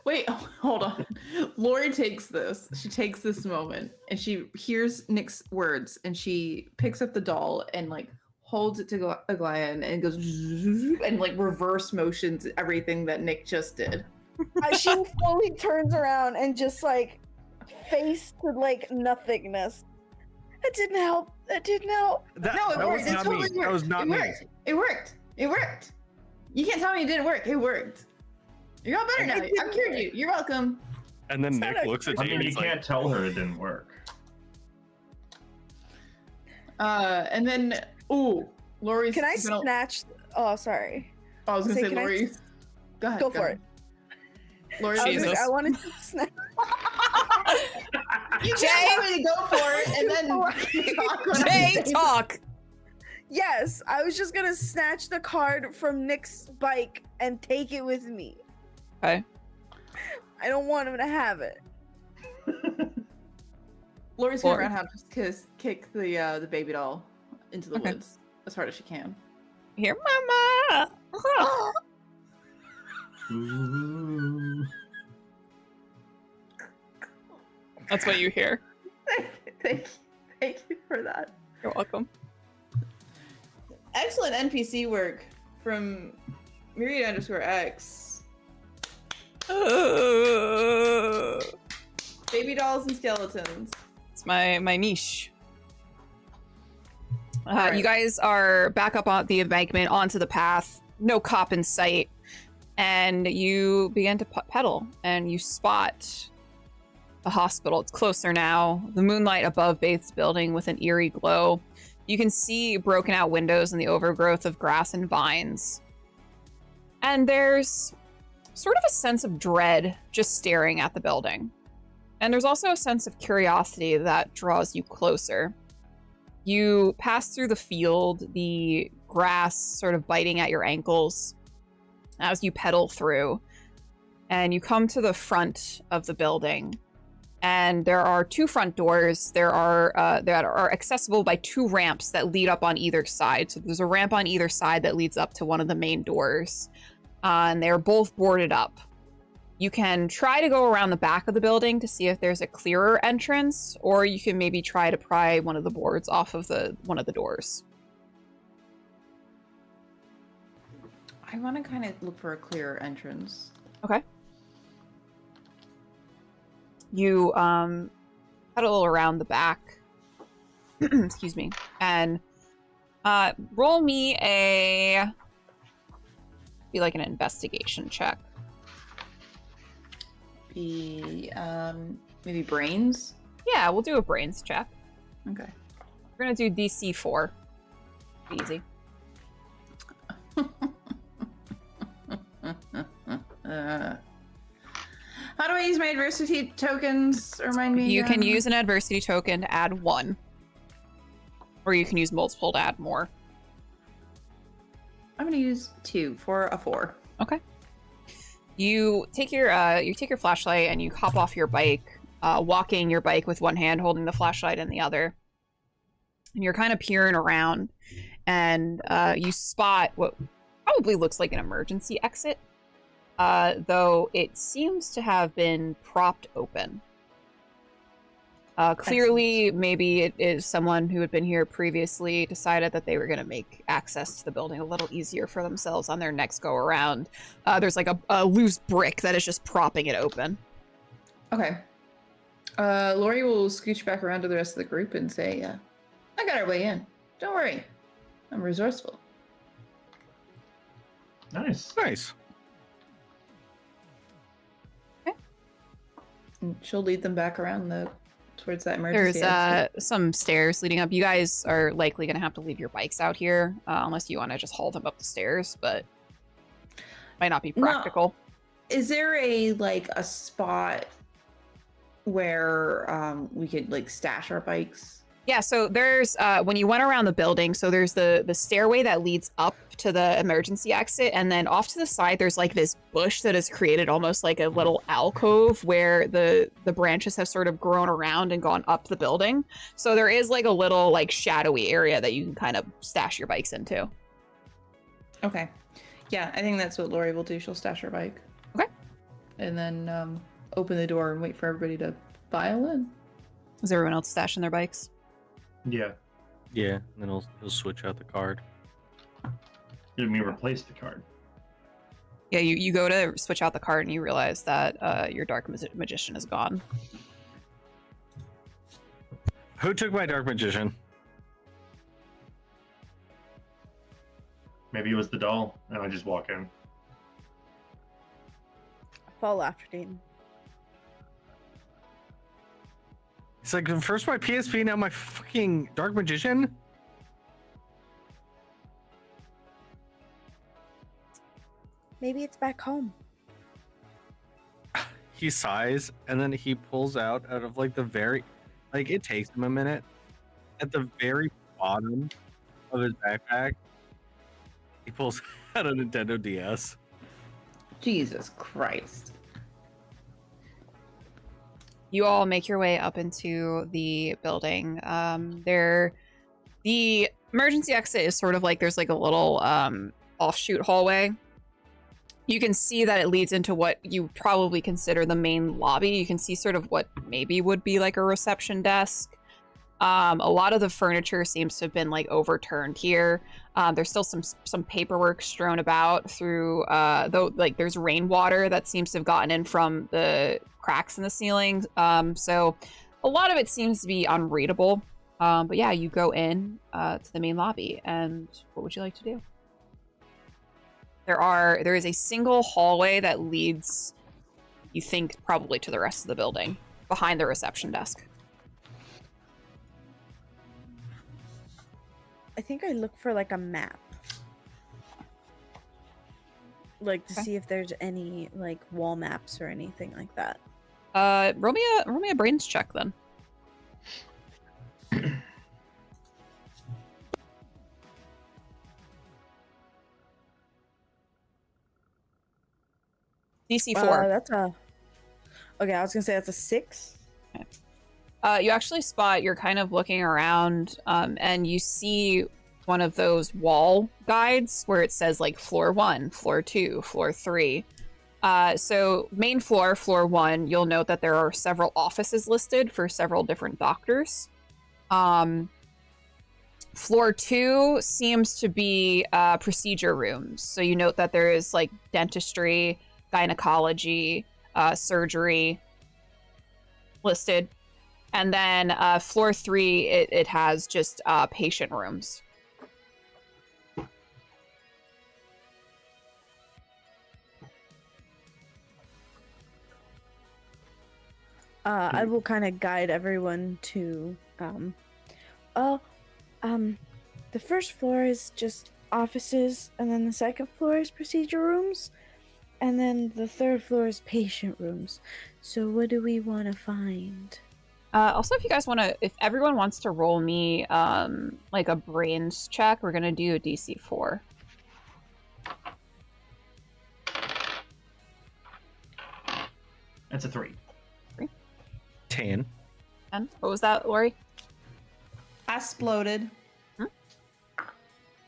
B: Wait, hold on. Lori takes this. She takes this moment and she hears Nick's words and she picks up the doll and like holds it to Aglaia and goes and like reverse motions everything that Nick just did.
E: She fully turns around and just like face to like nothingness. That didn't help. That didn't help.
D: That,
B: No, it
D: that
B: worked.
D: was
B: It
D: not
B: totally
D: me.
B: worked.
D: That was not
B: it
D: me.
B: worked. It worked. It worked. You can't tell me it didn't work. It worked. You're all better now.
E: It didn't
B: I've cured you. You're welcome.
D: And then
E: It's
D: Nick
E: not a-
D: looks at
C: I
D: you
C: mean,
D: and
C: you
D: he's like,
C: can't tell her it didn't work.
B: And then, ooh, Lori's.
E: Can I
B: gonna-
E: snatch? Oh, sorry.
B: I was gonna say
E: can I-
B: Lori. Go ahead.
E: Go for it.
B: Lori,
A: Jesus.
E: I wanted to snatch.
B: You
A: Jay?
B: can't tell me to go for it and then talk when I
A: Jay,
B: say
A: talk.
E: Yes, I was just gonna snatch the card from Nick's bike and take it with me.
A: Okay.
E: I don't want him to have it.
B: Lori's gonna
A: Lori.
B: run out just kick the baby doll into the
A: Okay.
B: woods as hard as she can.
A: Here, mama.
C: Ooh.
A: That's what you hear.
B: Thank you for that.
A: You're welcome.
B: Excellent NPC work from myriad_x. Baby dolls and skeletons.
A: It's my niche.
B: Alright.
A: You guys are back up on the embankment onto the path. No cop in sight. And you begin to pedal, and you spot a hospital. It's closer now. The moonlight above bathes the building with an eerie glow. You can see broken out windows and the overgrowth of grass and vines. And there's sort of a sense of dread just staring at the building. And there's also a sense of curiosity that draws you closer. You pass through the field, the grass sort of biting at your ankles as you pedal through, and you come to the front of the building. And there are two front doors. That are accessible by two ramps that lead up on either side. So there's a ramp on either side that leads up to one of the main doors, and they're both boarded up. You can try to go around the back of the building to see if there's a clearer entrance, or you can maybe try to pry one of the boards off of one of the doors.
B: I want to kind of look for a clearer entrance.
A: Okay. You pedal around the back. Excuse me. And roll me be like an investigation check.
B: Maybe brains?
A: Yeah, we'll do a brains check.
B: Okay.
A: We're gonna do DC 4. Easy.
B: How do I use my adversity tokens? Remind me.
A: You can use an adversity token to add 1. Or you can use multiple to add more.
B: I'm gonna use 2 for a 4.
A: Okay. You take your flashlight and you hop off your bike, walking your bike with one hand, holding the flashlight in the other. And you're kind of peering around, and you spot what probably looks like an emergency exit, though it seems to have been propped open. Clearly, maybe it is someone who had been here previously decided that they were going to make access to the building a little easier for themselves on their next go around. There's like a loose brick that is just propping it open.
B: Okay. Lori will scooch back around to the rest of the group and say, I got our way in. Don't worry. I'm resourceful.
C: Nice.
D: Nice.
B: And she'll lead them back around towards that emergency
A: There's
B: exit.
A: some stairs leading up. You guys are likely going to have to leave your bikes out here unless you want to just haul them up the stairs, but might not be practical.
B: Is there a spot where we could stash our bikes?
A: Yeah, so there's when you went around the building, so there's the stairway that leads up to the emergency exit, and then off to the side there's like this bush that is created almost like a little alcove where the branches have sort of grown around and gone up the building. So there is like a little shadowy area that you can kind of stash your bikes into.
B: Okay. Yeah, I think that's what Lori will do. She'll stash her bike.
A: Okay.
B: And then open the door and wait for everybody to file in.
A: Is everyone else stashing their bikes?
C: Yeah.
D: Yeah, and then he'll switch out the card.
C: You mean replace the card?
A: Yeah, you go to switch out the card and you realize that your dark magician is gone.
D: Who took my dark magician?
C: Maybe it was the doll, and I just walk in.
E: Fall after Dean.
D: It's like first my PSP, now my fucking dark magician.
E: Maybe it's back home.
D: He sighs and then he pulls out of the very, it takes him a minute. At the very bottom of his backpack, he pulls out a Nintendo DS.
B: Jesus Christ.
A: You all make your way up into the building. The emergency exit is sort of there's a little offshoot hallway. You can see that it leads into what you probably consider the main lobby. You can see sort of what maybe would be a reception desk. A lot of the furniture seems to have been overturned here. There's still some paperwork strewn about through though there's rainwater that seems to have gotten in from the cracks in the ceiling. So a lot of it seems to be unreadable. But yeah, you go in to the main lobby, and what would you like to do? There is a single hallway that leads, you think, probably to the rest of the building, behind the reception desk.
E: I think I look for like a map. Like to
A: Okay.
E: see if there's any like wall maps or anything like that.
A: Roll me a brains check then. DC 4.
E: That's a. Okay, I was gonna say that's a 6.
A: You actually spot, you're kind of looking around, and you see one of those wall guides where it says like floor 1, floor 2, floor 3. So main floor, floor 1, you'll note that there are several offices listed for several different doctors. Floor 2 seems to be procedure rooms. So you note that there is like dentistry, gynecology, surgery listed. And then floor 3, it has just patient rooms.
E: I will kind of guide everyone to the first floor is just offices, and then the second floor is procedure rooms, and then the third floor is patient rooms. So what do we want to find?
A: Also, if you guys want to, if everyone wants to roll me like a brains check, we're going to do a DC 4.
C: That's a 3.
D: 10.
A: And what was that, Lori?
B: I exploded.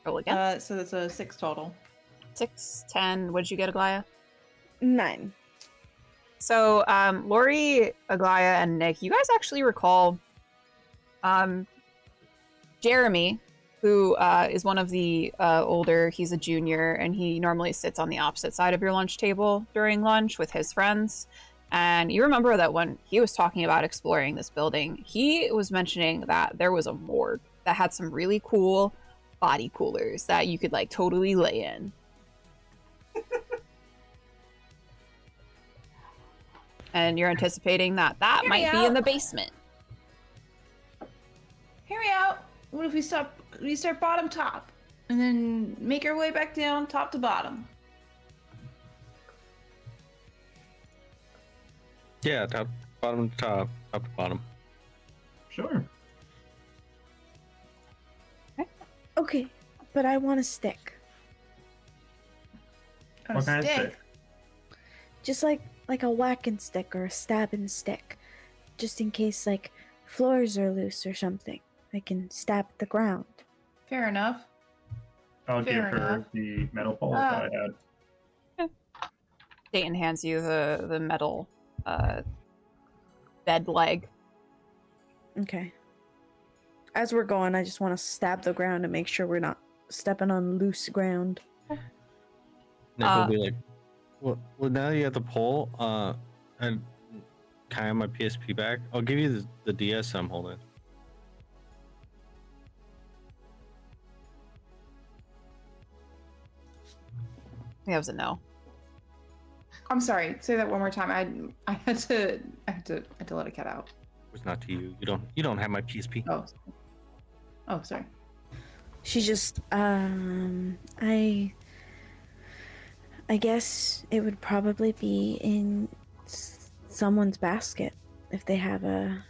A: Roll again.
B: So that's a 6 total.
A: 6, 10. What did you get, Aglaya?
E: 9.
A: So, Lori, Aglaya, and Nick, you guys actually recall Jeremy, who is one of the older, he's a junior, and he normally sits on the opposite side of your lunch table during lunch with his friends. And you remember that when he was talking about exploring this building, he was mentioning that there was a morgue that had some really cool body coolers that you could like totally lay in. And you're anticipating that
B: Hear
A: might
B: me
A: be in
B: out.
A: the basement.
B: Hear me out. What if we start bottom top, and then make our way back down top to bottom?
D: Yeah, top, bottom to top, top to bottom.
C: Sure.
E: Okay, but I want a stick.
B: On
C: What
B: a
C: kind of
B: stick.
C: stick?
E: Just like a whacking stick or a stabbing stick. Just in case like floors are loose or something. I can stab at the ground.
B: Fair enough.
C: I'll
B: Fair
C: give her
B: enough.
C: the metal pole that I had.
A: Dayton hands you the metal bed leg.
E: Okay. As we're going, I just want to stab the ground to make sure we're not stepping on loose ground.
D: Nick will be like, well, now you have the pole, and can I have my PSP back? I'll give you the DS I'm holding.
A: That was a no.
B: I'm sorry. Say that one more time. I had to let a cat out.
D: It was not to you. You don't have my PSP.
B: Oh, sorry.
E: She just I guess it would probably be in someone's basket if they have a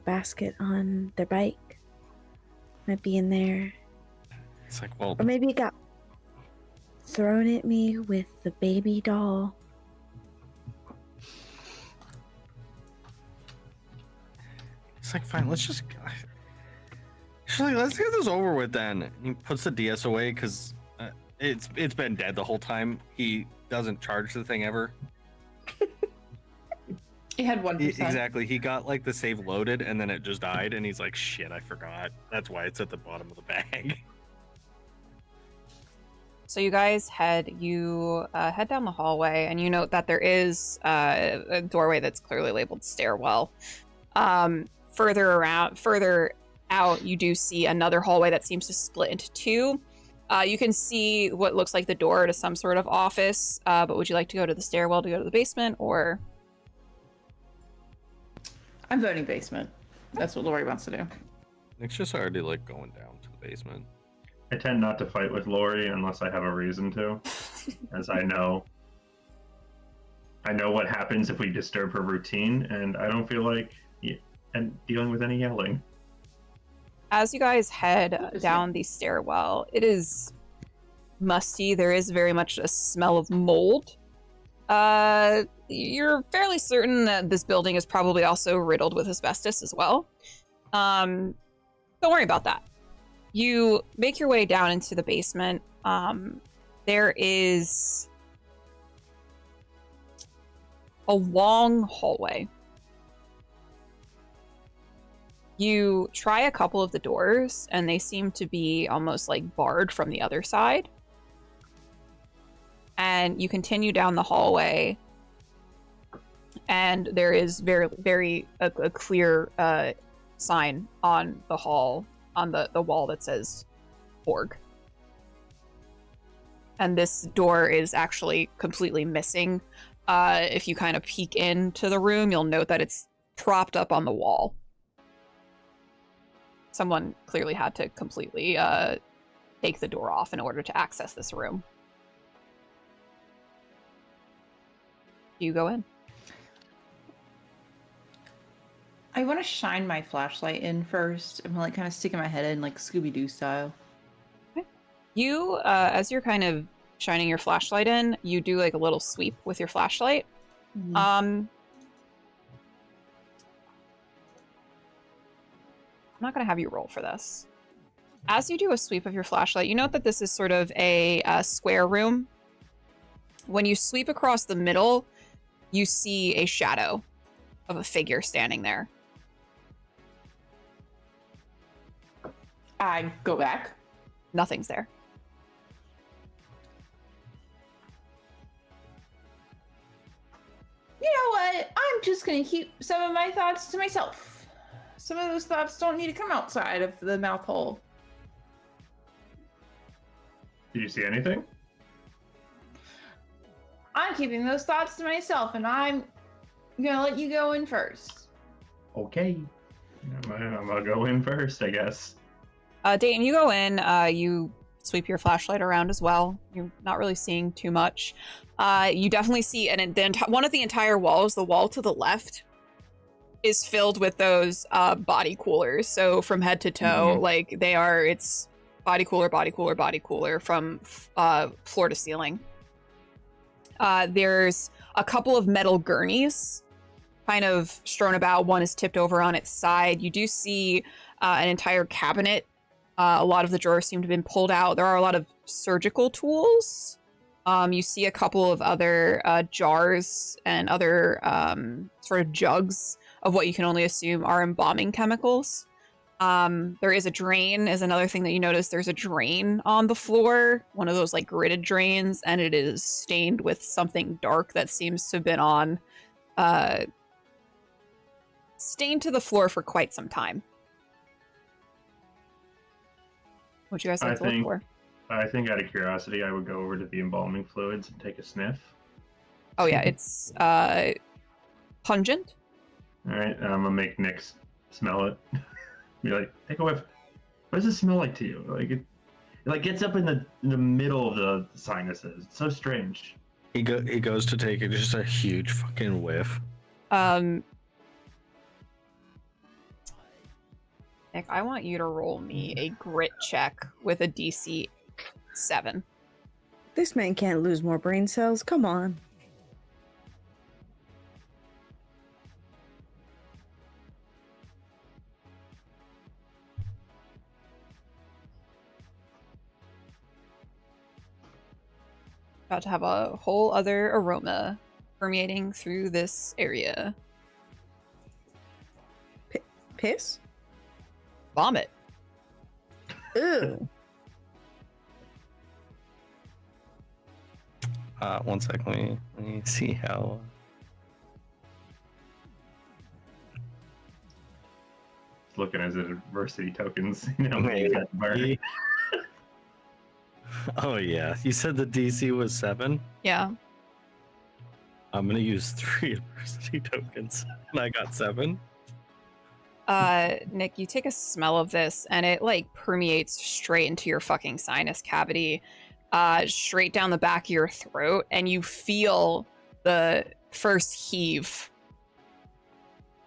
E: basket on their bike. Might be in there.
D: It's like, well,
E: Or maybe it got thrown at me with the baby doll.
D: it's like, fine, let's she's like, let's get this over with then. And he puts the DS away because it's been dead the whole time. He doesn't charge the thing ever.
B: It had 1%.
D: Exactly. He got like the save loaded and then it just died, and he's like, shit, I forgot. That's why it's at the bottom of the bag.
A: So you guys head down the hallway, and you note that there is a doorway that's clearly labeled stairwell. Further out, you do see another hallway that seems to split into two. You can see what looks like the door to some sort of office, but would you like to go to the stairwell to go to the basement, or?
B: I'm voting basement. That's what Lori wants to do.
D: Nick's just already like going down to the basement.
C: I tend not to fight with Lori unless I have a reason to, as I know what happens if we disturb her routine, and I don't feel like dealing with any yelling.
A: As you guys head down the stairwell, it is musty. There is very much a smell of mold. You're fairly certain that this building is probably also riddled with asbestos as well. Don't worry about that. You make your way down into the basement. There is a long hallway. You try a couple of the doors, and they seem to be almost like barred from the other side. And you continue down the hallway, and there is a clear sign on the hall, on the wall that says org. And this door is actually completely missing. If you kind of peek into the room, you'll note that it's propped up on the wall. Someone clearly had to completely take the door off in order to access this room. Do you go in?
B: I want to shine my flashlight in first. I'm like kind of sticking my head in like Scooby-Doo style.
A: Okay. You, as you're kind of shining your flashlight in, you do like a little sweep with your flashlight.
B: Mm-hmm.
A: I'm not going to have you roll for this. As you do a sweep of your flashlight, you note that this is sort of a square room. When you sweep across the middle, you see a shadow of a figure standing there.
B: I go back.
A: Nothing's there.
B: You know what? I'm just going to keep some of my thoughts to myself. Some of those thoughts don't need to come outside of the mouth hole.
C: Did you see anything?
B: I'm keeping those thoughts to myself, and I'm gonna let you go in first.
C: Okay. I'm gonna go in first, I guess.
A: Dayton, you go in, you sweep your flashlight around as well. You're not really seeing too much. You definitely see, one of the entire walls, the wall to the left, is filled with those body coolers. So from head to toe, like it's body cooler, body cooler, body cooler from floor to ceiling. There's a couple of metal gurneys kind of strewn about. One is tipped over on its side. You do see an entire cabinet. A lot of the drawers seem to have been pulled out. There are a lot of surgical tools. You see a couple of other jars and other sort of jugs of what you can only assume are embalming chemicals. There is a drain, is another thing that you notice. There's a drain on the floor, one of those like gridded drains, and it is stained with something dark that seems to have been on, stained to the floor for quite some time. What you guys like to look for?
C: I think out of curiosity, I would go over to the embalming fluids and take a sniff.
A: Oh yeah, it's pungent.
C: All right, I'm gonna make Nick smell it. Be like, take a whiff. What does it smell like to you? Like it gets up in the middle of the sinuses. It's so strange.
D: He goes to take it, just a huge fucking whiff.
A: Nick, I want you to roll me a grit check with a DC 7.
E: This man can't lose more brain cells. Come on.
A: About to have a whole other aroma permeating through this area.
E: Piss?
A: Vomit.
E: Ew.
D: One sec, let me see how.
C: looking at his adversity tokens. You know, use that to burn.
D: Maybe. Oh yeah, you said the DC was 7.
A: Yeah.
D: I'm gonna use 3 adversity tokens, and I got 7.
A: Nick, you take a smell of this, and it like permeates straight into your fucking sinus cavity, straight down the back of your throat, and you feel the first heave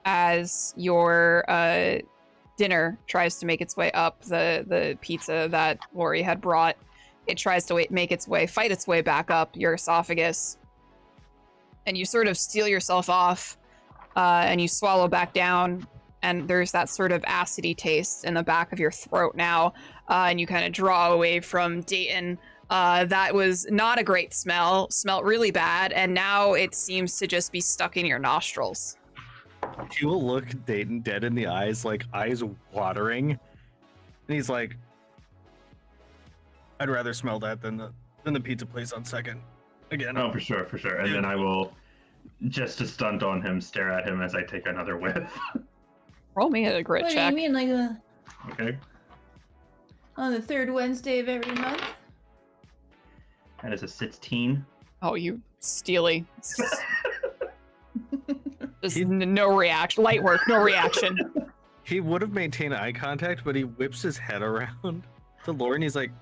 A: as your dinner tries to make its way up. The pizza that Lori had brought, it tries to fight its way back up your esophagus, and you sort of steel yourself off, and you swallow back down, and there's that sort of acidy taste in the back of your throat now, and you kind of draw away from Dayton. That was not a great smell, smelled really bad, and now it seems to just be stuck in your nostrils.
D: He will look Dayton dead in the eyes, like eyes watering, and he's like, "I'd rather smell that than the pizza place on 2nd again."
C: Oh, for sure, for sure. And then I will, just to stunt on him, stare at him as I take another whiff.
A: Roll me a grit
B: What
A: check.
B: do you mean, like
C: Okay.
B: on the 3rd Wednesday of every month?
C: That is a 16.
A: Oh, you steely. Just no reaction. Light work, no reaction.
D: He would have maintained eye contact, but he whips his head around to Lauren. He's like,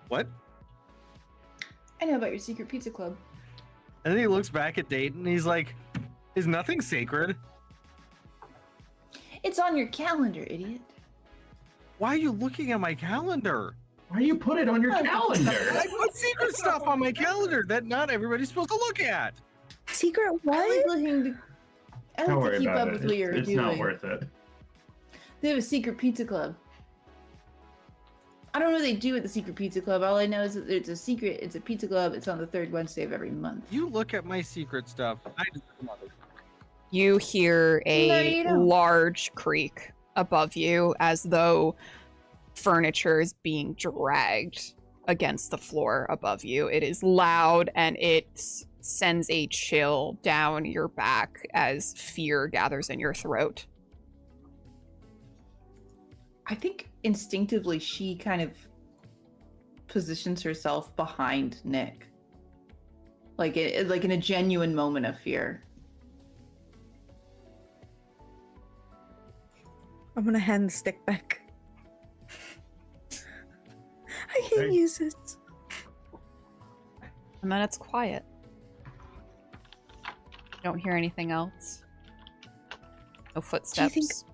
D: "What?"
B: I know about your secret pizza club.
D: And then he looks back at Dayton. And he's like, "Is nothing sacred?
B: It's on your calendar, idiot.
D: Why are you looking at my calendar?
C: Why you put it on your calendar?
D: I put secret stuff on my calendar that not everybody's supposed to look at."
E: Secret
B: I
E: what?
B: like looking to, I
C: Don't
B: like
C: worry
B: to keep
C: about
B: up
C: it.
B: with what you're
C: It's
B: doing.
C: not worth it.
B: They have a secret pizza club. I don't know what they do at the secret pizza club. All I know is that it's a secret. It's a pizza club. It's on the 3rd Wednesday of every month.
D: You look at my secret stuff.
A: You hear
B: No,
A: a
B: you don't.
A: large creak above you, as though furniture is being dragged against the floor above you. It is loud, and it sends a chill down your back as fear gathers in your throat.
B: I think instinctively she kind of positions herself behind Nick, like in a genuine moment of fear.
E: I'm gonna hand the stick back. I can't
C: Okay.
E: use it.
A: And then it's quiet. You don't hear anything else. No footsteps.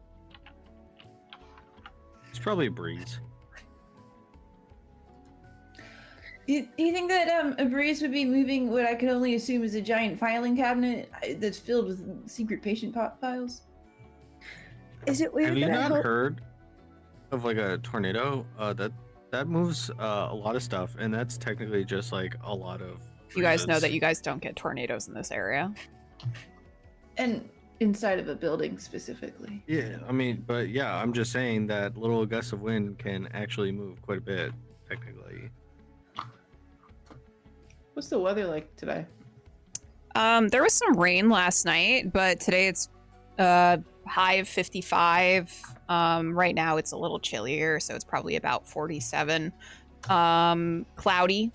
D: It's probably a breeze.
B: Do you think that a breeze would be moving what I can only assume is a giant filing cabinet that's filled with secret patient files?
E: Is it weird
D: Have you
E: that I
D: not
E: hope
D: heard of like a tornado? That moves a lot of stuff, and that's technically just like a lot of.
A: You guys know
D: freezes.
A: that you guys don't get tornadoes in this area.
B: And inside of a building specifically.
D: Yeah, I mean, but yeah, I'm just saying that little gusts of wind can actually move quite a bit, technically.
B: What's the weather like today?
A: There was some rain last night, but today it's high of 55. Right now it's a little chillier, so it's probably about 47. Cloudy.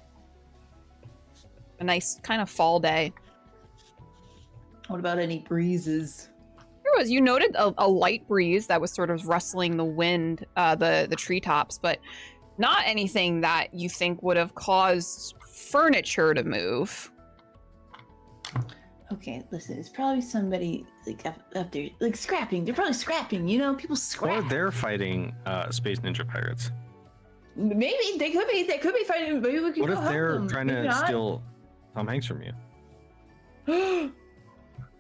A: A nice kind of fall day.
B: What about any breezes?
A: There was. You noted a light breeze that was sort of rustling the wind, the treetops, but not anything that you think would have caused furniture to move.
B: Okay, listen, it's probably somebody like up there, like scrapping. They're probably scrapping, you know? People
D: Or
B: scrap.
D: they're fighting space ninja pirates.
B: Maybe they could be. They could be fighting. Maybe we could
D: What
B: go
D: if
B: help
D: they're
B: them.
D: trying
B: Maybe
D: to
B: not.
D: steal Tom Hanks from you?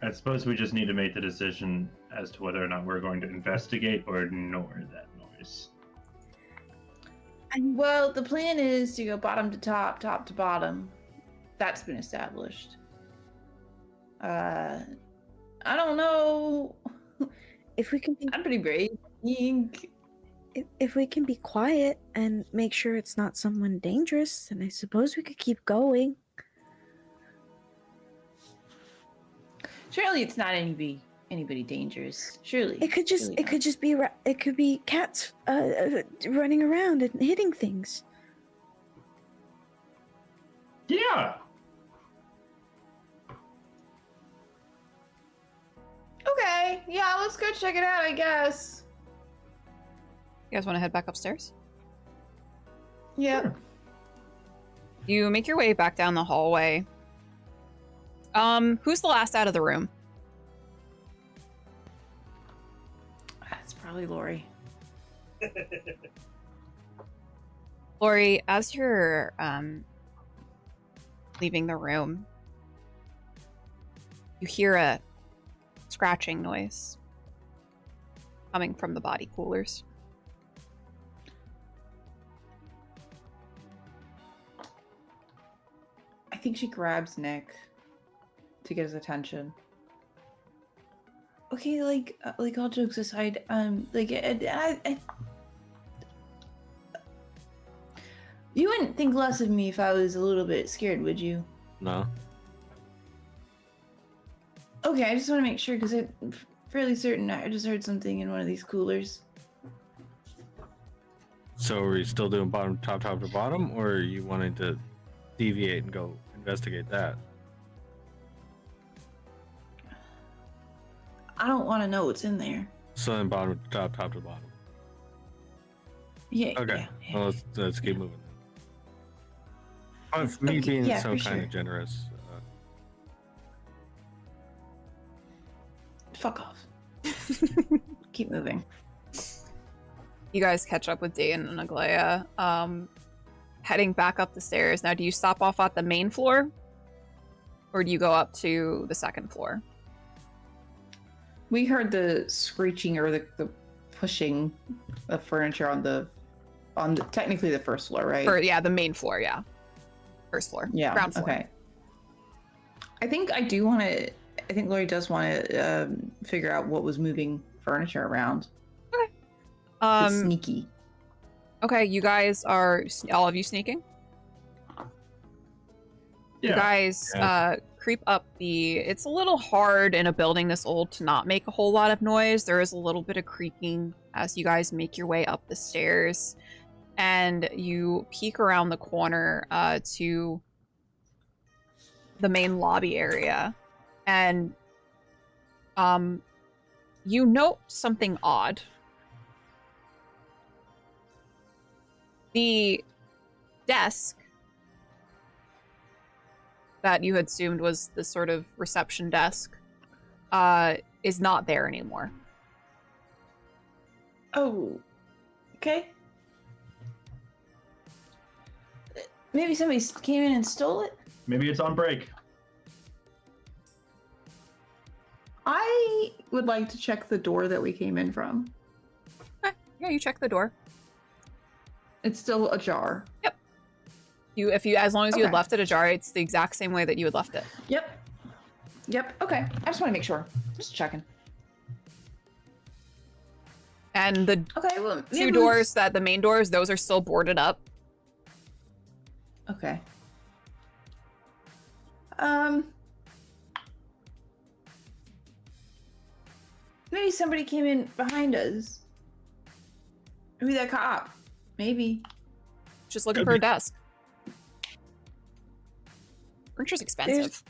C: I suppose we just need to make the decision as to whether or not we're going to investigate or ignore that noise.
B: Well, the plan is to go bottom to top, top to bottom. That's been established. I don't know.
E: if we can be
B: I'm pretty brave. Yink.
E: if we can be quiet and make sure it's not someone dangerous, then I suppose we could keep going.
B: Surely it's not any anybody dangerous. Surely.
E: It could just
B: surely
E: it
B: not.
E: could just be it could be cats running around and hitting things.
C: Yeah.
B: Okay, yeah, let's go check it out, I guess.
A: You guys want to head back upstairs?
B: Yep.
C: Sure.
A: You make your way back down the hallway. Who's the last out of the room?
B: It's probably Lori.
A: Lori, as you're leaving the room, you hear a scratching noise coming from the body coolers.
B: I think she grabs Nick to get his attention. Okay, like all jokes aside, you wouldn't think less of me if I was a little bit scared, would you?
D: No.
B: Okay, I just want to make sure because I'm fairly certain I just heard something in one of these coolers.
D: So are you still doing bottom, top to bottom, or are you wanting to deviate and go investigate that?
B: I don't want to know what's in there.
D: So then bottom to top to bottom.
B: Yeah.
D: Okay.
B: Yeah,
D: Well, let's keep moving. But me
B: Okay,
D: being
B: yeah,
D: so
B: for
D: kind
B: sure.
D: of generous.
B: Fuck off. Keep moving.
A: You guys catch up with Dayton and Aglaya, heading back up the stairs. Now, do you stop off at the main floor? Or do you go up to the second floor?
B: We heard the screeching or the pushing of furniture on the technically the first floor, right?
A: Or, yeah, the main floor, yeah. First floor.
B: Yeah.
A: Ground floor.
B: Okay. I think Lori does want to figure out what was moving furniture around. It's sneaky.
A: Okay, you guys are all of you sneaking? You guys creep up it's a little hard in a building this old to not make a whole lot of noise. There is a little bit of creaking as you guys make your way up the stairs, and you peek around the corner to the main lobby area, and you note something odd. The desk that you had assumed was the sort of reception desk is not there anymore.
B: Oh. Okay. Maybe somebody came in and stole it?
C: Maybe it's on break.
B: I would like to check the door that we came in from.
A: Okay. Yeah, you check the door.
B: It's still ajar.
A: As long as you had
B: Okay.
A: left it ajar, it's the exact same way that you had left it.
B: Yep. Okay. I just want to make sure. Just checking.
A: And the
B: Okay. Well,
A: two doors, the main doors, those are still boarded up.
B: Okay. Maybe somebody came in behind us. Maybe that cop. Maybe.
A: Just looking
C: Could
A: for a
C: be.
A: desk. Furniture's expensive.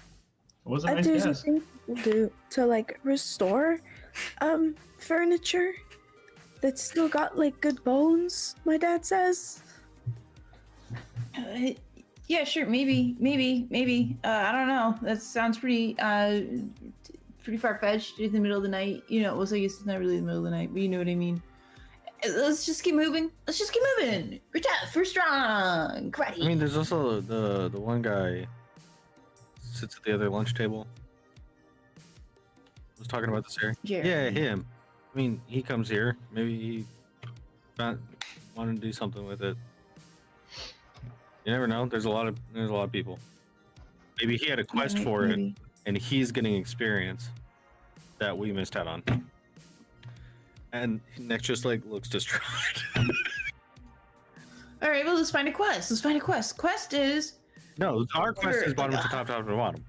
C: It was a nice
E: There's a
C: desk.
E: thing people do to like restore furniture that's still got like good bones, my dad says.
B: Yeah, sure. Maybe. I don't know. That sounds pretty far fetched. In the middle of the night. You know, well, I guess it's not really the middle of the night, but you know what I mean. Let's just keep moving. We're tough. We're strong. Karate.
D: I mean, there's also the one guy sits at the other lunch table. Was talking about this area.
B: Jeremy.
D: Yeah, him. I mean, he comes here. Maybe he wanted to do something with it. You never know. There's a lot of people. Maybe he had a quest for it, and he's getting experience that we missed out on. And Nick just like looks distraught.
B: All right, well, let's find a quest. Quest is
D: No, our quest is bottom to top to bottom.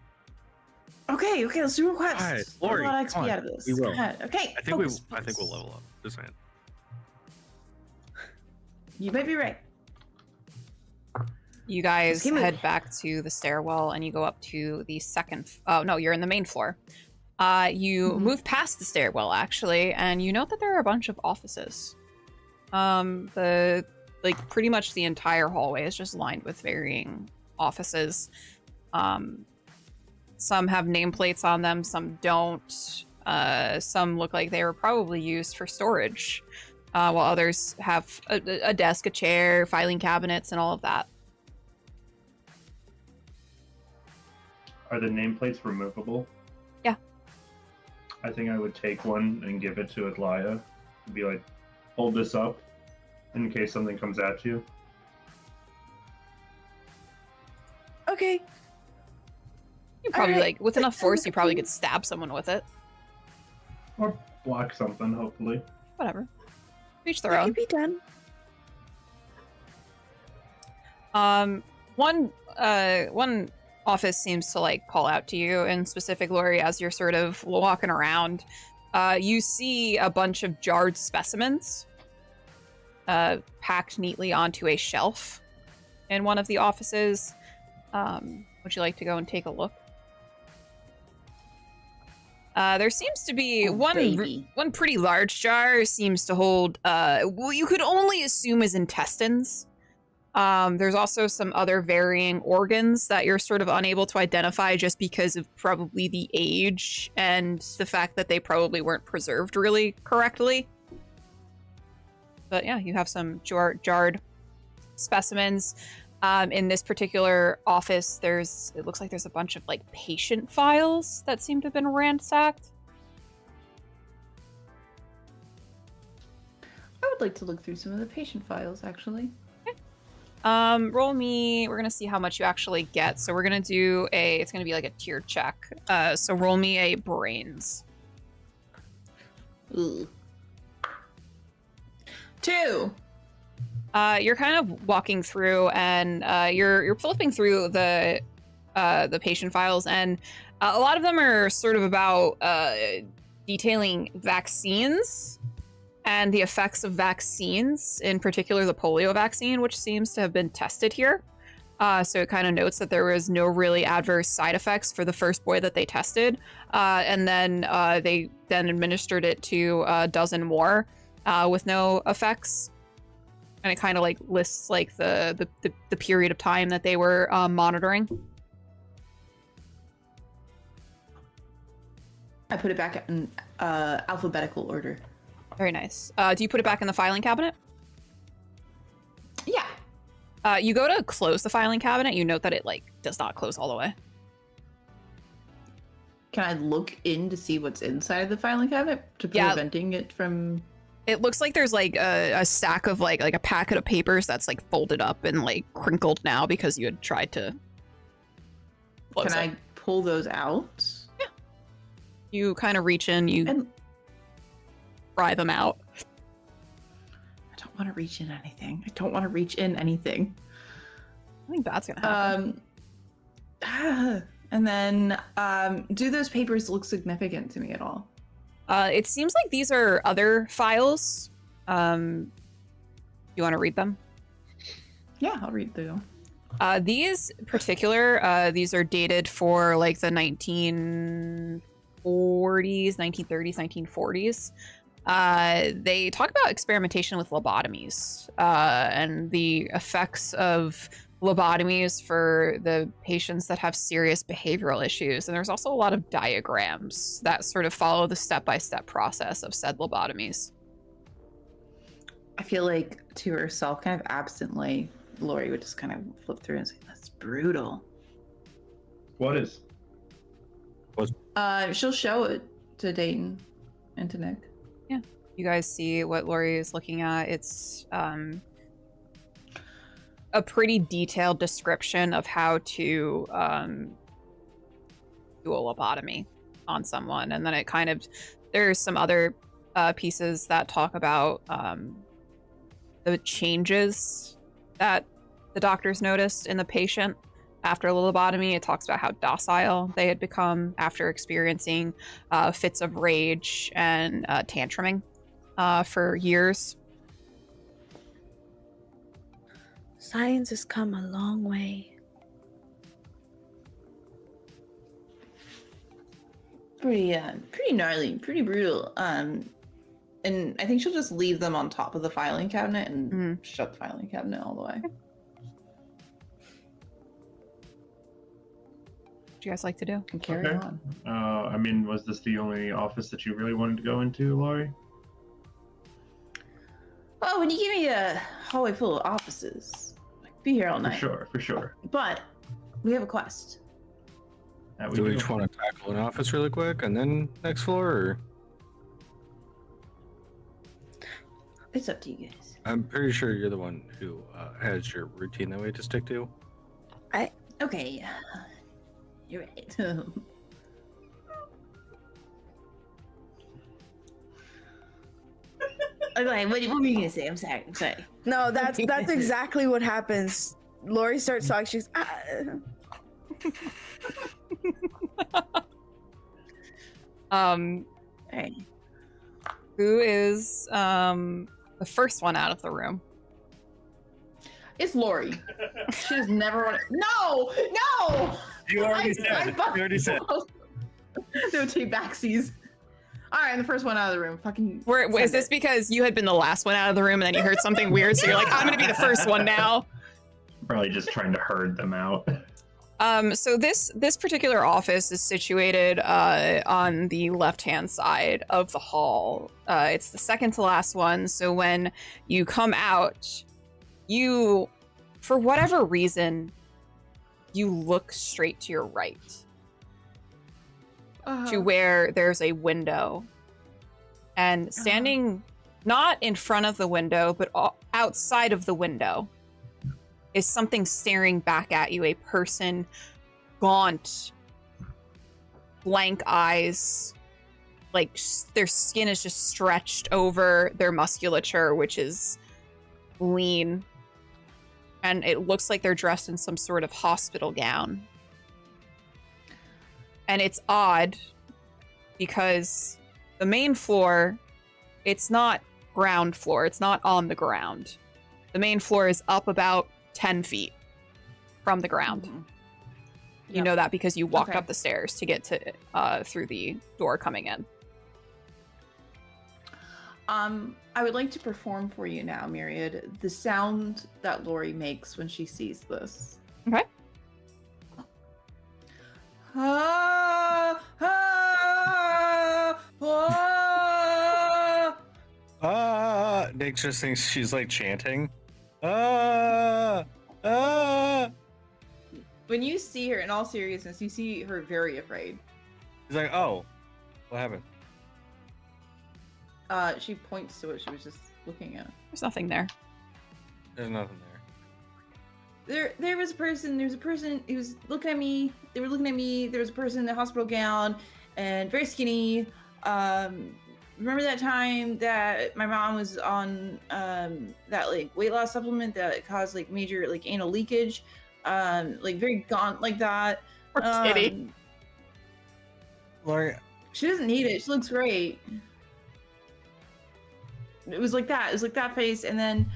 B: Okay, let's do a quest.
D: All right,
B: Get
D: Lori,
B: a lot of
D: come
B: XP
D: on,
B: out of this.
D: we will.
B: Go ahead. Okay.
D: I think
B: focus.
D: we'll level up. Just saying.
B: You might be right.
A: You guys
B: keep
A: head
B: moving.
A: back to the stairwell and you go up to the second. Oh no, you're in the main floor. You
B: Mhm.
A: move past the stairwell actually, and you note that there are a bunch of offices. Pretty much the entire hallway is just lined with varying offices. Some have nameplates on them, some don't. Some look like they were probably used for storage, while others have a desk, a chair, filing cabinets, and all of that.
C: Are the nameplates removable?
A: Yeah.
C: I think I would take one and give it to Adlaya. And be like, hold this up in case something comes at you.
E: Okay.
A: You probably
E: Alright,
A: with
E: that
A: enough force,
E: sounds
A: you probably
E: cool.
A: could stab someone with it.
C: Or block something, hopefully.
A: Whatever. Each their
E: That
A: own.
E: could be done.
A: One office seems to call out to you in specific, Lori, as you're sort of walking around. You see a bunch of jarred specimens packed neatly onto a shelf in one of the offices. Would you like to go and take a look? There seems to be
B: Oh,
A: one
B: baby.
A: pretty large jar seems to hold you could only assume is intestines. There's also some other varying organs that you're sort of unable to identify just because of probably the age and the fact that they probably weren't preserved really correctly. But yeah, you have some jarred specimens. In this particular office, it looks like there's a bunch of patient files that seem to have been ransacked.
B: I would like to look through some of the patient files, actually.
A: Roll me. We're gonna see how much you actually get. So we're gonna do it's gonna be like a tier check. So roll me a brains.
B: Ooh. 2.
A: You're kind of walking through, and you're flipping through the patient files, and a lot of them are sort of about detailing vaccines and the effects of vaccines, in particular the polio vaccine, which seems to have been tested here. So it kind of notes that there was no really adverse side effects for the first boy that they tested, and then they then administered it to a dozen more with no effects. And it kind of lists the period of time that they were monitoring.
B: I put it back in alphabetical order.
A: Very nice. Do you put it back in the filing cabinet?
B: Yeah.
A: You go to close the filing cabinet. You note that it does not close all the way.
B: Can I look in to see what's inside of the filing cabinet to
A: Yeah.
B: preventing it from?
A: It looks like there's a stack of like a packet of papers that's folded up and crinkled now because you had tried to close
B: Can
A: it.
B: I pull those out?
A: You kind of reach in, you
B: And
A: pry them out.
B: I don't want to reach in anything.
A: I think that's gonna happen.
B: And then, do those papers look significant to me at all?
A: It seems like these are other files. You want to read them?
B: Yeah, I'll read through.
A: These particular, these are dated for the 1940s, 1930s, 1940s. They talk about experimentation with lobotomies and the effects of lobotomies for the patients that have serious behavioral issues. And there's also a lot of diagrams that sort of follow the step-by-step process of said lobotomies.
B: I feel like to herself, kind of absently, Lori would just kind of flip through and say, "That's brutal."
C: What is?
B: She'll show it to Dayton and to Nick.
A: You guys see what Lori is looking at. It's a pretty detailed description of how to do a lobotomy on someone. And then it kind of, there's some other pieces that talk about the changes that the doctors noticed in the patient after the lobotomy. It talks about how docile they had become after experiencing fits of rage and tantruming for years.
E: Science has come a long way.
B: Pretty gnarly, pretty brutal. And I think she'll just leave them on top of the filing cabinet and shut the filing cabinet all the way.
A: What do you guys like to do?
B: And carry
C: Okay.
B: on.
C: I mean, was this the only office that you really wanted to go into, Laurie?
B: Oh, when you give me a hallway full of offices, I could be here all night.
C: For sure.
B: But we have a quest.
C: That we
D: Do we
C: do.
D: each want to tackle an office really quick and then next floor? Or
B: It's up to you guys.
D: I'm pretty sure you're the one who has your routine that we have to stick to.
B: Okay. You're right. Okay, what were you gonna say? I'm sorry.
E: No, that's exactly what happens. Lori starts talking. She's
B: Alright.
A: Who is the first one out of the room?
B: It's Lori. She just never want to. No!
D: You already
B: I
D: said.
B: No, take backsies. Alright, I'm the first one out of the room. Fucking.
A: Is this because you had been the last one out of the room and then you heard something weird, so you're like, I'm gonna be the first one now?
C: Probably just trying to herd them out.
A: So this particular office is situated on the left-hand side of the hall. It's the second to last one. So when you come out, you, for whatever reason, you look straight to your right to where there's a window, and standing not in front of the window but outside of the window is something staring back at you, a person, gaunt, blank eyes, like their skin is just stretched over their musculature, which is lean, and it looks like they're dressed in some sort of hospital gown. And it's odd because the main floor, it's not ground floor, it's not on the ground. The main floor is up about 10 feet from the ground.
B: Mhm.
A: You know that because you walked
B: Okay.
A: up the stairs to get to through the door coming in.
B: I would like to perform for you now, Myriad, the sound that Lori makes when she sees this.
A: Okay.
B: Ah, ah, ah.
D: Nick just thinks she's like chanting.
B: When you see her, in all seriousness, you see her very afraid.
D: He's like, oh, what happened?
B: She points to what she was just looking at.
A: There's nothing there.
D: There's nothing
B: There was a person who was looking at me. They were looking at me. There was a person in the hospital gown and very skinny. Remember that time that my mom was on that like weight loss supplement that caused like major like anal leakage? Like very gaunt like that.
A: Poor kitty.
D: Laurie,
B: She doesn't need it. She looks great. It was like that. It was like that face, and then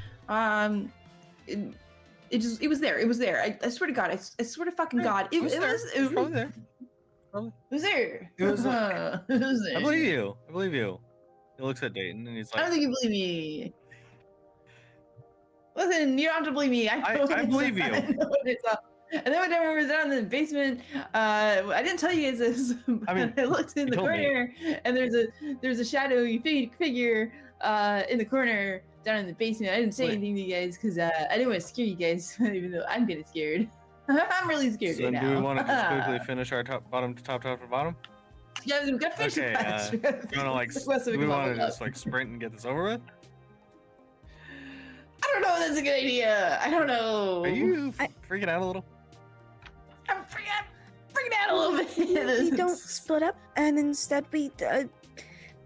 B: it was there. It was there. I swear to God. I swear to fucking God. It was
D: probably there.
B: It was there.
D: It was
B: there. It was there.
D: I believe you. I believe you. He looks at Dayton and he's
B: I don't
D: like,
B: think you believe me. Listen, you don't have to believe me. I
D: believe you.
B: I know what it's up. And then when I was down in the basement, I didn't tell you guys this. But
D: I mean,
B: I looked in
D: you
B: the
D: told me.
B: corner, and there's a shadowy figure in the corner down in the basement. I didn't say
D: Wait.
B: anything to you guys because I didn't want to scare you guys, even though I'm getting scared. I'm really scared
D: so
B: right
D: then
B: now.
D: do we want to just quickly finish our top to bottom?
B: Yeah, we gotta finish
D: Okay,
B: the quest.
D: you want to like, do we want to just like sprint and get this over with?
B: I don't know if that's a good idea. I don't know.
D: Are you freaking out a little?
B: I'm freaking out a little bit.
E: we don't split up and instead be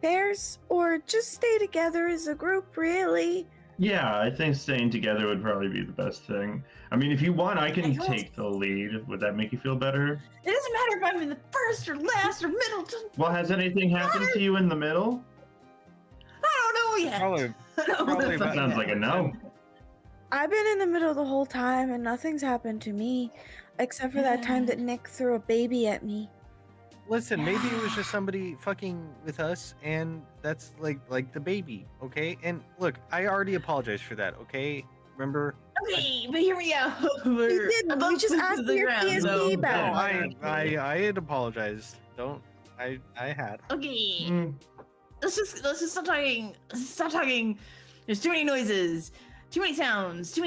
E: pairs or just stay together as a group, really.
C: Yeah, I think staying together would probably be the best thing. I mean, if you want, I can
F: I also-
C: take the lead. Would that make you feel better?
F: It doesn't matter if I'm in the first or last or middle.
C: Well, has anything happened to you in the middle?
F: I don't know yet.
D: Probably-
F: I don't
D: probably
F: know
C: That
F: about
C: sounds
F: that.
C: like a no.
E: I've been in the middle the whole time and nothing's happened to me, except for that time that Nick threw a baby at me.
D: Listen, maybe it was just somebody fucking with us, and that's like the baby, okay? And look, I already apologized for that, okay? Remember?
F: Okay, but hear me out.
E: You didn't. We just asked for your PSP back.
D: I had apologized. I had.
F: Okay,
C: Mm,
F: let's just stop talking. Stop talking. There's too many noises. Too many sounds.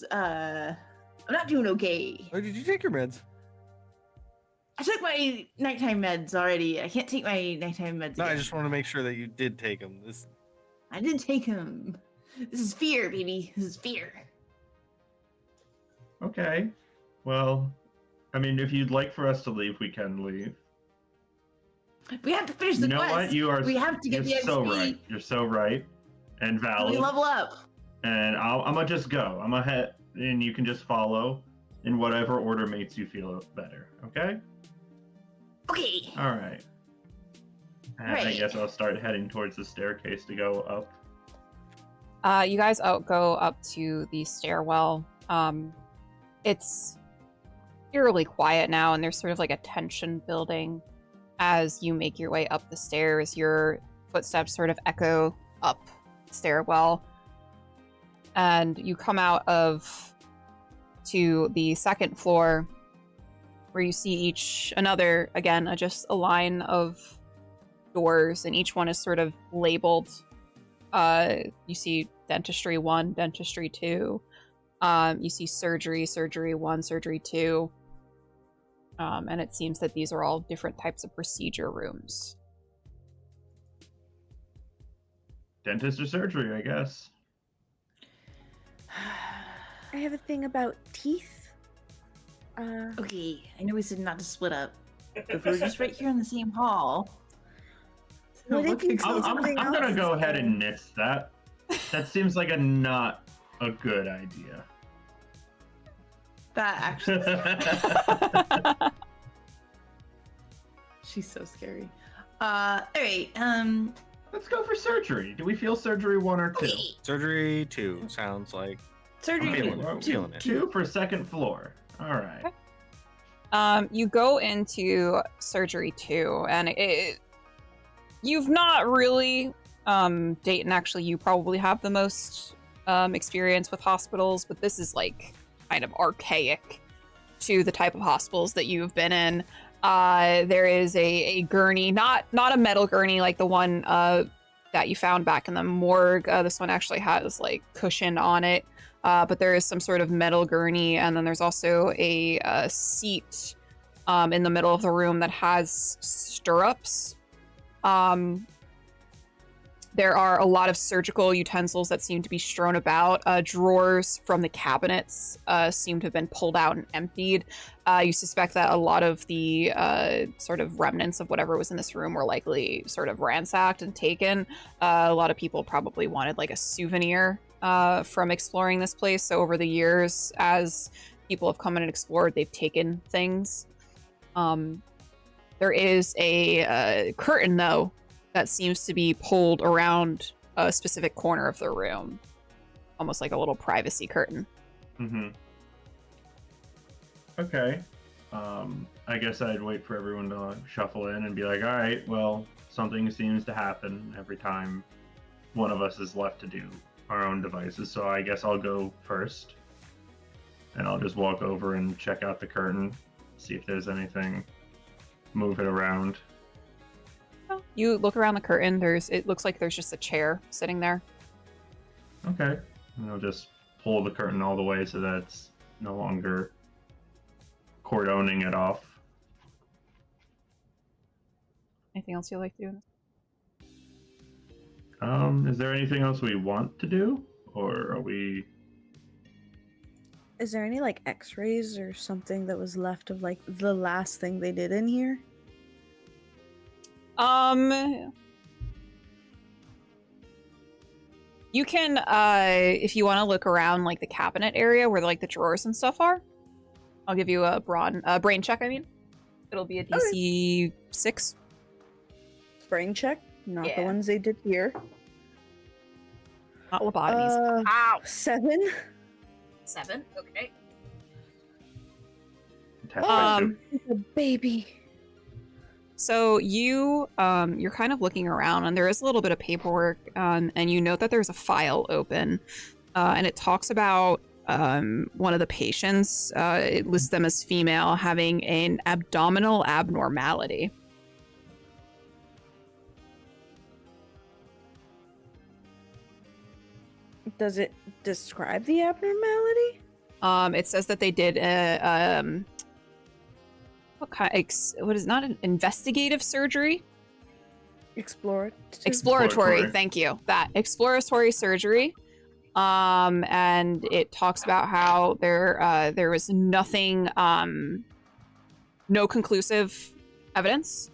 F: I'm not doing okay.
D: Oh, did you take your meds?
F: I took my nighttime meds already. I can't take my nighttime meds.
D: No, I
F: again.
D: just want to make sure that you did take them.
F: I didn't take them. This is fear, baby. This is fear.
C: okay. Well, I mean, if you'd like for us to leave, we can leave.
F: We have to finish the
C: You know
F: quest.
C: what? You are.
F: We have to get
C: you're
F: the
C: so
F: XP.
C: right. You're so right. And
F: We
C: valid.
F: level up.
C: And I'm gonna just go. I'm ahead, and you can just follow in whatever order makes you feel better. Okay.
F: Okay.
C: All right. And I
F: Right.
C: guess I'll start heading towards the staircase to go up.
A: You guys go up to the stairwell. It's eerily quiet now, and there's sort of like a tension building as you make your way up the stairs. Your footsteps sort of echo up the stairwell, and you come out to the second floor, where you see just a line of doors, and each one is sort of labeled. You see dentistry 1, dentistry 2. You see surgery 1, surgery 2. And it seems that these are all different types of procedure rooms.
C: Dentist or surgery, I guess.
E: I have a thing about teeth.
F: Okay, I know we said not to split up, but if we're just right here in the same hall.
E: What if you
F: Look,
E: see
C: I'm
E: something
C: gonna
E: else
C: go ahead
E: instead?
C: and nix that. That seems like not a good idea.
F: that actually, she's so scary. All right.
C: Let's go for surgery. Do we feel surgery 1 or 2?
F: Okay.
D: Surgery 2 sounds like
F: Surgery
D: I'm feeling it.
F: two.
D: I'm feeling it.
C: 2 for second floor. All right.
A: You go into surgery 2, and you've not really, Dayton, actually, you probably have the most experience with hospitals, but this is like kind of archaic to the type of hospitals that you've been in. There is a gurney, not a metal gurney like the one that you found back in the morgue. This one actually has like cushion on it, but there is some sort of metal gurney, and then there's also a seat in the middle of the room that has stirrups. There are a lot of surgical utensils that seem to be strewn about. Drawers from the cabinets seem to have been pulled out and emptied. You suspect that a lot of the sort of remnants of whatever was in this room were likely sort of ransacked and taken. A lot of people probably wanted like a souvenir from exploring this place. So over the years, as people have come in and explored, they've taken things. There is a curtain, though, that seems to be pulled around a specific corner of the room. Almost like a little privacy curtain.
C: Mm-hmm. Okay. I guess I'd wait for everyone to shuffle in and be like, all right, well, something seems to happen every time one of us is left to do our own devices. So I guess I'll go first. And I'll just walk over and check out the curtain, see if there's anything, move it around.
A: You look around the curtain, it looks like there's just a chair sitting there.
C: Okay. And I'll just pull the curtain all the way so that it's no longer cordoning it off.
A: Anything else you like to do?
C: Is there anything else we want to do? Or are we...
E: Is there any like x-rays or something that was left of like the last thing they did in here?
A: You can, if you want to look around like the cabinet area where like the drawers and stuff are, I'll give you a brain check. I mean, it'll be a DC 6.
E: Brain check, not the
A: Yeah.
E: ones they did here.
A: Not lobotomies. Ow.
E: 7.
A: 7. Okay.
E: It's a baby.
A: So you you're kind of looking around, and there is a little bit of paperwork, and you note that there's a file open, and it talks about one of the patients. It lists them as female, having an abdominal abnormality.
E: Does it describe the abnormality?
A: It says that they did what is not an investigative surgery?
E: Exploratory.
A: Exploratory. Thank you. That exploratory surgery. And it talks about how there was nothing, no conclusive evidence,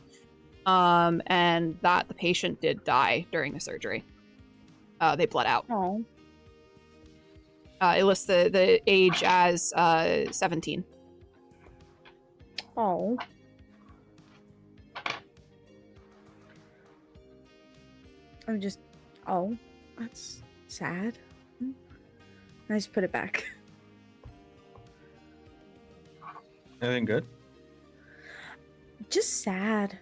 A: and that the patient did die during the surgery. They bled out.
E: Oh.
A: It lists the age as 17.
E: Oh. I'm just. Oh, that's sad. I just put it back.
D: Anything good?
E: Just sad.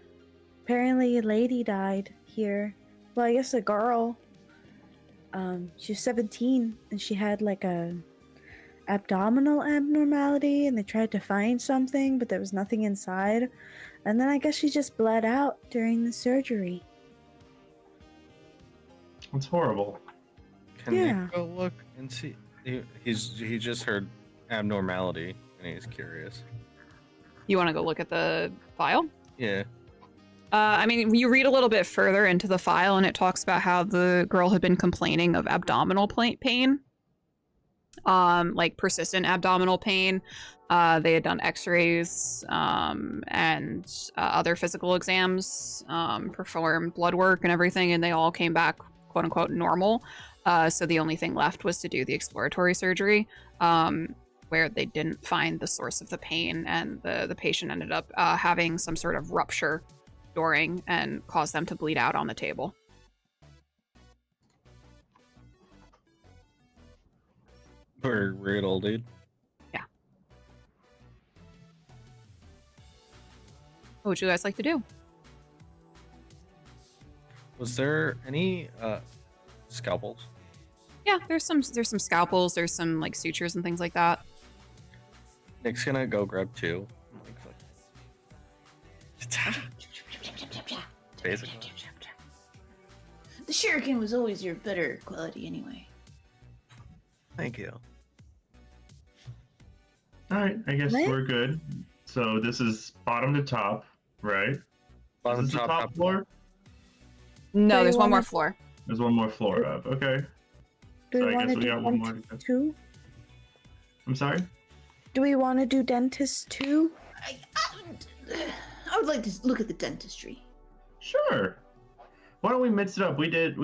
E: Apparently, a lady died here. Well, I guess a girl. She was 17 and she had like a abdominal abnormality, and they tried to find something, but there was nothing inside. And then I guess she just bled out during the surgery.
C: It's horrible.
D: Can
E: Yeah.
D: Nick go look and see? He just heard abnormality and he's curious.
A: You want to go look at the file?
D: Yeah.
A: I mean, you read a little bit further into the file, and it talks about how the girl had been complaining of abdominal pain, like persistent abdominal pain. They had done X-rays and other physical exams, performed blood work and everything, and they all came back "quote unquote" normal. So the only thing left was to do the exploratory surgery, where they didn't find the source of the pain, and the patient ended up having some sort of rupture during and caused them to bleed out on the table.
D: Weird old dude.
A: Yeah. What would you guys like to do?
D: Was there any scalpels?
A: Yeah, there's some scalpels, there's some like sutures and things like that.
D: Nick's gonna go grab 2. Basically.
F: The shuriken was always your better quality anyway.
D: Thank you.
C: All right, I guess
E: What?
C: we're good. So this is bottom to top, right?
D: Bottom,
C: Is this the
D: top,
C: top floor?
A: No,
E: Do
A: there's
E: you
A: one more
E: wanna-
A: floor.
C: There's one more floor up. Okay.
E: Do
C: So
E: we
C: I
E: want
C: guess
E: to
C: we
E: do
C: got one more to go.
E: dentist too?
C: I'm sorry?
E: Do we want to do dentist too?
F: I would like to look at the dentistry.
C: Sure. Why don't we mix it up? We did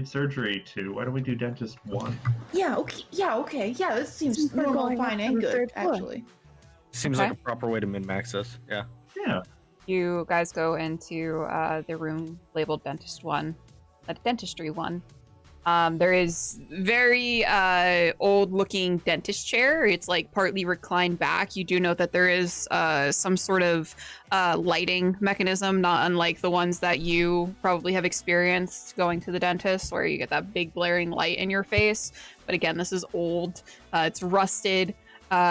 C: surgery 2. Why don't we do dentist 1?
F: Yeah, okay. Yeah, this seems
E: Since we're
F: normal,
E: going up
F: fine,
E: to
F: and
E: the
F: good,
E: third floor.
F: actually.
D: Seems
A: Okay.
D: like a proper way to min-max this. Yeah.
C: Yeah.
A: You guys go into the room labeled dentist 1, dentistry 1. There is very old looking dentist chair. It's like partly reclined back. You do note that there is some sort of lighting mechanism, not unlike the ones that you probably have experienced going to the dentist, where you get that big blaring light in your face. But again, this is old. It's rusted.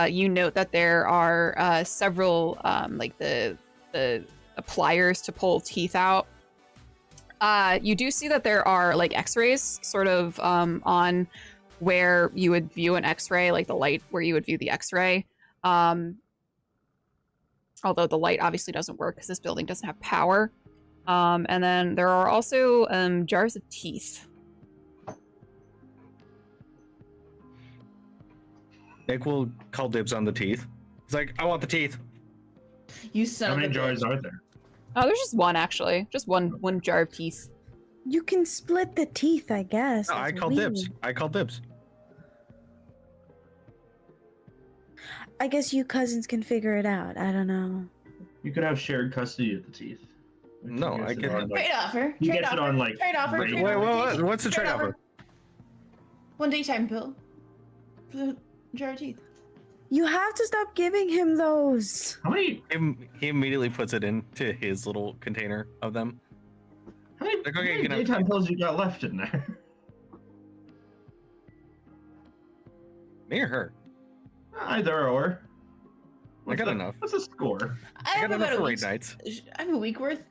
A: You note that there are several like the pliers to pull teeth out. You do see that there are like x-rays sort of on where you would view an x-ray, like the light where you would view the x-ray. Although the light obviously doesn't work because this building doesn't have power. And then there are also jars of teeth.
D: Nick will call dibs on the teeth. He's like, I want the teeth.
F: You son
C: How
F: of
C: many
F: a
C: jars
F: bitch.
C: are there?
A: Oh, there's just one actually. Just one jar of teeth.
E: You can split the teeth, I guess.
D: No, I
E: That's
D: call dibs.
E: weird.
D: I call dibs.
E: I guess you cousins can figure it out. I don't know.
C: You could have shared custody of the teeth. Which
D: No,
C: gets
D: I
C: it
D: can-
C: on, like,
F: Trade offer.
C: He
F: Trade
C: gets it
F: offer.
C: on, like,
F: Trade offer.
C: rate.
F: Trade
D: Wait,
F: offer.
D: what's the trade offer?
F: One daytime pill for the jar of teeth.
E: You have to stop giving him those.
C: How many
D: He immediately puts it into his little container of them. Like, okay,
C: how many
D: you can have
C: daytime pills you got left in there?
D: Me or her?
C: Either or.
D: I got enough.
C: What's the score?
F: I
D: I
F: have
D: got enough
F: about a
D: for
F: week.
D: raid nights.
F: I have a week worth.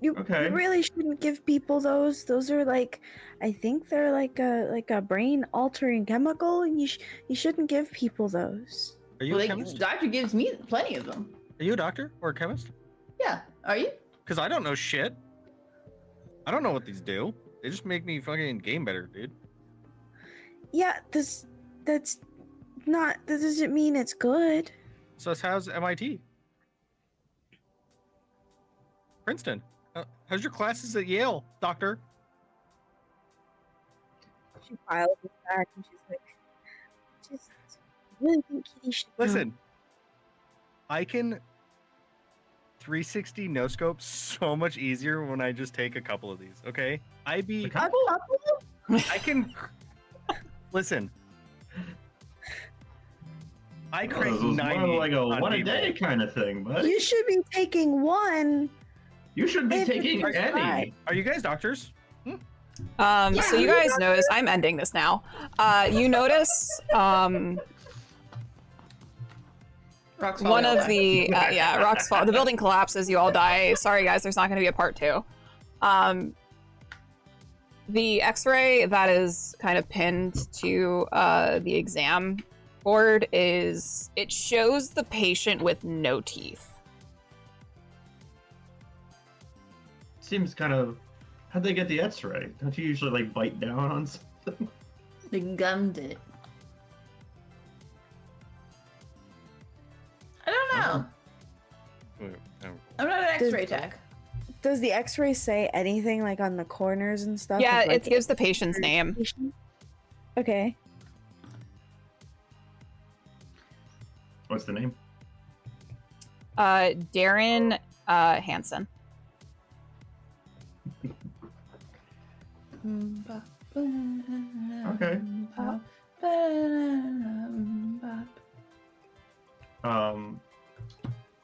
E: You
C: Okay.
E: really shouldn't give people those. Those are like, I think they're like a brain altering chemical, and you shouldn't give people those.
D: Are you
F: Well,
D: a
F: the
D: chemist?
F: doctor gives me plenty of them.
D: Are you a doctor or a chemist?
F: Yeah. Are you?
D: Because I don't know shit. I don't know what these do. They just make me fucking game better, dude.
E: Yeah, that doesn't mean it's good.
D: So how's MIT? Princeton. How's your classes at Yale, doctor?
E: She files it back and she's like, I really think Kitty should know."
D: Listen, I can 360 no scope so much easier when I just take a couple of these. Okay,
C: A
E: A
C: couple?
E: couple?
D: I can listen. I
C: Oh,
D: crank
C: this was
D: 90
C: more like a
D: on
C: one a
D: people.
C: day kind of thing, but
E: You should be taking one.
C: you should be
E: If it's
C: taking any.
E: prescribed.
D: Are you guys doctors?
A: So you guys notice, I'm ending this now. You notice,
F: Rock's
A: one
F: falling
A: of
F: over.
A: the, rocks fall, the building collapses, you all die. Sorry guys, there's not gonna be a part 2. The x-ray that is kind of pinned to the exam board it shows the patient with no teeth.
C: Seems kind of. How'd they get the X-ray? Don't you usually like bite down on something?
F: They gummed it. I don't know.
D: Wait, oh.
F: I'm not an
E: Does-
F: X-ray tech.
E: Does the X-ray say anything like on the corners and stuff?
A: Yeah,
E: of, like,
A: it gives the patient's name.
E: patient? Okay.
C: What's the name?
A: Darren Hansen.
C: Okay.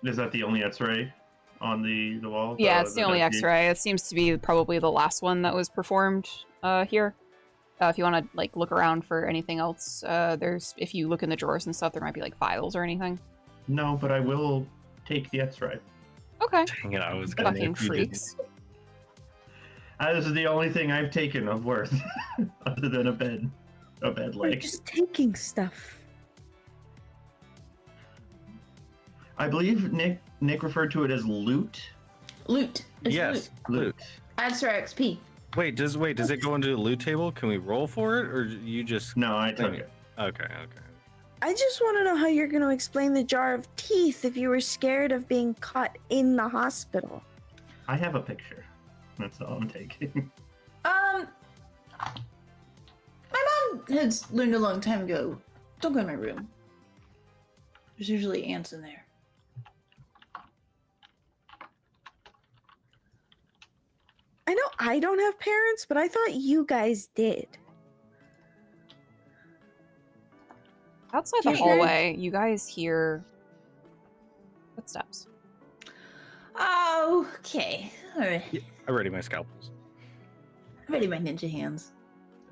C: Is that the only X-ray on the wall?
A: Yeah, it's the only
C: that
A: X-ray. It seems to be probably the last one that was performed here. If you want to like look around for anything else, if you look in the drawers and stuff, there might be like files or anything.
C: No, but I will take the X-ray.
A: Okay.
D: Dang it, I was gonna
A: Fucking
D: if you
A: freaks.
C: This is the only thing I've taken of worth, other than a bed
E: We're
C: leg.
E: just taking stuff.
C: I believe Nick referred to it as loot.
F: Loot. It's
D: Yes,
F: loot.
D: loot.
F: Adds to our XP.
D: Wait, does it go into the loot table? Can we roll for it, or you just?
C: No, I took it.
D: Okay.
E: I just want to know how you're going to explain the jar of teeth if you were scared of being caught in the hospital.
C: I have a picture. That's all I'm taking.
F: My mom has learned a long time ago. Don't go in my room. There's usually ants in there.
E: I know I don't have parents, but I thought you guys did.
A: Outside
E: Do
A: the
E: you hear-
A: hallway, you guys hear footsteps.
F: Oh, okay. All right.
D: I ready my scalpels.
F: I'm ready, my ninja hands.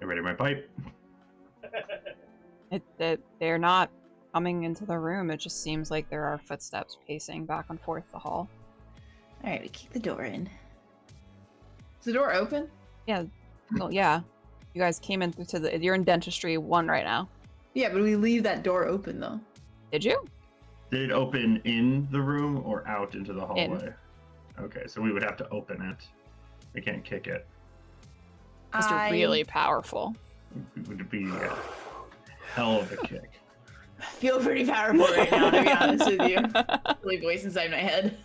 C: I ready my pipe.
A: They're not coming into the room. It just seems like there are footsteps pacing back and forth the hall.
F: All right, we kick the door in. Is the door open?
A: Well, yeah. You guys came in through you're in dentistry 1 right now.
F: Yeah, but we leave that door open though.
A: Did you?
C: Did it open in the room or out into the hallway? Okay, so we would have to open it. We can't kick it.
A: Must really powerful.
C: It would be a hell of a kick.
F: feel pretty powerful right now, to be honest with you. Silly voice inside my head.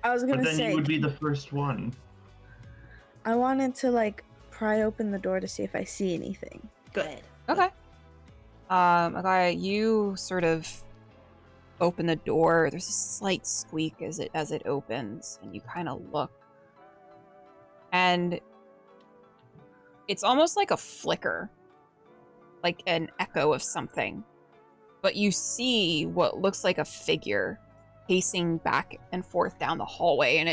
E: I was
C: But
E: gonna
C: then
E: say,
C: you would be the first one.
E: I wanted to like pry open the door to see if I see anything.
F: Go ahead.
A: Okay. Okay, you sort of open the door. There's a slight squeak as it opens, and you kind of look. And it's almost like a flicker, like an echo of something. But you see what looks like a figure pacing back and forth down the hallway, and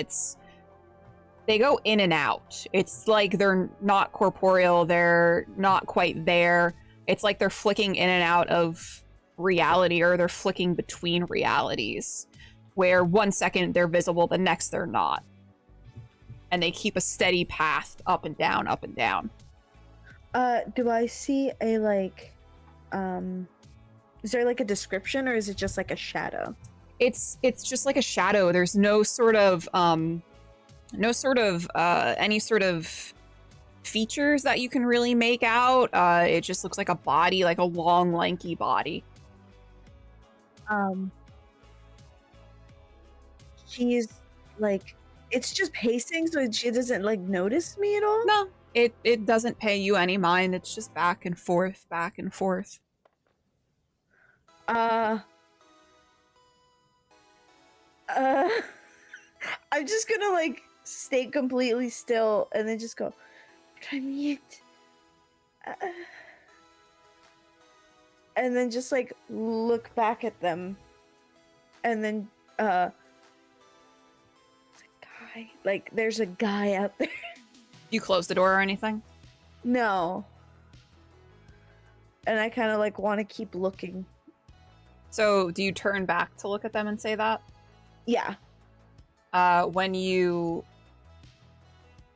A: they go in and out. It's like they're not corporeal, they're not quite there. It's like they're flicking in and out of reality, or they're flicking between realities, where 1 second they're visible, the next they're not. And they keep a steady path up and down, up and down.
E: Do I see a like is there like a description, or is it just like a shadow?
A: It's just like a shadow. There's no sort of any sort of features that you can really make out. It just looks like a body, like a long, lanky body.
E: She's like, it's just pacing, so she doesn't like notice me at all.
A: No, it doesn't pay you any mind. It's just back and forth, back and forth.
E: I'm just gonna like stay completely still and then just go, Myriad. And then just like look back at them, and then there's a guy. Like there's a guy out there.
A: You close the door or anything?
E: No. And I kind of like want to keep looking.
A: So do you turn back to look at them and say that?
E: Yeah.
A: When you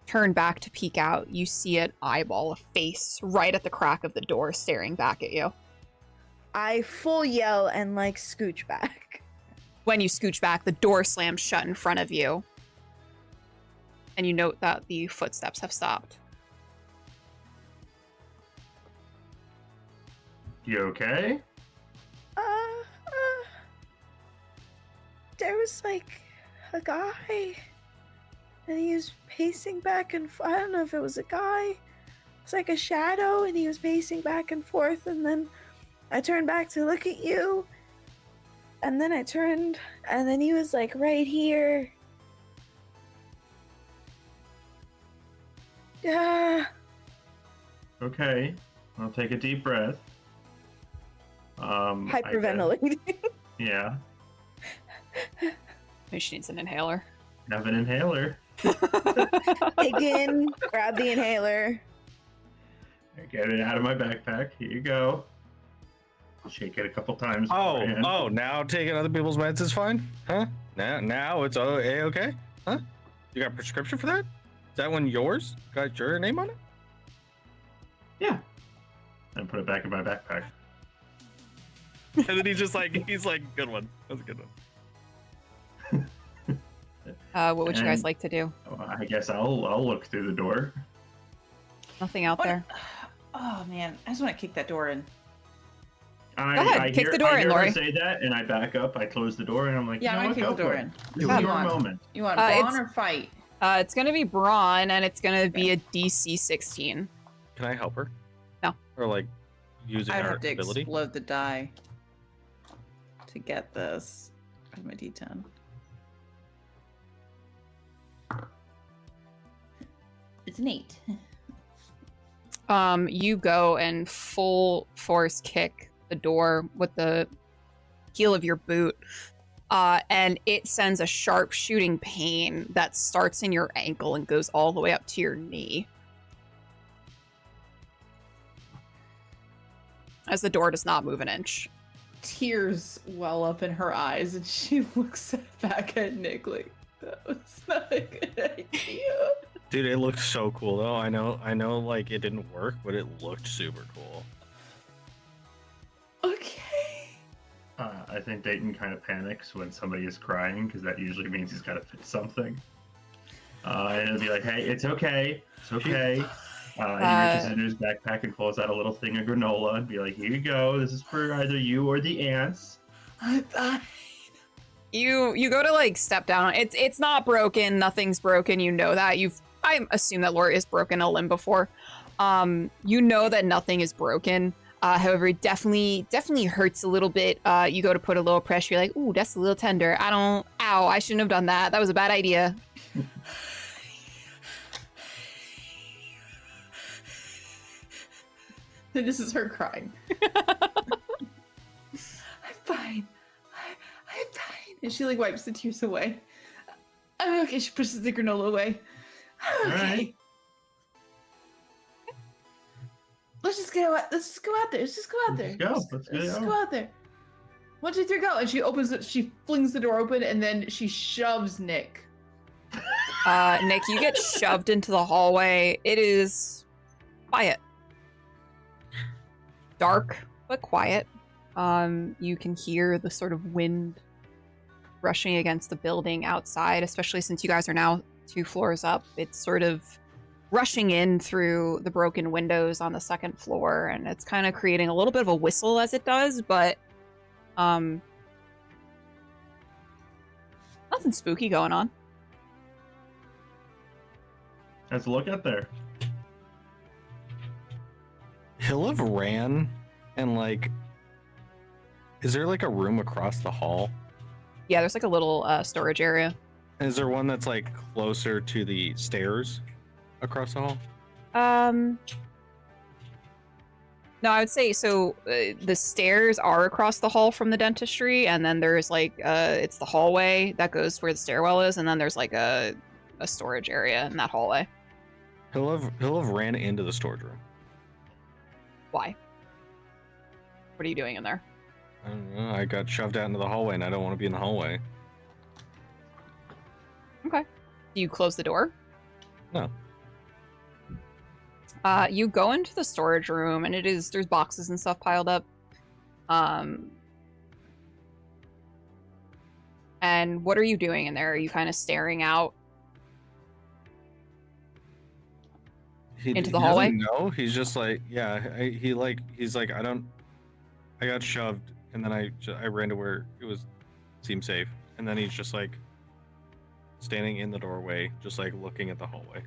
A: turn back to peek out, you see an eyeball, a face, right at the crack of the door staring back at you.
E: I full yell and like scooch back.
A: When you scooch back, the door slams shut in front of you. And you note that the footsteps have stopped.
C: You okay?
E: There was like a guy, and he was pacing back and I don't know if it was a guy. It was like a shadow, and he was pacing back and forth, and then I turned back to look at you, and then I turned, and then he was like right here. Yeah.
C: Okay. I'll take a deep breath.
E: Hyperventilating.
C: Yeah.
A: Maybe she needs an inhaler.
C: Have an inhaler.
E: Dig in, grab the inhaler.
C: Get it out of my backpack. Here you go. Shake it a couple times.
D: Oh,
C: beforehand.
D: now taking other people's meds is fine? Huh? Now it's okay? Huh? You got a prescription for that? Is that one yours? Got your name on it?
C: Yeah. And put it back in my backpack.
D: And then he's like, good one. That's a good one.
A: What would you guys
C: And-
A: like to do?
C: I guess I'll look through the door.
A: Nothing out
F: What-
A: there.
F: Oh man, I just want to kick that door in.
A: Go ahead, kick the door
C: I
A: in,
C: hear her
A: Lori.
C: say that, and I back up. I close the door, and I'm like,
F: Yeah,
C: you know
F: I
C: what?
F: kick
C: Go
F: the door
C: for it.
F: in.
C: It's
A: Come
C: your
F: on.
C: moment.
F: You want
A: it's-
F: brawn or fight?
A: It's gonna be Braun, and it's gonna be a DC 16.
D: Can I help her?
A: No.
D: Or like using
F: I'd
D: her
F: have to
D: ability?
F: explode the die to get this. Where's my D10? It's an 8.
A: You go and full force kick the door with the heel of your boot, and it sends a sharp shooting pain that starts in your ankle and goes all the way up to your knee. As the door does not move an inch.
F: Tears well up in her eyes, and she looks back at Nick like, that was not a good idea.
D: Dude, it looked so cool though. I know like it didn't work, but it looked super cool.
F: Okay.
C: I think Dayton kind of panics when somebody is crying, because that usually means he's got to fix something. And it'll be like, hey, it's okay. It's okay. He reaches into his backpack and pulls out a little thing of granola and be like, here you go. This is for either you or the ants.
F: I'm fine.
A: You go to like step down. It's not broken. Nothing's broken. You know that. I assume that Lori has broken a limb before. You know that nothing is broken. However, it definitely hurts a little bit. You go to put a little pressure. You're like, ooh, that's a little tender. Ow, I shouldn't have done that. That was a bad idea.
F: This is her crying. I'm fine. I'm fine. And she like wipes the tears away. I'm okay. She pushes the granola away. I'm okay.
C: Alright.
F: Let's just go out. Let's just go out there. Let's just go out there.
C: Let's
F: Go out there. 1, 2, 3, go. And she opens it. She flings the door open, and then she shoves Nick.
A: Nick, you get shoved into the hallway. It is quiet. Dark, but quiet. You can hear the sort of wind rushing against the building outside, especially since you guys are now 2 floors up. It's sort of rushing in through the broken windows on the 2nd floor, and it's kind of creating a little bit of a whistle as it does, but nothing spooky going on.
C: Let's look out there.
D: He'll have ran and like, is there like a room across the hall?
A: Yeah, there's like a little storage area.
D: Is there one that's like closer to the stairs across the hall?
A: No, I would say so. The stairs are across the hall from the dentistry, and then there's like it's the hallway that goes where the stairwell is, and then there's like a storage area in that hallway.
D: He'll have ran into the storage room.
A: Why? What are you doing in there?
D: I don't know. I got shoved out into the hallway, and I don't want to be in the hallway.
A: Okay. Do you close the door?
D: No.
A: You go into the storage room, and there's boxes and stuff piled up. And what are you doing in there? Are you kind of staring out into the hallway?
D: No, he's just like, yeah. He's like, I got shoved, and then I ran to where it seemed safe, and then he's just like standing in the doorway, just like looking at the hallway.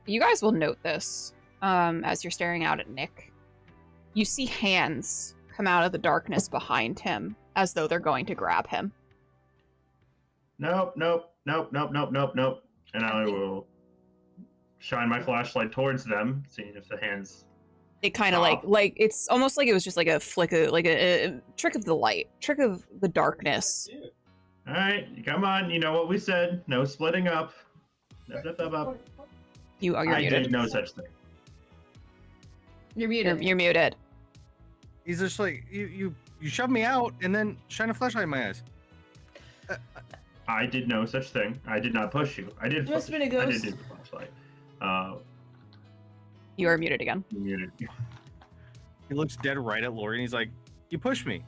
A: You guys will note this as you're staring out at Nick. You see hands come out of the darkness behind him as though they're going to grab him.
C: Nope. And I will shine my flashlight towards them, seeing if the hands.
A: It kind of like it's almost like it was just like a flicker, like a trick of the light, trick of the darkness.
C: All right, come on. You know what we said. No splitting up. Up.
A: You're
C: I
A: muted.
C: did no such thing.
F: You're muted.
A: You're muted.
D: He's just like, you shoved me out, and then shine a flashlight in my eyes.
C: I did no such thing. I did not push you. I did.
F: You must have been a
C: I
F: ghost.
C: did do the flashlight.
A: You are muted again.
C: You muted.
D: He looks dead right at Lori, and he's like, you pushed me.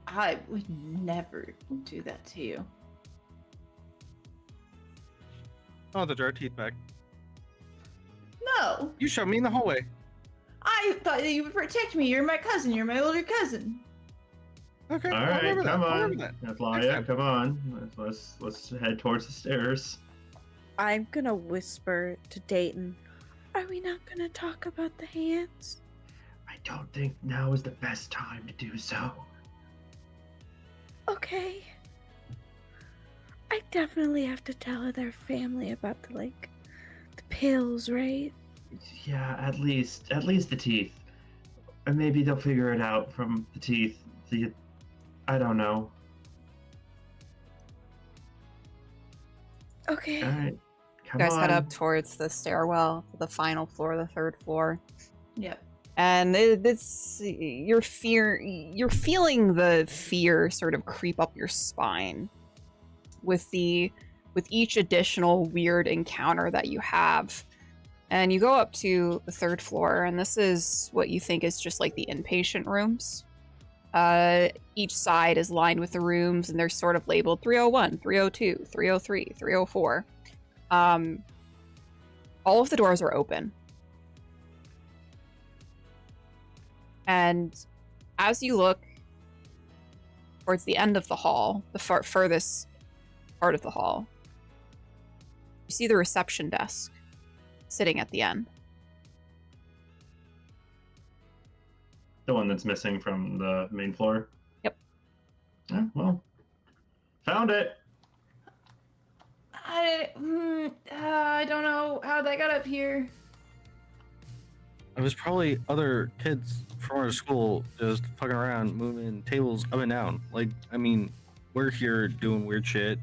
F: I would never do that to you.
D: I want the jar of teeth back.
F: No.
D: You shoved me in the hallway.
F: I thought that you would protect me. You're my cousin. You're my older cousin.
D: Okay,
C: All
D: I'll
C: right,
D: remember that.
C: come
D: I'll
C: on,
D: remember that.
C: Athlaya, come on. Let's head towards the stairs.
E: I'm gonna whisper to Dayton, are we not gonna talk about the hands?
C: I don't think now is the best time to do so.
E: Okay. I definitely have to tell their family about the pills, right?
C: Yeah, at least the teeth. And maybe they'll figure it out from the teeth. I don't know.
E: Okay.
C: All right, come
A: You guys
C: on.
A: head up towards the stairwell to the final floor, the 3rd floor.
F: Yep.
A: And you're feeling the fear sort of creep up your spine with each additional weird encounter that you have. And you go up to the 3rd floor, and this is what you think is just like the inpatient rooms. Each side is lined with the rooms, and they're sort of labeled 301, 302, 303, 304. All of the doors are open. And As you look towards the end of the hall, the furthest part of the hall, you see the reception desk sitting at the end.
C: The one that's missing from the main floor?
A: Yep.
C: Yeah, well, found it.
F: I don't know how that got up here.
D: It was probably other kids from our school just fucking around, moving tables up and down. Like, I mean, we're here doing weird shit.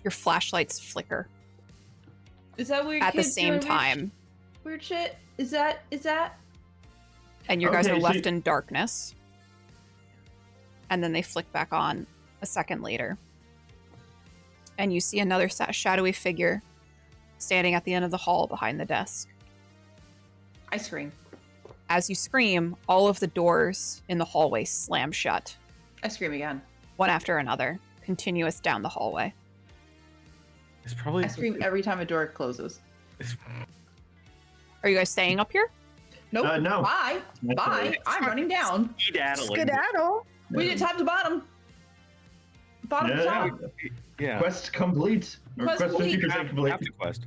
A: Your flashlights flicker
F: Is that weird?
A: at the
F: kids
A: same
F: doing
A: time,
F: Weird shit. Is that?
A: and you guys
C: Okay,
A: are
C: so
A: left in darkness. And then they flick back on a second later. And you see another shadowy figure standing at the end of the hall behind the desk.
F: I scream.
A: As you scream, all of the doors in the hallway slam shut,
F: I scream again.
A: one after another, continuous down the hallway.
D: It's probably.
F: I scream every time a door closes.
A: Are you guys staying up here?
F: Nope.
C: No.
F: Bye.
C: That's
F: Bye.
C: right.
F: I'm running down.
E: Skedaddle.
F: We did top to bottom. Bottom to
C: Yeah.
F: top.
D: Yeah.
C: Quest complete. Or
F: Quest
C: quest
F: complete.
C: 50% complete.
D: Have to quest.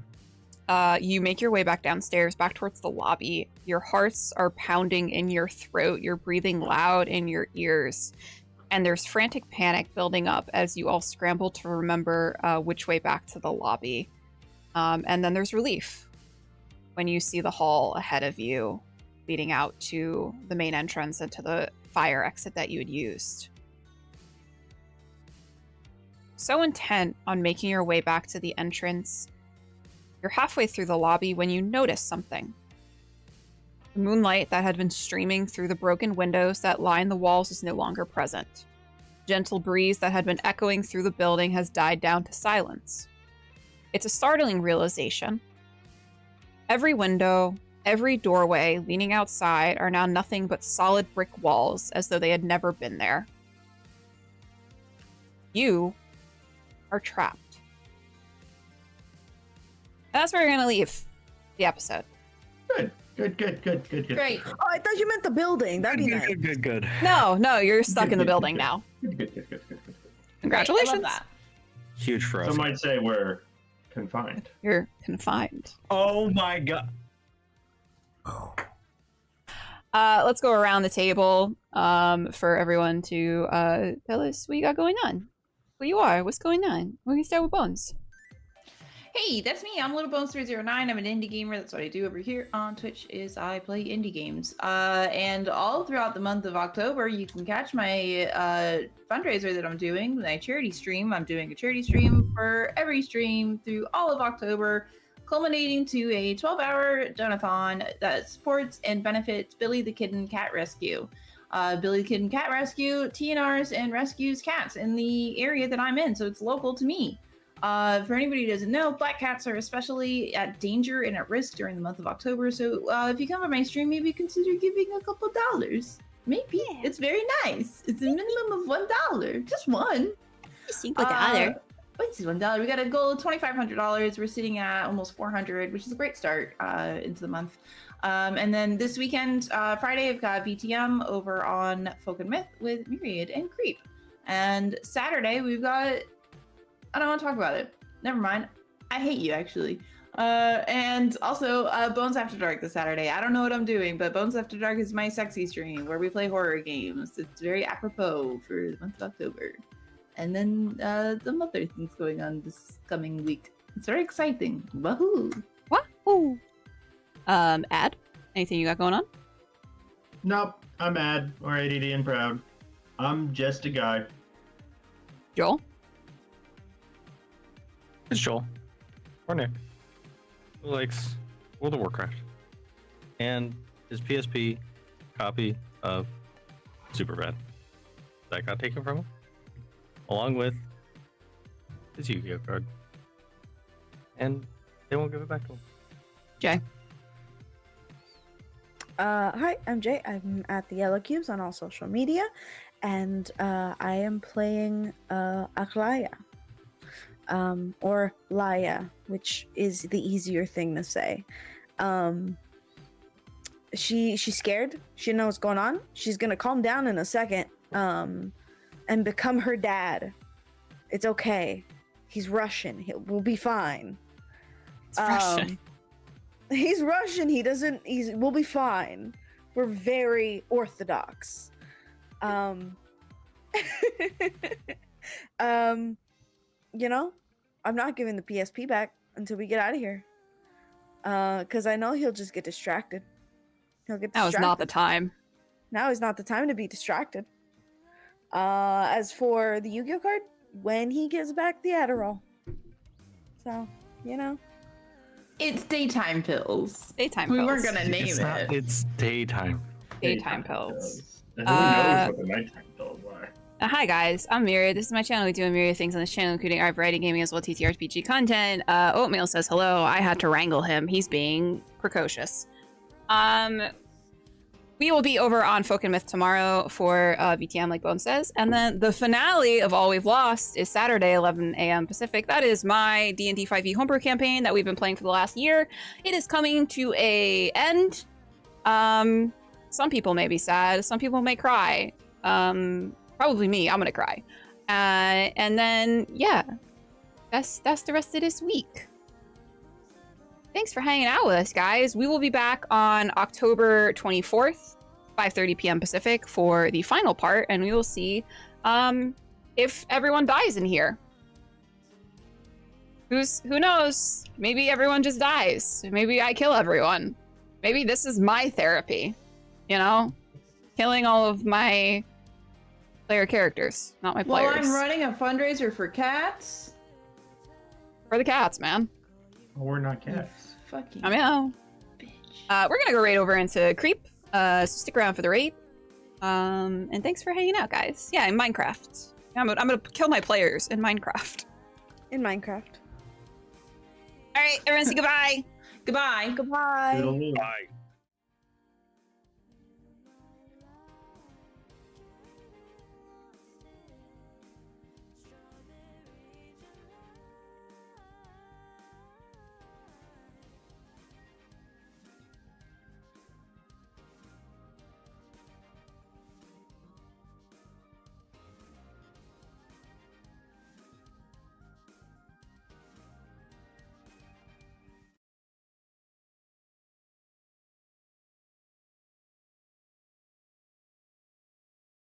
A: You make your way back downstairs, back towards the lobby. Your hearts are pounding in your throat. You're breathing loud in your ears. And there's frantic panic building up as you all scramble to remember which way back to the lobby. And then there's relief when you see the hall ahead of you leading out to the main entrance and to the fire exit that you had used. So intent on making your way back to the entrance, you're halfway through the lobby when you notice something. The moonlight that had been streaming through the broken windows that line the walls is no longer present. Gentle breeze that had been echoing through the building has died down to silence. It's a startling realization. Every window, every doorway leaning outside are now nothing but solid brick walls, as though they had never been there. You are trapped. That's where we're going to leave the episode.
C: Good.
F: Great.
E: Oh, I thought you meant the building. That'd be nice.
D: Good.
A: No, you're stuck in the building now.
C: Good.
A: Congratulations.
F: I love that.
D: Huge for us.
C: Some might say we're confined.
A: You're confined.
D: Oh my god.
A: Let's go around the table for everyone to tell us what you got going on. Who you are, what's going on. We're going to start with Bones.
F: Hey, that's me. I'm LittleBones309. I'm an indie gamer. That's what I do over here on Twitch is I play indie games. And all throughout the month of October, you can catch my fundraiser that I'm doing, my charity stream. I'm doing a charity stream for every stream through all of October, culminating to a 12-hour donathon that supports and benefits Billy the Kitten Cat Rescue. Billy the Kitten Cat Rescue TNRs and rescues cats in the area that I'm in, so it's local to me. For anybody who doesn't know, black cats are especially at danger and at risk during the month of October. So if you come on my stream, maybe consider giving a couple dollars. Maybe.
A: Yeah.
F: It's very nice. It's a minimum of $1. Just one.
A: Single dollar.
F: What's $1? We got a goal of $2,500. We're sitting at almost 400, which is a great start into the month. And then this weekend, Friday, I've got VTM over on Folk and Myth with Myriad and Creep. And Saturday, we've got... I don't want to talk about it. Never mind. I hate you, actually. And also, Bones After Dark this Saturday. I don't know what I'm doing, but Bones After Dark is my sexy stream where we play horror games. It's very apropos for the month of October. And then some other things going on this coming week. It's very exciting. Wahoo!
A: Wahoo! Ad? Anything you got going on?
C: Nope, I'm mad or ADD and proud. I'm just a guy.
A: Joel?
D: It's Joel. Or Nick. Who likes World of Warcraft. And his PSP copy of Superbad. That got taken from him. Along with his Yu-Gi-Oh card. And they won't give it back to him.
A: Jay?
E: Hi, I'm Jay. I'm at the Yellow Cubes on all social media, and I am playing Aklaya, or Laya, which is the easier thing to say. she's scared. She knows what's going on. She's gonna calm down in a second, and become her dad. It's okay. He's Russian. We'll be fine.
A: It's Russian.
E: He's Russian. We'll be fine. We're very orthodox. You know, I'm not giving the PSP back until we get out of here. Because I know he'll just get distracted. He'll get distracted.
A: Now is not the time.
E: Now is not the time to be distracted. As for the Yu-Gi-Oh card, when he gets back the Adderall. So, you know.
F: It's daytime pills.
A: Daytime
F: We
A: pills.
F: weren't gonna name it.
D: It's daytime.
A: Daytime pills.
C: And who knows what the nighttime pills are?
A: Hi guys, I'm Myriad. This is my channel. We do a myriad of things on this channel, including art, variety, gaming, as well as TTRPG content. Oatmeal says hello. I had to wrangle him. He's being precocious. We will be over on Folk and Myth tomorrow for VTM, like Bone says. And then the finale of All We've Lost is Saturday, 11 a.m. Pacific. That is my D&D 5e homebrew campaign that we've been playing for the last year. It is coming to a end. Some people may be sad. Some people may cry. Probably me. I'm gonna cry. And then, yeah, that's the rest of this week. Thanks for hanging out with us, guys. We will be back on October 24th, 5:30 p.m. Pacific for the final part, and we will see if everyone dies in here. Who knows? Maybe everyone just dies. Maybe I kill everyone. Maybe this is my therapy. You know, killing all of my player characters, not my players.
F: Well, I'm running a fundraiser for cats.
A: For the cats, man.
C: We're not cats.
F: Fucking
A: I know.
F: bitch.
A: We're gonna go raid over into Creep. So stick around for the raid. And thanks for hanging out, guys. Yeah, in Minecraft. I'm gonna kill my players in Minecraft.
E: In Minecraft.
A: All right, everyone say goodbye.
F: Goodbye.
E: Goodbye.
C: Toodaloo.
D: Bye.